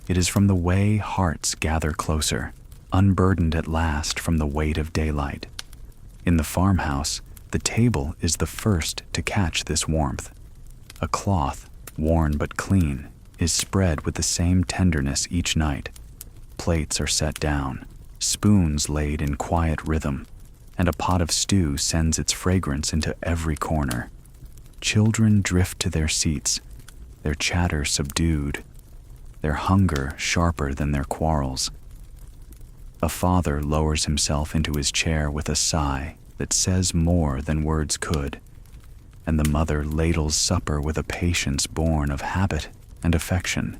it is from the way hearts gather closer, unburdened at last from the weight of daylight. In the farmhouse, the table is the first to catch this warmth. A cloth, worn but clean, is spread with the same tenderness each night. Plates are set down, spoons laid in quiet rhythm, and a pot of stew sends its fragrance into every corner. Children drift to their seats, their chatter subdued, their hunger sharper than their quarrels. A father lowers himself into his chair with a sigh that says more than words could, and the mother ladles supper with a patience born of habit and affection.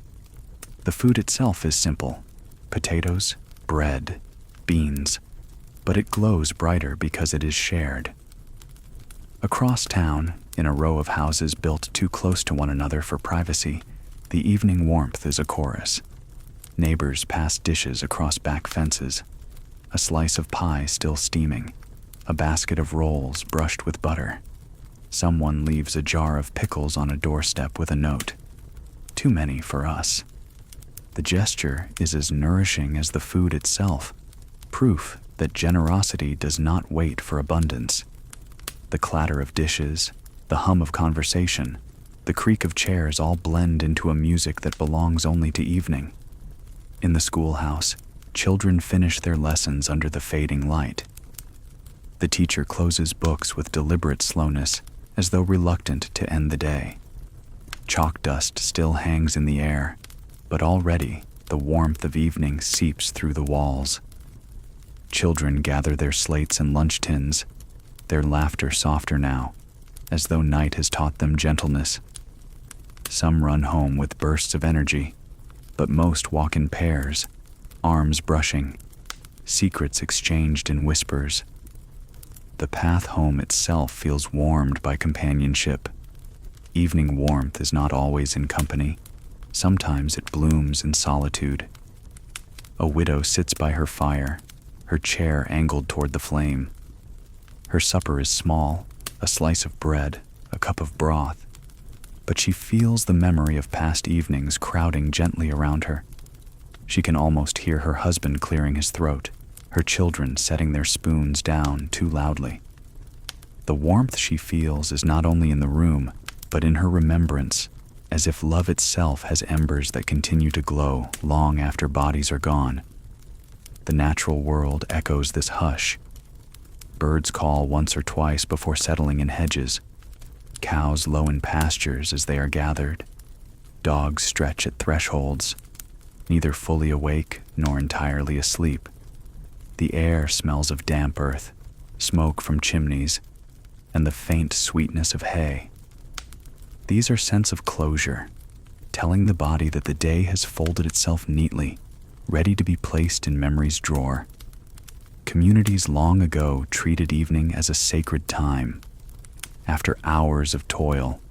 The food itself is simple: potatoes, bread, beans, but it glows brighter because it is shared. Across town, in a row of houses built too close to one another for privacy, the evening warmth is a chorus. Neighbors pass dishes across back fences, a slice of pie still steaming, a basket of rolls brushed with butter. Someone leaves a jar of pickles on a doorstep with a note. Too many for us. The gesture is as nourishing as the food itself, proof that generosity does not wait for abundance. The clatter of dishes, the hum of conversation, the creak of chairs all blend into a music that belongs only to evening. In the schoolhouse, children finish their lessons under the fading light. The teacher closes books with deliberate slowness, as though reluctant to end the day. Chalk dust still hangs in the air, but already the warmth of evening seeps through the walls. Children gather their slates and lunch tins, their laughter softer now, as though night has taught them gentleness. Some run home with bursts of energy, but most walk in pairs, arms brushing, secrets exchanged in whispers. The path home itself feels warmed by companionship. Evening warmth is not always in company. Sometimes it blooms in solitude. A widow sits by her fire, her chair angled toward the flame. Her supper is small, a slice of bread, a cup of broth, but she feels the memory of past evenings crowding gently around her. She can almost hear her husband clearing his throat, her children setting their spoons down too loudly. The warmth she feels is not only in the room, but in her remembrance, as if love itself has embers that continue to glow long after bodies are gone. The natural world echoes this hush. Birds call once or twice before settling in hedges. Cows low in pastures as they are gathered. Dogs stretch at thresholds, neither fully awake nor entirely asleep. The air smells of damp earth, smoke from chimneys, and the faint sweetness of hay. These are scents of closure, telling the body that the day has folded itself neatly, ready to be placed in memory's drawer. Communities long ago treated evening as a sacred time. After hours of toil,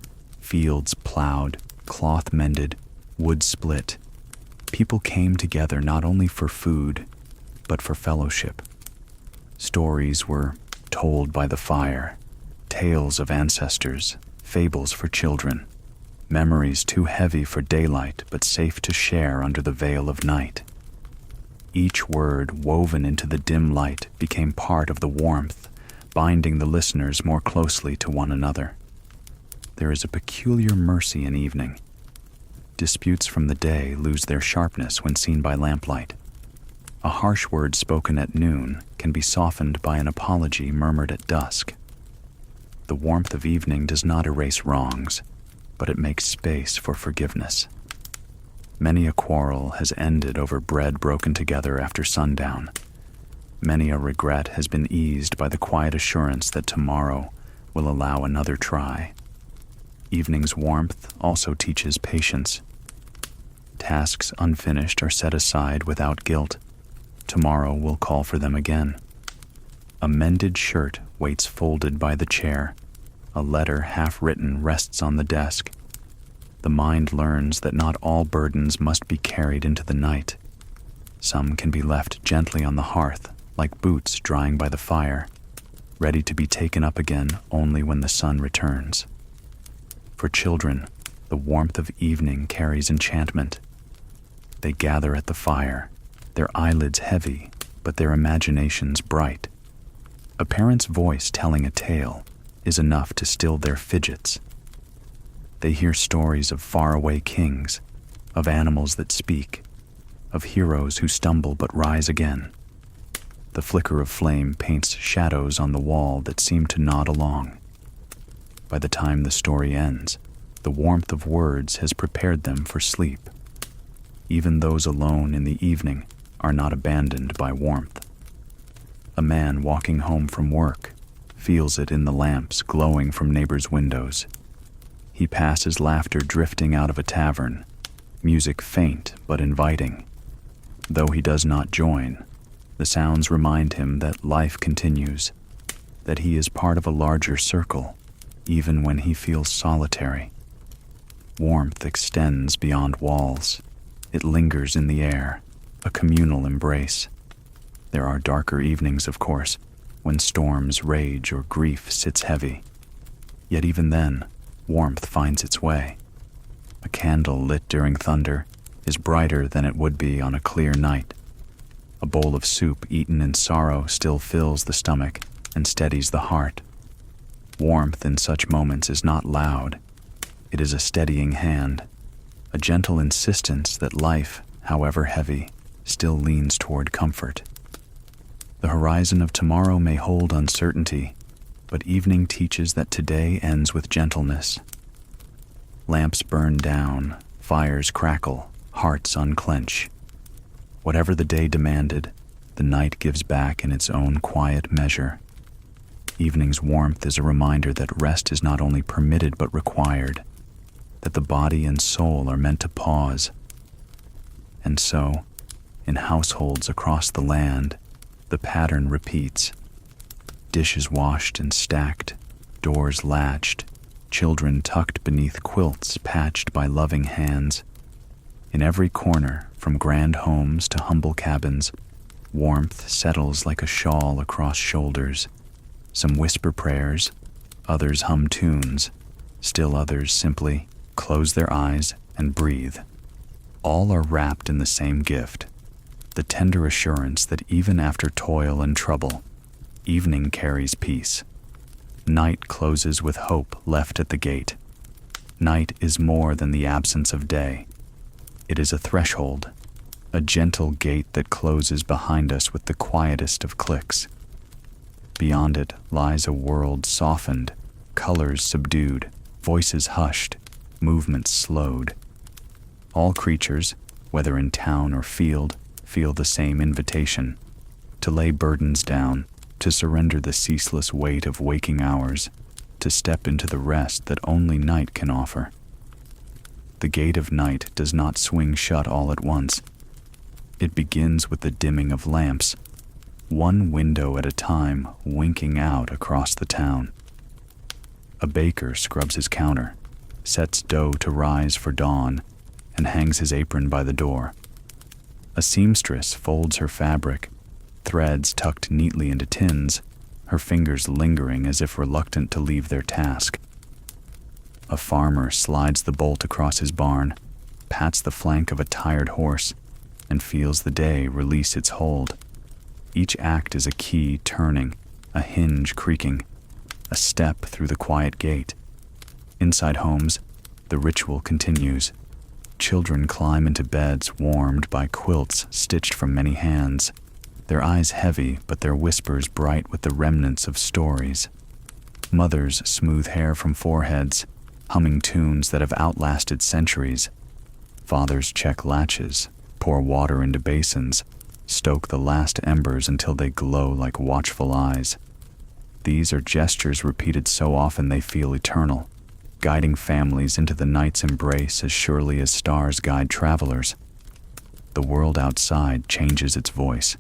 fields plowed, cloth mended, wood split, people came together not only for food, but for fellowship. Stories were told by the fire, tales of ancestors, fables for children, memories too heavy for daylight but safe to share under the veil of night. Each word woven into the dim light became part of the warmth, binding the listeners more closely to one another. There is a peculiar mercy in evening. Disputes from the day lose their sharpness when seen by lamplight. A harsh word spoken at noon can be softened by an apology murmured at dusk. The warmth of evening does not erase wrongs, but it makes space for forgiveness. Many a quarrel has ended over bread broken together after sundown. Many a regret has been eased by the quiet assurance that tomorrow will allow another try. Evening's warmth also teaches patience. Tasks unfinished are set aside without guilt. Tomorrow will call for them again. A mended shirt waits folded by the chair. A letter half-written rests on the desk. The mind learns that not all burdens must be carried into the night. Some can be left gently on the hearth, like boots drying by the fire, ready to be taken up again only when the sun returns. For children, the warmth of evening carries enchantment. They gather at the fire, their eyelids heavy, but their imaginations bright. A parent's voice telling a tale is enough to still their fidgets. They hear stories of faraway kings, of animals that speak, of heroes who stumble but rise again. The flicker of flame paints shadows on the wall that seem to nod along. By the time the story ends, the warmth of words has prepared them for sleep. Even those alone in the evening are not abandoned by warmth. A man walking home from work feels it in the lamps glowing from neighbors' windows. He passes laughter drifting out of a tavern, music faint but inviting. Though he does not join, the sounds remind him that life continues, that he is part of a larger circle, even when he feels solitary. Warmth extends beyond walls. It lingers in the air, a communal embrace. There are darker evenings, of course, when storms rage or grief sits heavy. Yet even then, warmth finds its way. A candle lit during thunder is brighter than it would be on a clear night. A bowl of soup eaten in sorrow still fills the stomach and steadies the heart. Warmth in such moments is not loud. It is a steadying hand, a gentle insistence that life, however heavy, still leans toward comfort. The horizon of tomorrow may hold uncertainty, but evening teaches that today ends with gentleness. Lamps burn down, fires crackle, hearts unclench. Whatever the day demanded, the night gives back in its own quiet measure. evening's warmth is a reminder that rest is not only permitted but required, that the body and soul are meant to pause. And so, in households across the land, the pattern repeats. Dishes washed and stacked, doors latched, children tucked beneath quilts patched by loving hands. In every corner, from grand homes to humble cabins, warmth settles like a shawl across shoulders. Some whisper prayers, others hum tunes, still others simply close their eyes and breathe. All are wrapped in the same gift, the tender assurance that even after toil and trouble, evening carries peace. Night closes with hope left at the gate. Night is more than the absence of day. It is a threshold, a gentle gate that closes behind us with the quietest of clicks. Beyond it lies a world softened, colors subdued, voices hushed, movements slowed. All creatures, whether in town or field, feel the same invitation: to lay burdens down, to surrender the ceaseless weight of waking hours, to step into the rest that only night can offer. The gate of night does not swing shut all at once. It begins with the dimming of lamps, one window at a time winking out across the town. A baker scrubs his counter, sets dough to rise for dawn, and hangs his apron by the door. A seamstress folds her fabric, threads tucked neatly into tins, her fingers lingering as if reluctant to leave their task. A farmer slides the bolt across his barn, pats the flank of a tired horse, and feels the day release its hold. Each act is a key turning, a hinge creaking, a step through the quiet gate. Inside homes, the ritual continues. Children climb into beds warmed by quilts stitched from many hands, their eyes heavy but their whispers bright with the remnants of stories. Mothers smooth hair from foreheads, humming tunes that have outlasted centuries. Fathers check latches, pour water into basins, stoke the last embers until they glow like watchful eyes. These are gestures repeated so often they feel eternal, guiding families into the night's embrace as surely as stars guide travelers. The world outside changes its voice.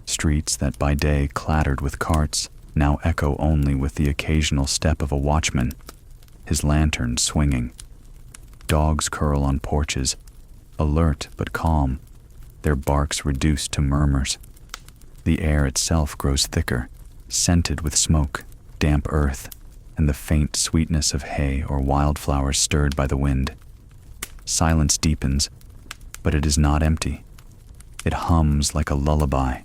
Streets that by day clattered with carts now echo only with the occasional step of a watchman, his lantern swinging. Dogs curl on porches, alert but calm, their barks reduced to murmurs. The air itself grows thicker, scented with smoke, damp earth, and the faint sweetness of hay or wildflowers stirred by the wind. Silence deepens, but it is not empty. It hums like a lullaby,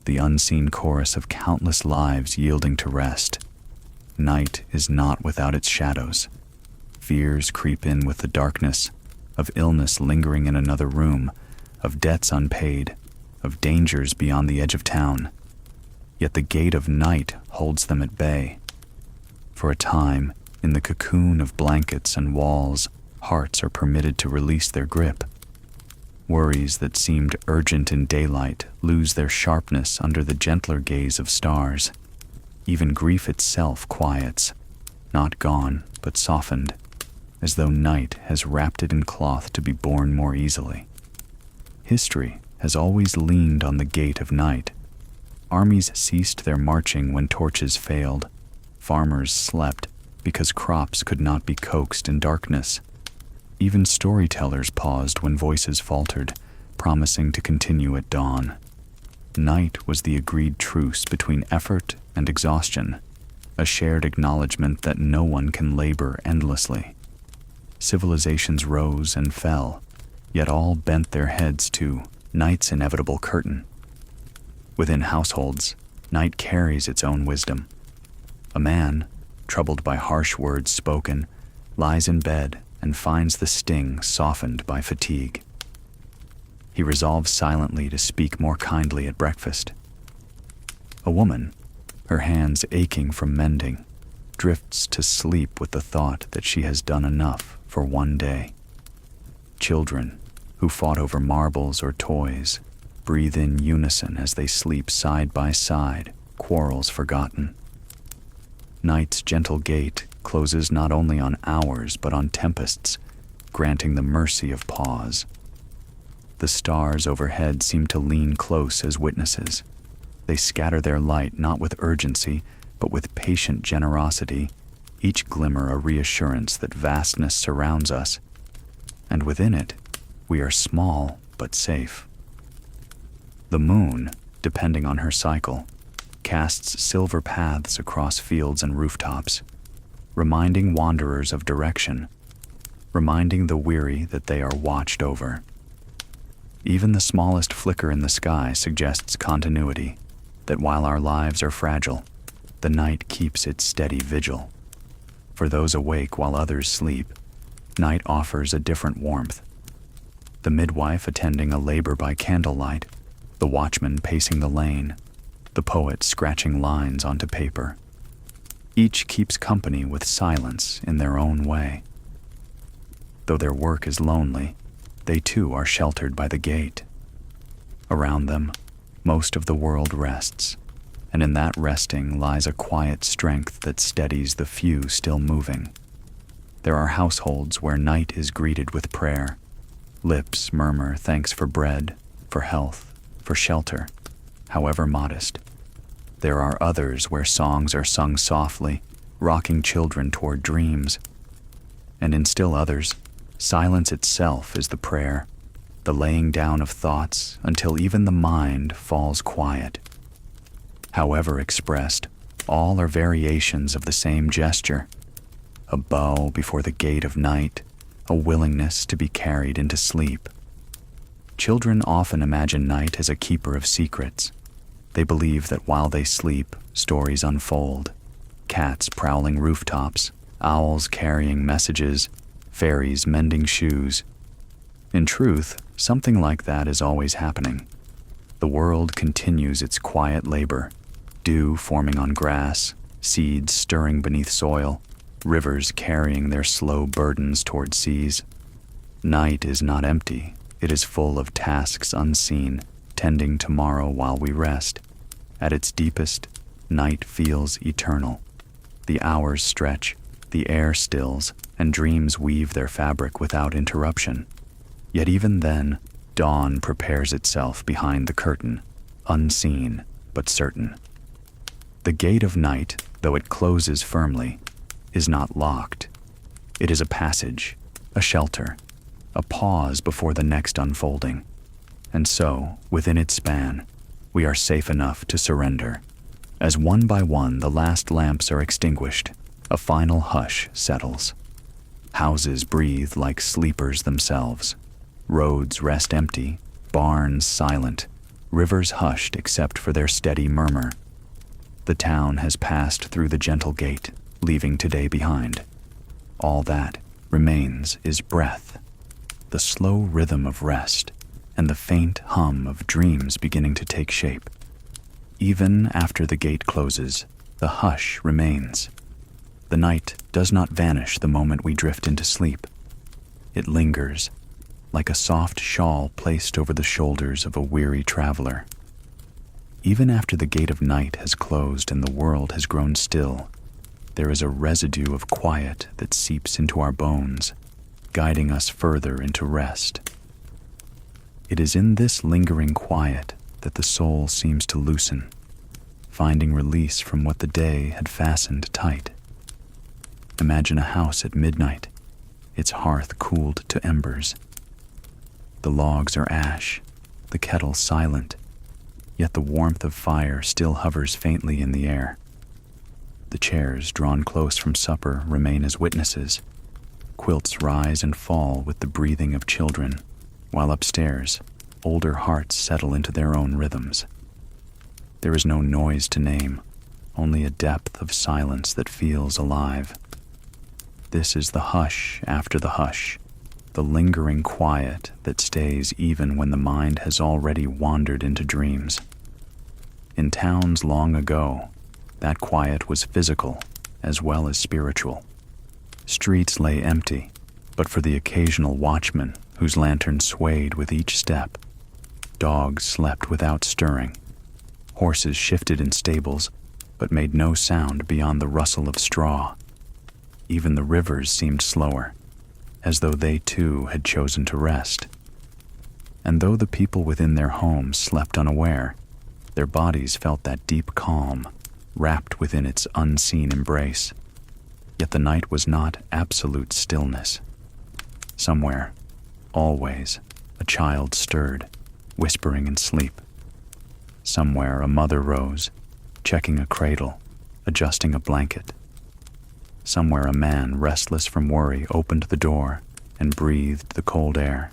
the unseen chorus of countless lives yielding to rest. Night is not without its shadows. Fears creep in with the darkness, of illness lingering in another room, of debts unpaid, of dangers beyond the edge of town. Yet the gate of night holds them at bay. For a time, in the cocoon of blankets and walls, hearts are permitted to release their grip. Worries that seemed urgent in daylight lose their sharpness under the gentler gaze of stars. Even grief itself quiets, not gone, but softened, as though night has wrapped it in cloth to be borne more easily. History has always leaned on the gate of night. Armies ceased their marching when torches failed. Farmers slept because crops could not be coaxed in darkness. Even storytellers paused when voices faltered, promising to continue at dawn. Night was the agreed truce between effort and exhaustion, a shared acknowledgement that no one can labor endlessly. Civilizations rose and fell, yet all bent their heads to night's inevitable curtain. Within households, night carries its own wisdom. A man, troubled by harsh words spoken, lies in bed and finds the sting softened by fatigue. He resolves silently to speak more kindly at breakfast. A woman, her hands aching from mending, drifts to sleep with the thought that she has done enough for one day. Children, who fought over marbles or toys, breathe in unison as they sleep side by side, quarrels forgotten. Night's gentle gate closes not only on hours but on tempests, granting the mercy of pause. The stars overhead seem to lean close as witnesses. They scatter their light not with urgency, but with patient generosity, each glimmer a reassurance that vastness surrounds us, and within it, we are small but safe. The moon, depending on her cycle, casts silver paths across fields and rooftops, reminding wanderers of direction, reminding the weary that they are watched over. Even the smallest flicker in the sky suggests continuity, that while our lives are fragile, the night keeps its steady vigil. For those awake while others sleep, night offers a different warmth. The midwife attending a labor by candlelight, the watchman pacing the lane, the poet scratching lines onto paper. Each keeps company with silence in their own way. Though their work is lonely, they too are sheltered by the gate. Around them, most of the world rests, and in that resting lies a quiet strength that steadies the few still moving. There are households where night is greeted with prayer. Lips murmur thanks for bread, for health, for shelter, however modest. There are others where songs are sung softly, rocking children toward dreams. And in still others, silence itself is the prayer, the laying down of thoughts until even the mind falls quiet. However expressed, all are variations of the same gesture, a bow before the gate of night, a willingness to be carried into sleep. Children often imagine night as a keeper of secrets. They believe that while they sleep, stories unfold. Cats prowling rooftops, owls carrying messages, fairies mending shoes. In truth, something like that is always happening. The world continues its quiet labor, dew forming on grass, seeds stirring beneath soil, rivers carrying their slow burdens toward seas. Night is not empty. It is full of tasks unseen, tending tomorrow while we rest. At its deepest, night feels eternal. The hours stretch, the air stills, and dreams weave their fabric without interruption. Yet even then, dawn prepares itself behind the curtain, unseen but certain. The gate of night, though it closes firmly, is not locked. It is a passage, a shelter, a pause before the next unfolding. And so, within its span, we are safe enough to surrender. As one by one the last lamps are extinguished, a final hush settles. Houses breathe like sleepers themselves. Roads rest empty, barns silent, rivers hushed except for their steady murmur. The town has passed through the gentle gate, leaving today behind. All that remains is breath, the slow rhythm of rest, and the faint hum of dreams beginning to take shape. Even after the gate closes, the hush remains. The night does not vanish the moment we drift into sleep. It lingers, like a soft shawl placed over the shoulders of a weary traveler. Even after the gate of night has closed and the world has grown still, there is a residue of quiet that seeps into our bones, guiding us further into rest. It is in this lingering quiet that the soul seems to loosen, finding release from what the day had fastened tight. Imagine a house at midnight, its hearth cooled to embers. The logs are ash, the kettle silent, yet the warmth of fire still hovers faintly in the air. The chairs drawn close from supper remain as witnesses. Quilts rise and fall with the breathing of children, while upstairs, older hearts settle into their own rhythms. There is no noise to name, only a depth of silence that feels alive. This is the hush after the hush, the lingering quiet that stays even when the mind has already wandered into dreams. In towns long ago, that quiet was physical as well as spiritual. Streets lay empty, but for the occasional watchman whose lantern swayed with each step. Dogs slept without stirring. Horses shifted in stables, but made no sound beyond the rustle of straw. Even the rivers seemed slower, as though they too had chosen to rest. And though the people within their homes slept unaware, their bodies felt that deep calm, wrapped within its unseen embrace. Yet the night was not absolute stillness. Somewhere, always, a child stirred, whispering in sleep. Somewhere a mother rose, checking a cradle, adjusting a blanket. Somewhere a man, restless from worry, opened the door and breathed the cold air,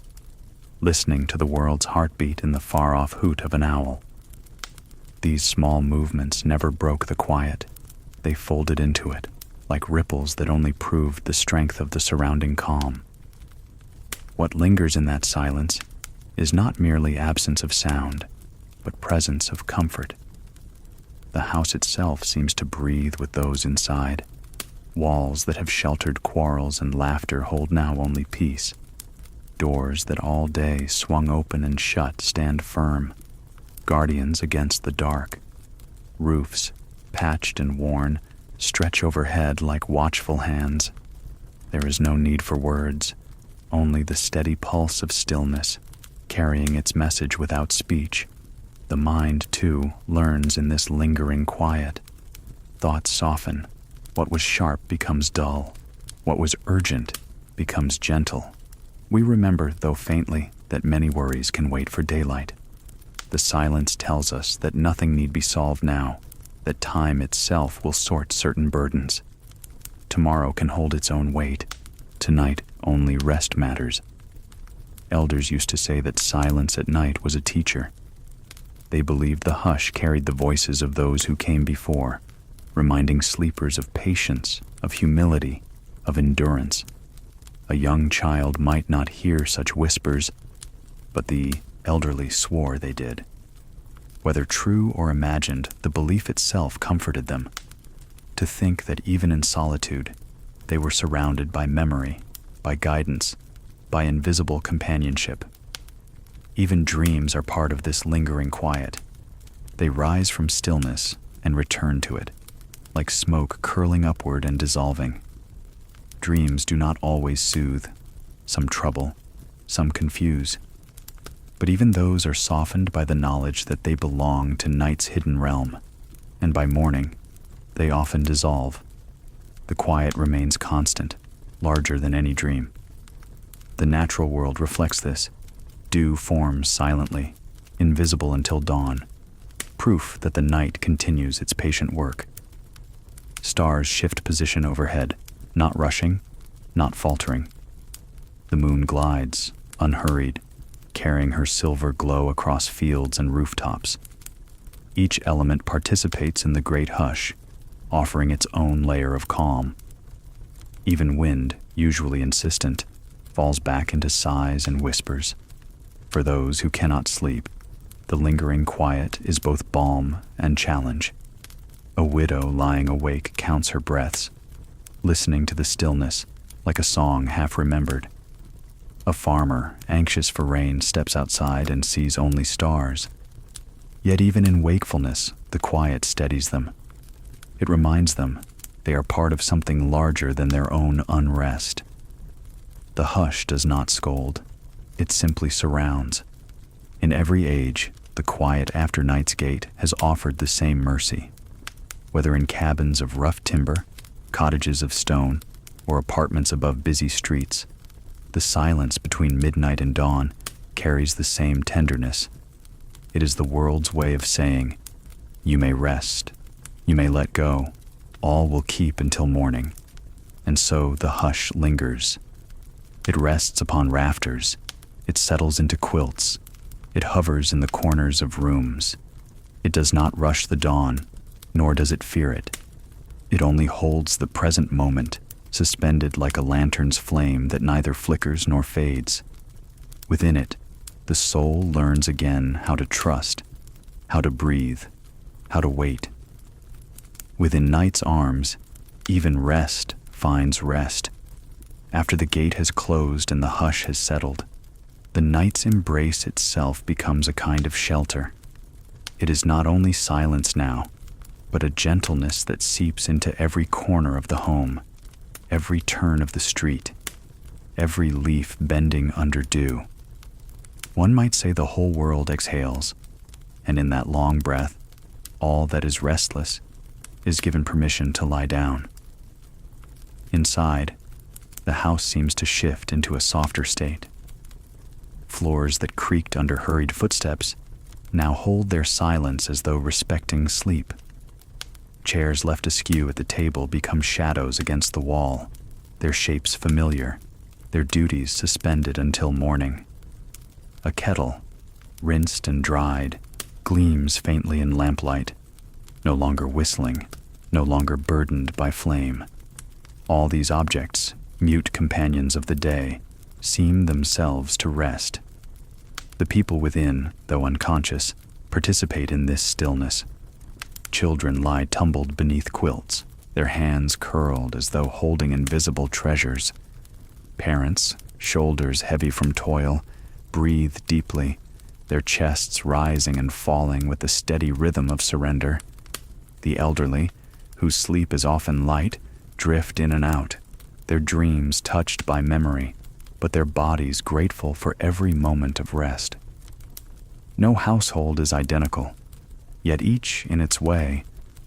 listening to the world's heartbeat in the far-off hoot of an owl. These small movements never broke the quiet. They folded into it, like ripples that only proved the strength of the surrounding calm. What lingers in that silence is not merely absence of sound, but presence of comfort. The house itself seems to breathe with those inside. Walls that have sheltered quarrels and laughter hold now only peace. Doors that all day swung open and shut stand firm, guardians against the dark. Roofs, patched and worn, stretch overhead like watchful hands. There is no need for words, only the steady pulse of stillness, carrying its message without speech. The mind, too, learns in this lingering quiet. Thoughts soften. What was sharp becomes dull. What was urgent becomes gentle. We remember, though faintly, that many worries can wait for daylight. The silence tells us that nothing need be solved now, that time itself will sort certain burdens. Tomorrow can hold its own weight. Tonight, only rest matters. Elders used to say that silence at night was a teacher. They believed the hush carried the voices of those who came before, reminding sleepers of patience, of humility, of endurance. A young child might not hear such whispers, but the elderly swore they did. Whether true or imagined, the belief itself comforted them. To think that even in solitude, they were surrounded by memory, by guidance, by invisible companionship. Even dreams are part of this lingering quiet. They rise from stillness and return to it, like smoke curling upward and dissolving. Dreams do not always soothe. Some trouble, some confuse. But even those are softened by the knowledge that they belong to night's hidden realm, and by morning, they often dissolve. The quiet remains constant, larger than any dream. The natural world reflects this. Dew forms silently, invisible until dawn, proof that the night continues its patient work. Stars shift position overhead, not rushing, not faltering. The moon glides, unhurried, carrying her silver glow across fields and rooftops. Each element participates in the great hush, offering its own layer of calm. Even wind, usually insistent, falls back into sighs and whispers. For those who cannot sleep, the lingering quiet is both balm and challenge. A widow lying awake counts her breaths, listening to the stillness like a song half remembered. A farmer, anxious for rain, steps outside and sees only stars. Yet even in wakefulness, the quiet steadies them. It reminds them they are part of something larger than their own unrest. The hush does not scold. It simply surrounds. In every age, the quiet after night's gate has offered the same mercy. Whether in cabins of rough timber, cottages of stone, or apartments above busy streets, the silence between midnight and dawn carries the same tenderness. It is the world's way of saying, you may rest, you may let go, all will keep until morning. And so the hush lingers. It rests upon rafters. It settles into quilts. It hovers in the corners of rooms. It does not rush the dawn, nor does it fear it. It only holds the present moment, suspended like a lantern's flame that neither flickers nor fades. Within it, the soul learns again how to trust, how to breathe, how to wait. Within night's arms, even rest finds rest. After the gate has closed and the hush has settled, the night's embrace itself becomes a kind of shelter. It is not only silence now, but a gentleness that seeps into every corner of the home, every turn of the street, every leaf bending under dew. One might say the whole world exhales, and in that long breath, all that is restless is given permission to lie down. Inside, the house seems to shift into a softer state. Floors that creaked under hurried footsteps now hold their silence as though respecting sleep. Chairs left askew at the table become shadows against the wall, their shapes familiar, their duties suspended until morning. A kettle, rinsed and dried, gleams faintly in lamplight, no longer whistling, no longer burdened by flame. All these objects, mute companions of the day, seem themselves to rest. The people within, though unconscious, participate in this stillness. Children lie tumbled beneath quilts, their hands curled as though holding invisible treasures. Parents, shoulders heavy from toil, breathe deeply, their chests rising and falling with the steady rhythm of surrender. The elderly, whose sleep is often light, drift in and out, their dreams touched by memory, but their bodies grateful for every moment of rest. No household is identical, yet each, in its way,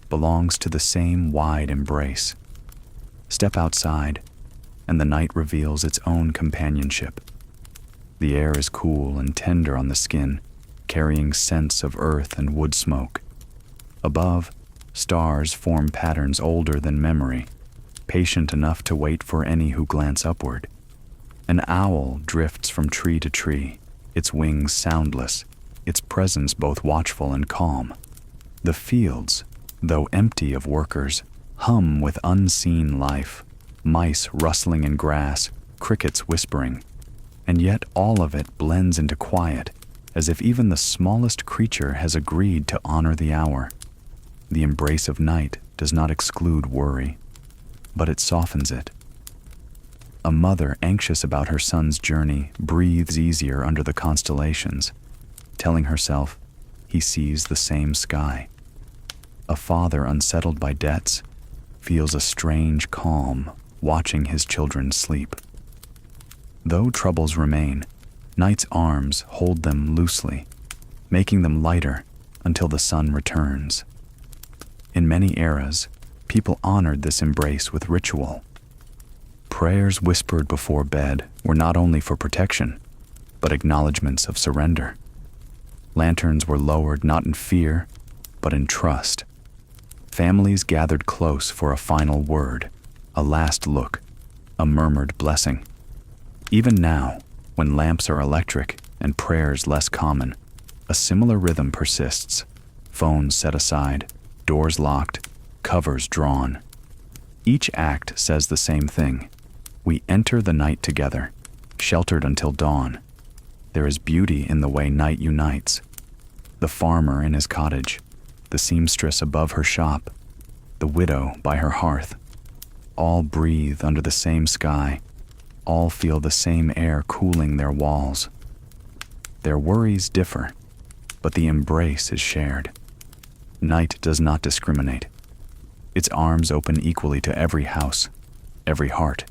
belongs to the same wide embrace. Step outside, and the night reveals its own companionship. The air is cool and tender on the skin, carrying scents of earth and wood smoke. Above, stars form patterns older than memory, patient enough to wait for any who glance upward. An owl drifts from tree to tree, its wings soundless, its presence both watchful and calm. The fields, though empty of workers, hum with unseen life, mice rustling in grass, crickets whispering, and yet all of it blends into quiet, as if even the smallest creature has agreed to honor the hour. The embrace of night does not exclude worry, but it softens it. A mother anxious about her son's journey breathes easier under the constellations, telling herself he sees the same sky. A father unsettled by debts feels a strange calm watching his children sleep. Though troubles remain, night's arms hold them loosely, making them lighter until the sun returns. In many eras, people honored this embrace with ritual. Prayers whispered before bed were not only for protection, but acknowledgments of surrender. Lanterns were lowered not in fear, but in trust. Families gathered close for a final word, a last look, a murmured blessing. Even now, when lamps are electric and prayers less common, a similar rhythm persists. Phones set aside, doors locked, covers drawn. Each act says the same thing. We enter the night together, sheltered until dawn. There is beauty in the way night unites. The farmer in his cottage, the seamstress above her shop, the widow by her hearth. All breathe under the same sky. All feel the same air cooling their walls. Their worries differ, but the embrace is shared. Night does not discriminate. Its arms open equally to every house, every heart.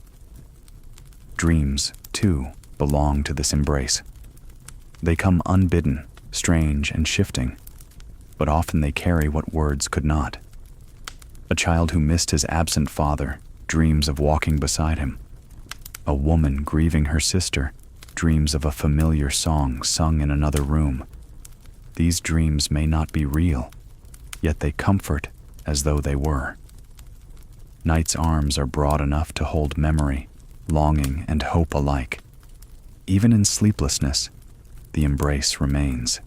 Dreams, too, belong to this embrace. They come unbidden, strange and shifting, but often they carry what words could not. A child who missed his absent father dreams of walking beside him. A woman grieving her sister dreams of a familiar song sung in another room. These dreams may not be real, yet they comfort as though they were. Night's arms are broad enough to hold memory, longing, and hope alike. Even in sleeplessness, the embrace remains.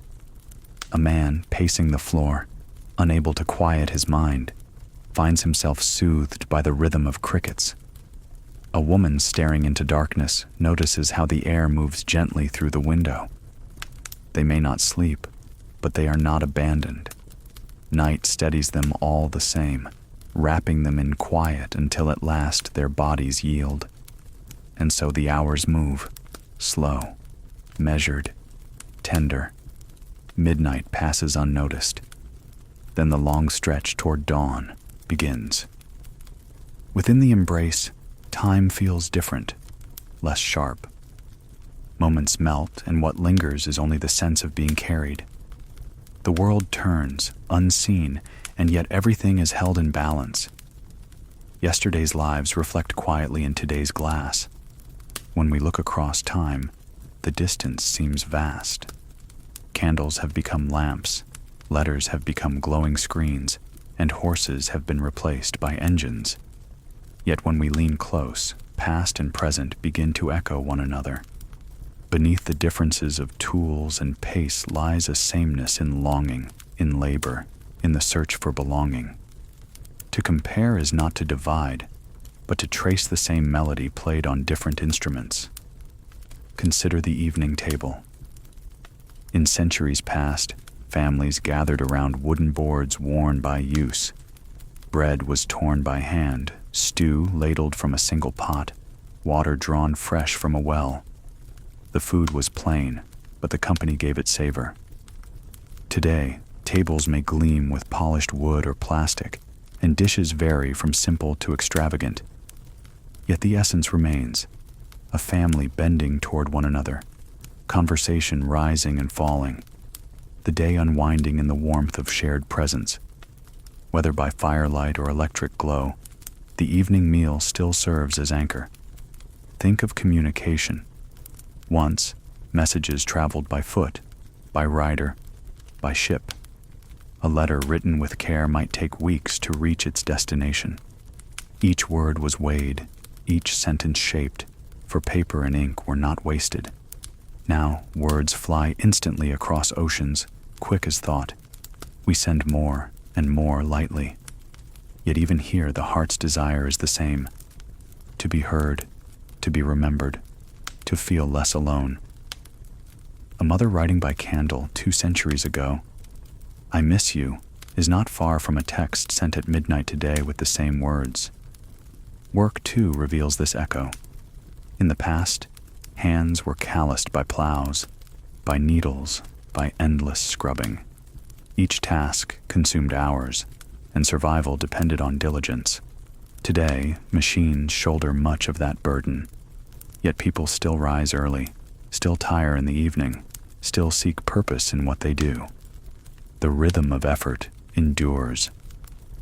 A man pacing the floor, unable to quiet his mind, finds himself soothed by the rhythm of crickets. A woman staring into darkness notices how the air moves gently through the window. They may not sleep, but they are not abandoned. Night steadies them all the same, wrapping them in quiet until at last their bodies yield. And so the hours move, slow, measured, tender. Midnight passes unnoticed. Then the long stretch toward dawn begins. Within the embrace, time feels different, less sharp. Moments melt, and what lingers is only the sense of being carried. The world turns, unseen, and yet everything is held in balance. Yesterday's lives reflect quietly in today's glass. When we look across time, the distance seems vast. Candles have become lamps, letters have become glowing screens, and horses have been replaced by engines. Yet when we lean close, past and present begin to echo one another. Beneath the differences of tools and pace lies a sameness in longing, in labor, in the search for belonging. To compare is not to divide, but to trace the same melody played on different instruments. Consider the evening table. In centuries past, families gathered around wooden boards worn by use. Bread was torn by hand, stew ladled from a single pot, water drawn fresh from a well. The food was plain, but the company gave it savor. Today, tables may gleam with polished wood or plastic, and dishes vary from simple to extravagant. Yet the essence remains, a family bending toward one another, conversation rising and falling, the day unwinding in the warmth of shared presence. Whether by firelight or electric glow, the evening meal still serves as anchor. Think of communication. Once, messages traveled by foot, by rider, by ship. A letter written with care might take weeks to reach its destination. Each word was weighed, each sentence shaped, for paper and ink were not wasted. Now, words fly instantly across oceans, quick as thought. We send more and more lightly. Yet even here the heart's desire is the same: to be heard, to be remembered, to feel less alone. A mother writing by candle 2 centuries ago, "I miss you," is not far from a text sent at midnight today with the same words. Work, too, reveals this echo. In the past, hands were calloused by plows, by needles, by endless scrubbing. Each task consumed hours, and survival depended on diligence. Today, machines shoulder much of that burden. Yet people still rise early, still tire in the evening, still seek purpose in what they do. The rhythm of effort endures.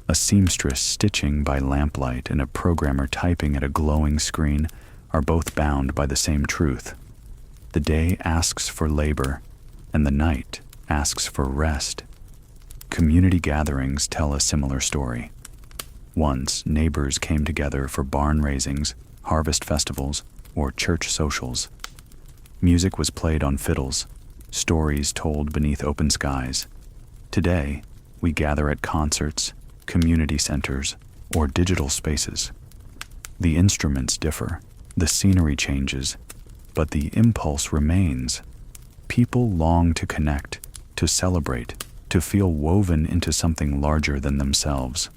A seamstress stitching by lamplight and a programmer typing at a glowing screen are both bound by the same truth. The day asks for labor, and the night asks for rest. Community gatherings tell a similar story. Once, neighbors came together for barn raisings, harvest festivals, or church socials. Music was played on fiddles, stories told beneath open skies. Today, we gather at concerts, community centers, or digital spaces. The instruments differ, the scenery changes, but the impulse remains. People long to connect, to celebrate, to feel woven into something larger than themselves.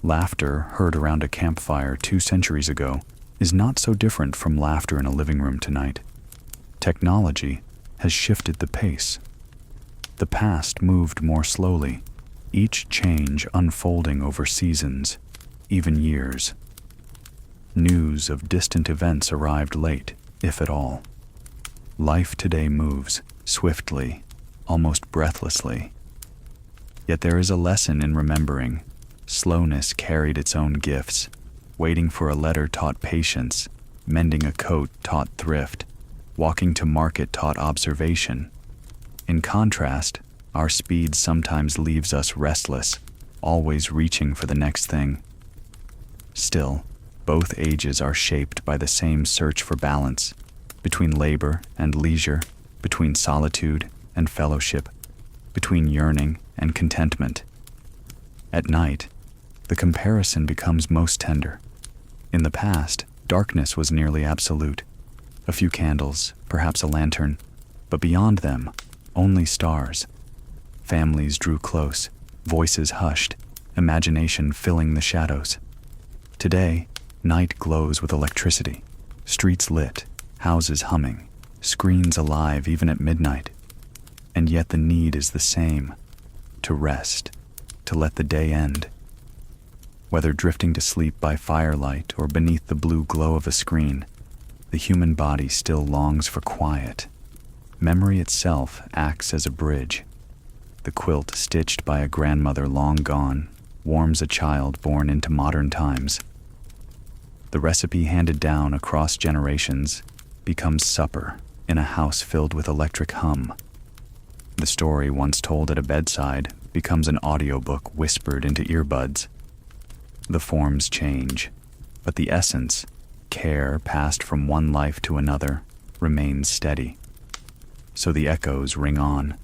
Laughter heard around a campfire 2 centuries ago is not so different from laughter in a living room tonight. Technology has shifted the pace. The past moved more slowly, each change unfolding over seasons, even years. News of distant events arrived late, if at all. Life today moves swiftly, almost breathlessly. Yet there is a lesson in remembering. Slowness carried its own gifts. Waiting for a letter taught patience, mending a coat taught thrift, walking to market taught observation. In contrast, our speed sometimes leaves us restless, always reaching for the next thing. Still, both ages are shaped by the same search for balance, between labor and leisure, between solitude and fellowship, between yearning and contentment. At night, the comparison becomes most tender. In the past, darkness was nearly absolute. A few candles, perhaps a lantern, but beyond them, only stars. Families drew close, voices hushed, imagination filling the shadows. Today, night glows with electricity, streets lit, houses humming, screens alive even at midnight. And yet the need is the same: to rest, to let the day end. Whether drifting to sleep by firelight or beneath the blue glow of a screen, the human body still longs for quiet. Memory itself acts as a bridge. The quilt stitched by a grandmother long gone warms a child born into modern times. The recipe handed down across generations becomes supper in a house filled with electric hum. The story once told at a bedside becomes an audiobook whispered into earbuds. The forms change, but the essence, care passed from one life to another, remains steady. So the echoes ring on.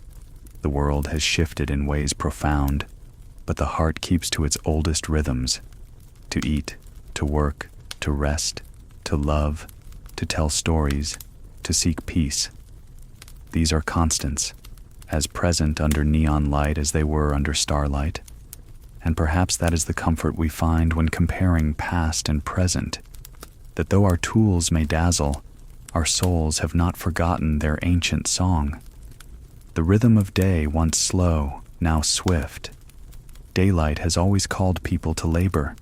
The world has shifted in ways profound, but the heart keeps to its oldest rhythms: to eat, to work, to rest, to love, to tell stories, to seek peace. These are constants, as present under neon light as they were under starlight. And perhaps that is the comfort we find when comparing past and present, that though our tools may dazzle, our souls have not forgotten their ancient song. The rhythm of day, once slow, now swift. Daylight has always called people to labor.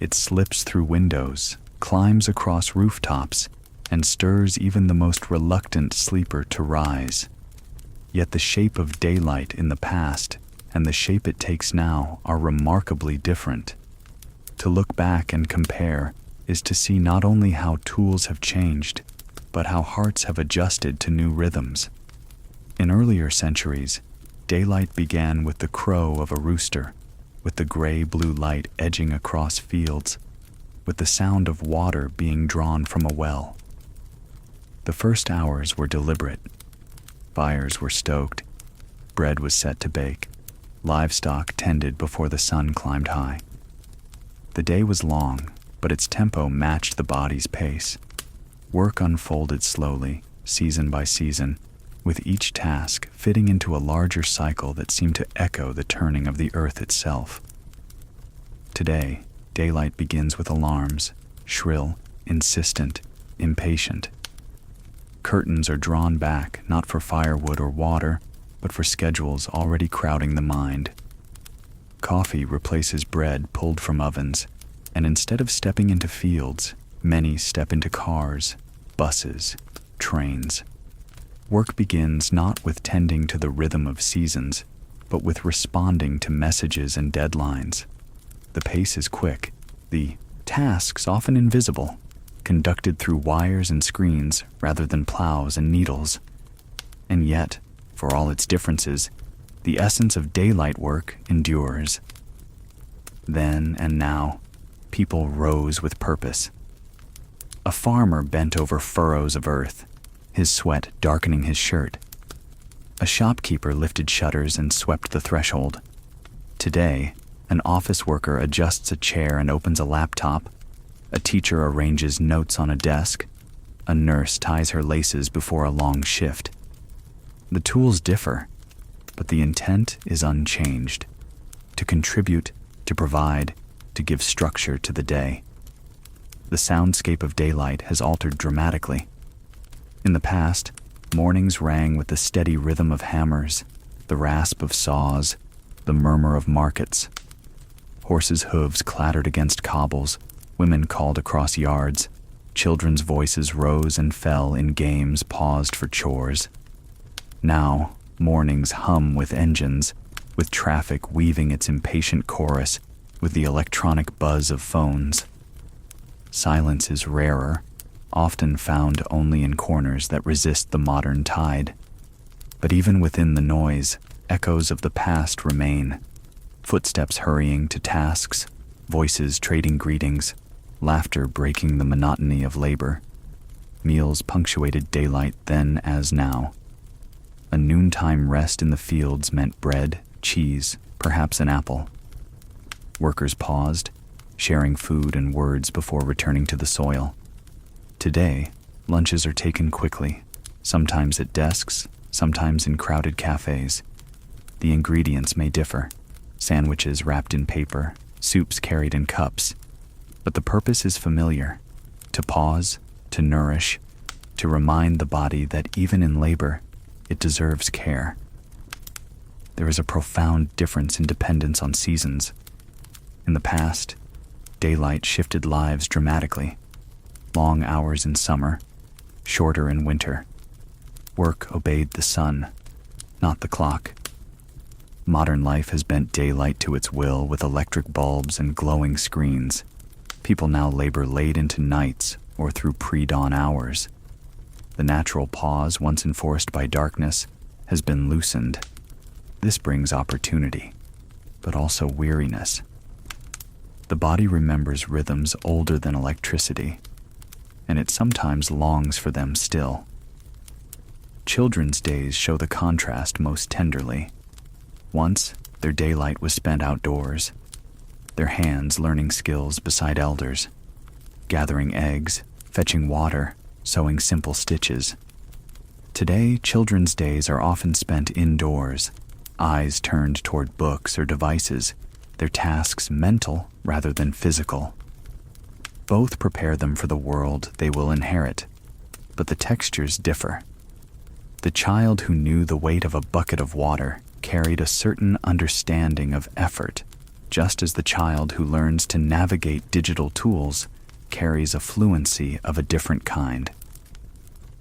It slips through windows, climbs across rooftops, and stirs even the most reluctant sleeper to rise. Yet the shape of daylight in the past and the shape it takes now are remarkably different. To look back and compare is to see not only how tools have changed, but how hearts have adjusted to new rhythms. In earlier centuries, daylight began with the crow of a rooster, with the gray-blue light edging across fields, with the sound of water being drawn from a well. The first hours were deliberate. Fires were stoked, bread was set to bake, livestock tended before the sun climbed high. The day was long, but its tempo matched the body's pace. Work unfolded slowly, season by season, with each task fitting into a larger cycle that seemed to echo the turning of the earth itself. Today, daylight begins with alarms, shrill, insistent, impatient. Curtains are drawn back, not for firewood or water, but for schedules already crowding the mind. Coffee replaces bread pulled from ovens, and instead of stepping into fields, many step into cars, buses, trains. Work begins not with tending to the rhythm of seasons, but with responding to messages and deadlines. The pace is quick, the tasks often invisible, conducted through wires and screens rather than plows and needles. And yet, for all its differences, the essence of daylight work endures. Then and now, people rose with purpose. A farmer bent over furrows of earth, his sweat darkening his shirt. A shopkeeper lifted shutters and swept the threshold. Today, an office worker adjusts a chair and opens a laptop. A teacher arranges notes on a desk. A nurse ties her laces before a long shift. The tools differ, but the intent is unchanged: to contribute, to provide, to give structure to the day. The soundscape of daylight has altered dramatically. In the past, mornings rang with the steady rhythm of hammers, the rasp of saws, the murmur of markets. Horses' hooves clattered against cobbles, women called across yards, children's voices rose and fell in games paused for chores. Now, mornings hum with engines, with traffic weaving its impatient chorus with the electronic buzz of phones. Silence is rarer, often found only in corners that resist the modern tide. But even within the noise, echoes of the past remain. Footsteps hurrying to tasks, voices trading greetings, laughter breaking the monotony of labor. Meals punctuated daylight then as now. A noontime rest in the fields meant bread, cheese, perhaps an apple. Workers paused, sharing food and words before returning to the soil. Today, lunches are taken quickly, sometimes at desks, sometimes in crowded cafes. The ingredients may differ: sandwiches wrapped in paper, soups carried in cups. But the purpose is familiar: to pause, to nourish, to remind the body that even in labor, it deserves care. there is a profound difference in dependence on seasons. In the past, daylight shifted lives dramatically. Long hours in summer, shorter in winter. Work obeyed the sun, not the clock. Modern life has bent daylight to its will with electric bulbs and glowing screens. People now labor late into nights or through pre-dawn hours. The natural pause once enforced by darkness has been loosened. This brings opportunity, but also weariness. The body remembers rhythms older than electricity, and it sometimes longs for them still. Children's days show the contrast most tenderly. Once, their daylight was spent outdoors, their hands learning skills beside elders, gathering eggs, fetching water, sewing simple stitches. Today, children's days are often spent indoors, eyes turned toward books or devices, their tasks mental rather than physical. Both prepare them for the world they will inherit, but the textures differ. The child who knew the weight of a bucket of water carried a certain understanding of effort, just as the child who learns to navigate digital tools carries a fluency of a different kind.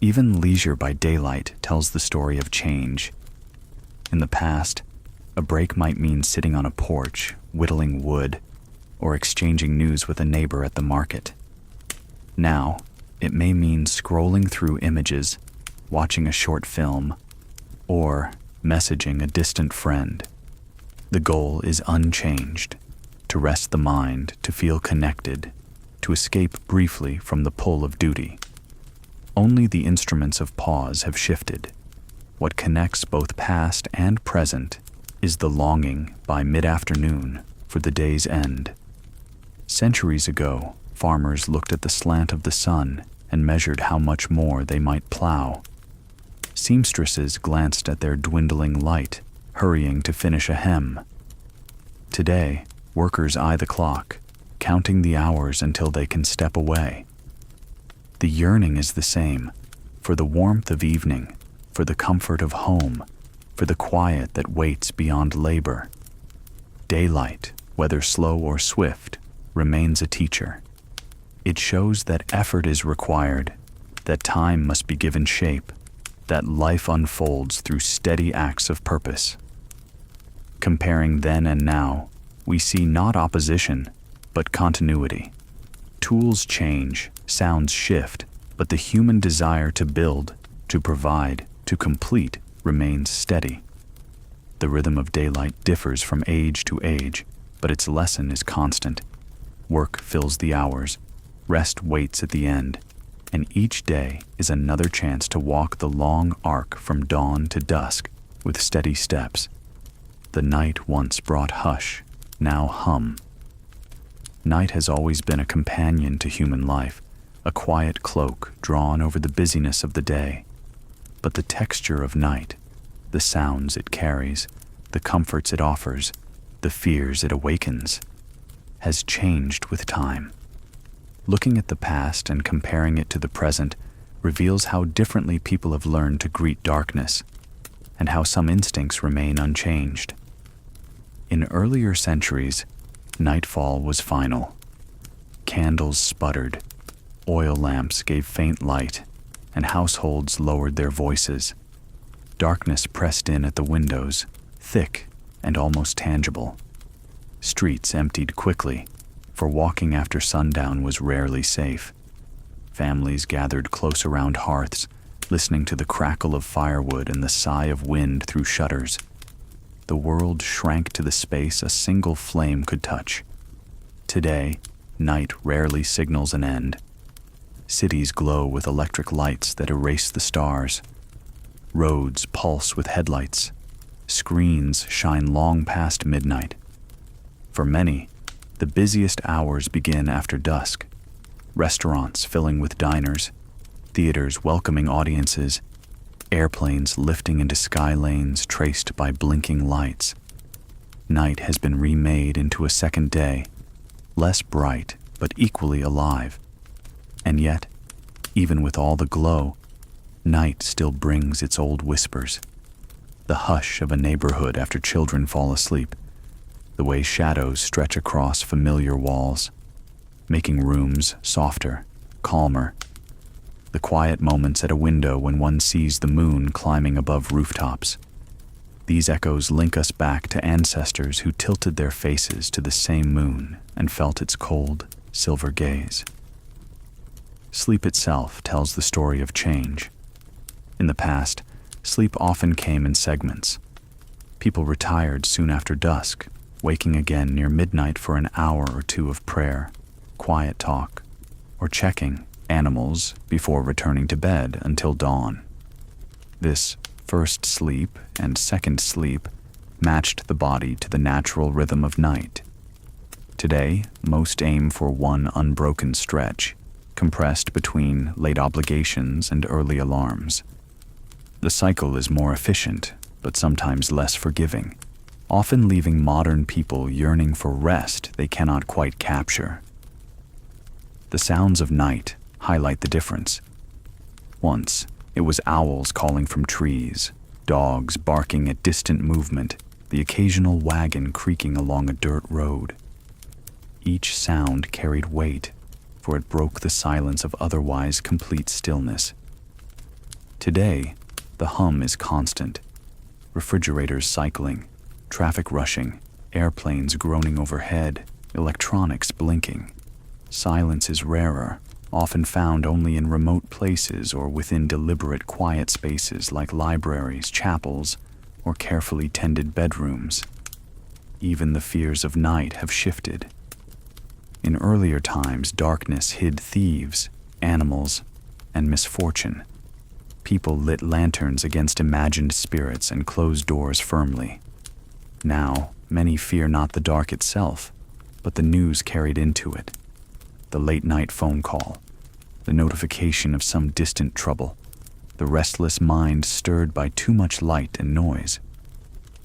Even leisure by daylight tells the story of change. In the past, a break might mean sitting on a porch, whittling wood, or exchanging news with a neighbor at the market. Now, it may mean scrolling through images, watching a short film, or messaging a distant friend. The goal is unchanged: to rest the mind, to feel connected, to escape briefly from the pull of duty. Only the instruments of pause have shifted. What connects both past and present is the longing by mid-afternoon for the day's end. Centuries ago, farmers looked at the slant of the sun and measured how much more they might plow. Seamstresses glanced at their dwindling light, hurrying to finish a hem. Today, workers eye the clock, counting the hours until they can step away. The yearning is the same, for the warmth of evening, for the comfort of home, for the quiet that waits beyond labor. Daylight, whether slow or swift, remains a teacher. It shows that effort is required, that time must be given shape, that life unfolds through steady acts of purpose. Comparing then and now, we see not opposition, but continuity. Tools change, sounds shift, but the human desire to build, to provide, to complete remains steady. The rhythm of daylight differs from age to age, but its lesson is constant. Work fills the hours, rest waits at the end, and each day is another chance to walk the long arc from dawn to dusk with steady steps. The night once brought hush, now hum. Night has always been a companion to human life, a quiet cloak drawn over the busyness of the day. But the texture of night, the sounds it carries, the comforts it offers, the fears it awakens, has changed with time. Looking at the past and comparing it to the present reveals how differently people have learned to greet darkness, and how some instincts remain unchanged. In earlier centuries, nightfall was final. Candles sputtered, oil lamps gave faint light, and households lowered their voices. Darkness pressed in at the windows, thick and almost tangible. Streets emptied quickly, for walking after sundown was rarely safe. Families gathered close around hearths, listening to the crackle of firewood and the sigh of wind through shutters. The world shrank to the space a single flame could touch. Today, night rarely signals an end. Cities glow with electric lights that erase the stars. Roads pulse with headlights. Screens shine long past midnight. For many, the busiest hours begin after dusk. Restaurants filling with diners, theaters welcoming audiences, airplanes lifting into sky lanes traced by blinking lights. Night has been remade into a second day, less bright but equally alive. And yet, even with all the glow, night still brings its old whispers. the hush of a neighborhood after children fall asleep, the way shadows stretch across familiar walls, making rooms softer, calmer, the quiet moments at a window when one sees the moon climbing above rooftops. These echoes link us back to ancestors who tilted their faces to the same moon and felt its cold, silver gaze. Sleep itself tells the story of change. In the past, sleep often came in segments. People retired soon after dusk, waking again near midnight for an hour or two of prayer, quiet talk, or checking animals before returning to bed until dawn. This first sleep and second sleep matched the body to the natural rhythm of night. Today, most aim for one unbroken stretch, compressed between late obligations and early alarms. The cycle is more efficient, but sometimes less forgiving, often leaving modern people yearning for rest they cannot quite capture. The sounds of night highlight the difference. Once, it was owls calling from trees, dogs barking at distant movement, the occasional wagon creaking along a dirt road. Each sound carried weight, for it broke the silence of otherwise complete stillness. Today, the hum is constant. Refrigerators cycling, traffic rushing, airplanes groaning overhead, electronics blinking. Silence is rarer, often found only in remote places or within deliberate quiet spaces like libraries, chapels, or carefully tended bedrooms. Even the fears of night have shifted. In earlier times, darkness hid thieves, animals, and misfortune. People lit lanterns against imagined spirits and closed doors firmly. Now, many fear not the dark itself, but the news carried into it. The late-night phone call, the notification of some distant trouble, the restless mind stirred by too much light and noise.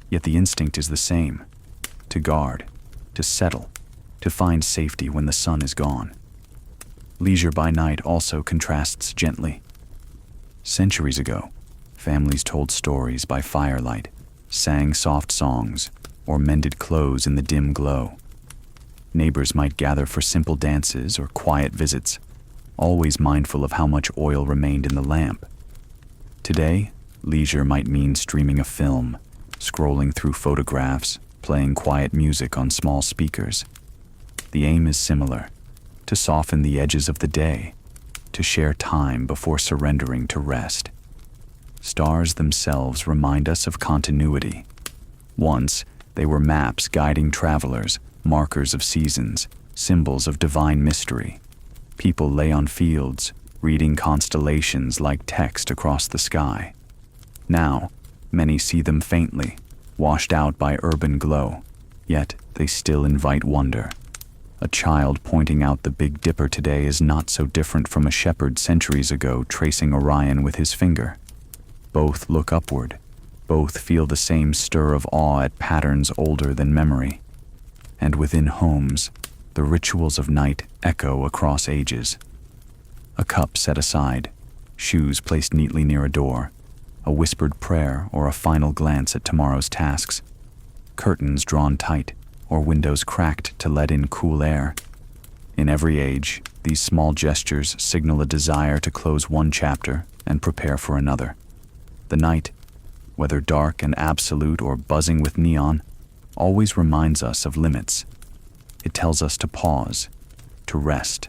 Yet the instinct is the same: to guard, to settle, to find safety when the sun is gone. Leisure by night also contrasts gently. Centuries ago, families told stories by firelight, sang soft songs, or mended clothes in the dim glow. Neighbors might gather for simple dances or quiet visits, always mindful of how much oil remained in the lamp. Today, leisure might mean streaming a film, scrolling through photographs, playing quiet music on small speakers. The aim is similar: to soften the edges of the day, to share time before surrendering to rest. Stars themselves remind us of continuity. Once, they were maps guiding travelers, markers of seasons, symbols of divine mystery. People lay on fields, reading constellations like text across the sky. Now, many see them faintly, washed out by urban glow, yet they still invite wonder. A child pointing out the Big Dipper today is not so different from a shepherd centuries ago tracing Orion with his finger. Both look upward. Both feel the same stir of awe at patterns older than memory. And within homes, the rituals of night echo across ages. A cup set aside, shoes placed neatly near a door, a whispered prayer or a final glance at tomorrow's tasks, curtains drawn tight or windows cracked to let in cool air. In every age, these small gestures signal a desire to close one chapter and prepare for another. The night, whether dark and absolute or buzzing with neon, always reminds us of limits. It tells us to pause, to rest,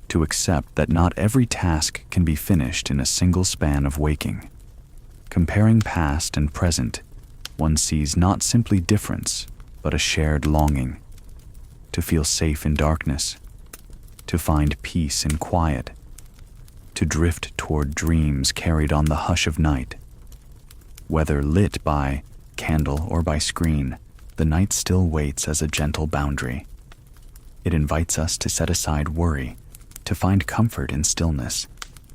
to accept that not every task can be finished in a single span of waking. Comparing past and present, one sees not simply difference, but a shared longing. To feel safe in darkness, to find peace in quiet, to drift toward dreams carried on the hush of night. Whether lit by candle or by screen, the night still waits as a gentle boundary. It invites us to set aside worry, to find comfort in stillness,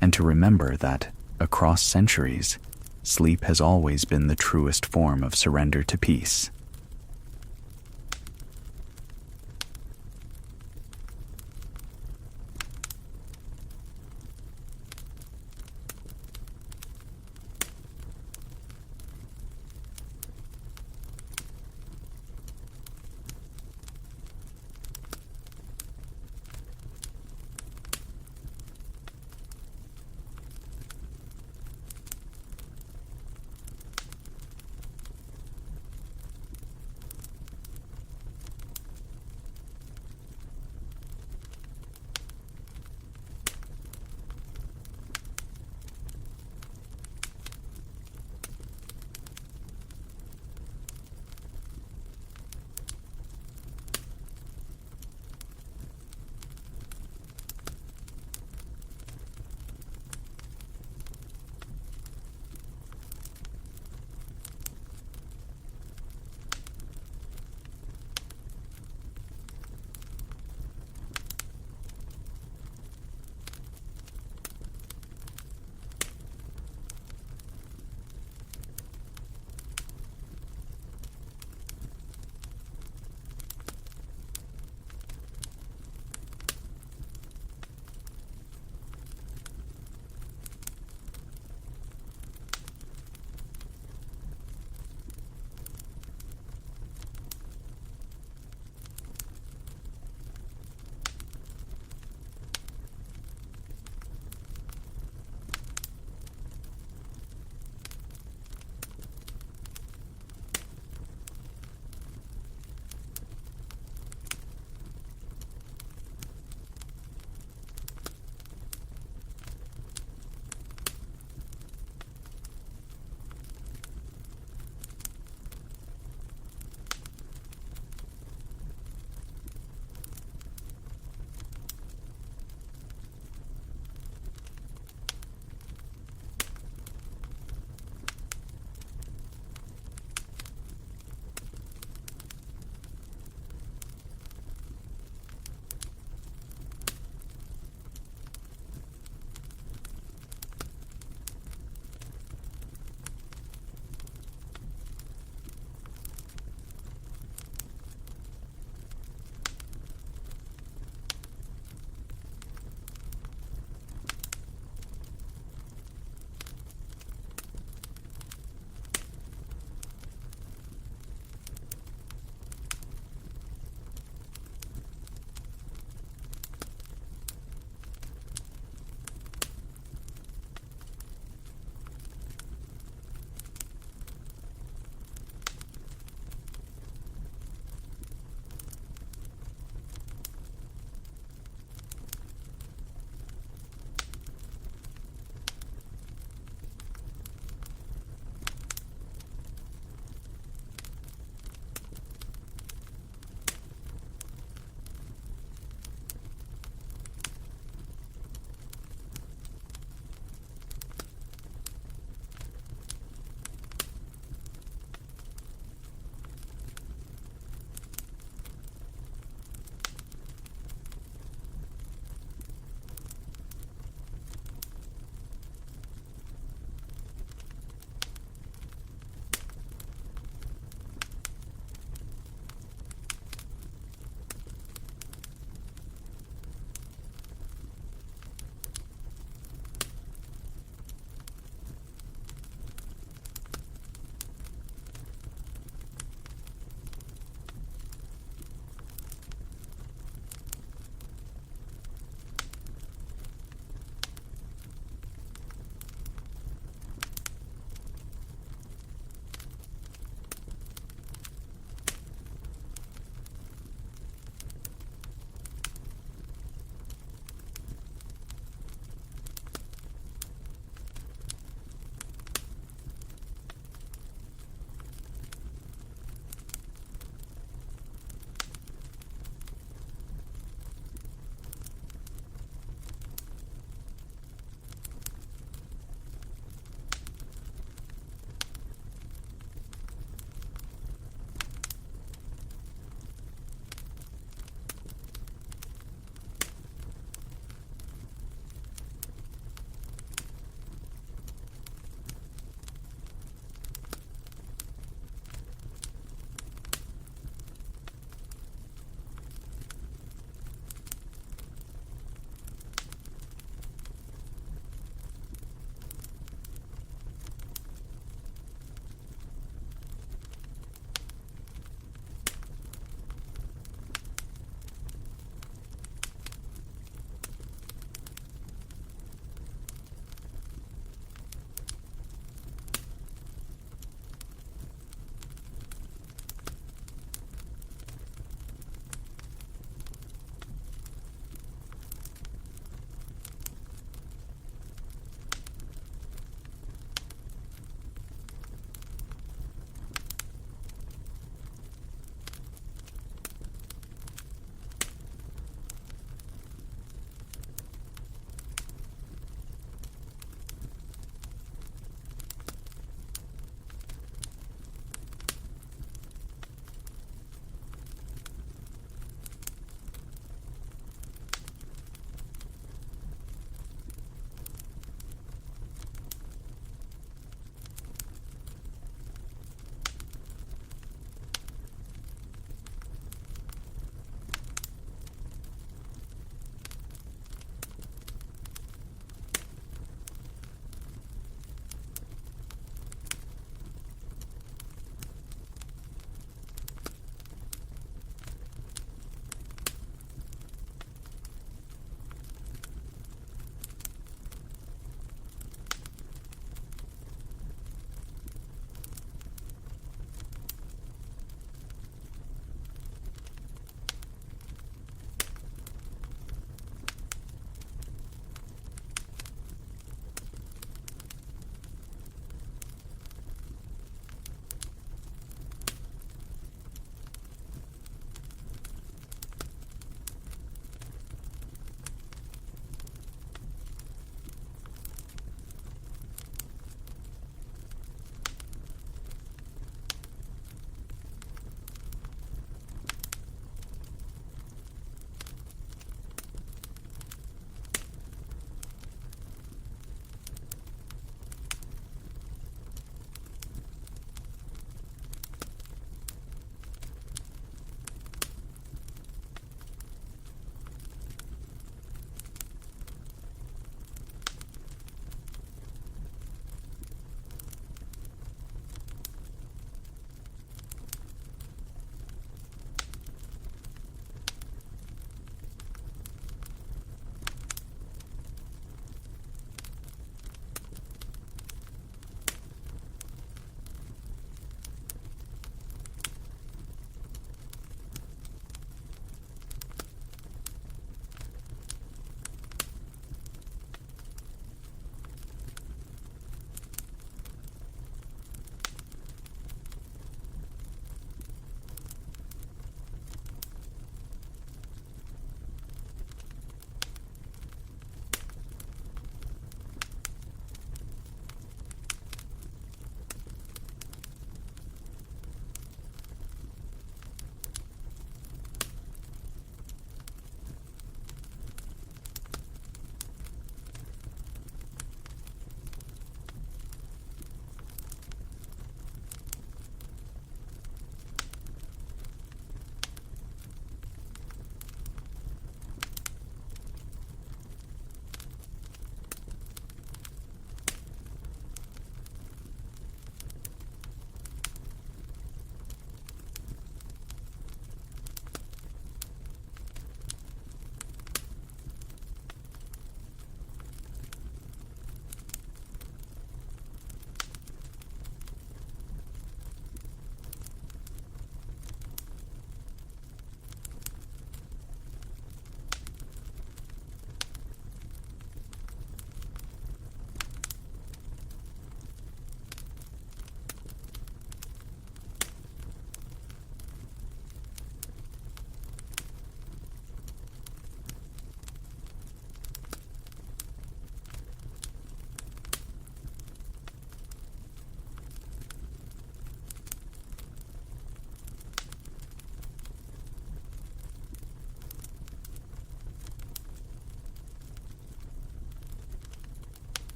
and to remember that, across centuries, sleep has always been the truest form of surrender to peace.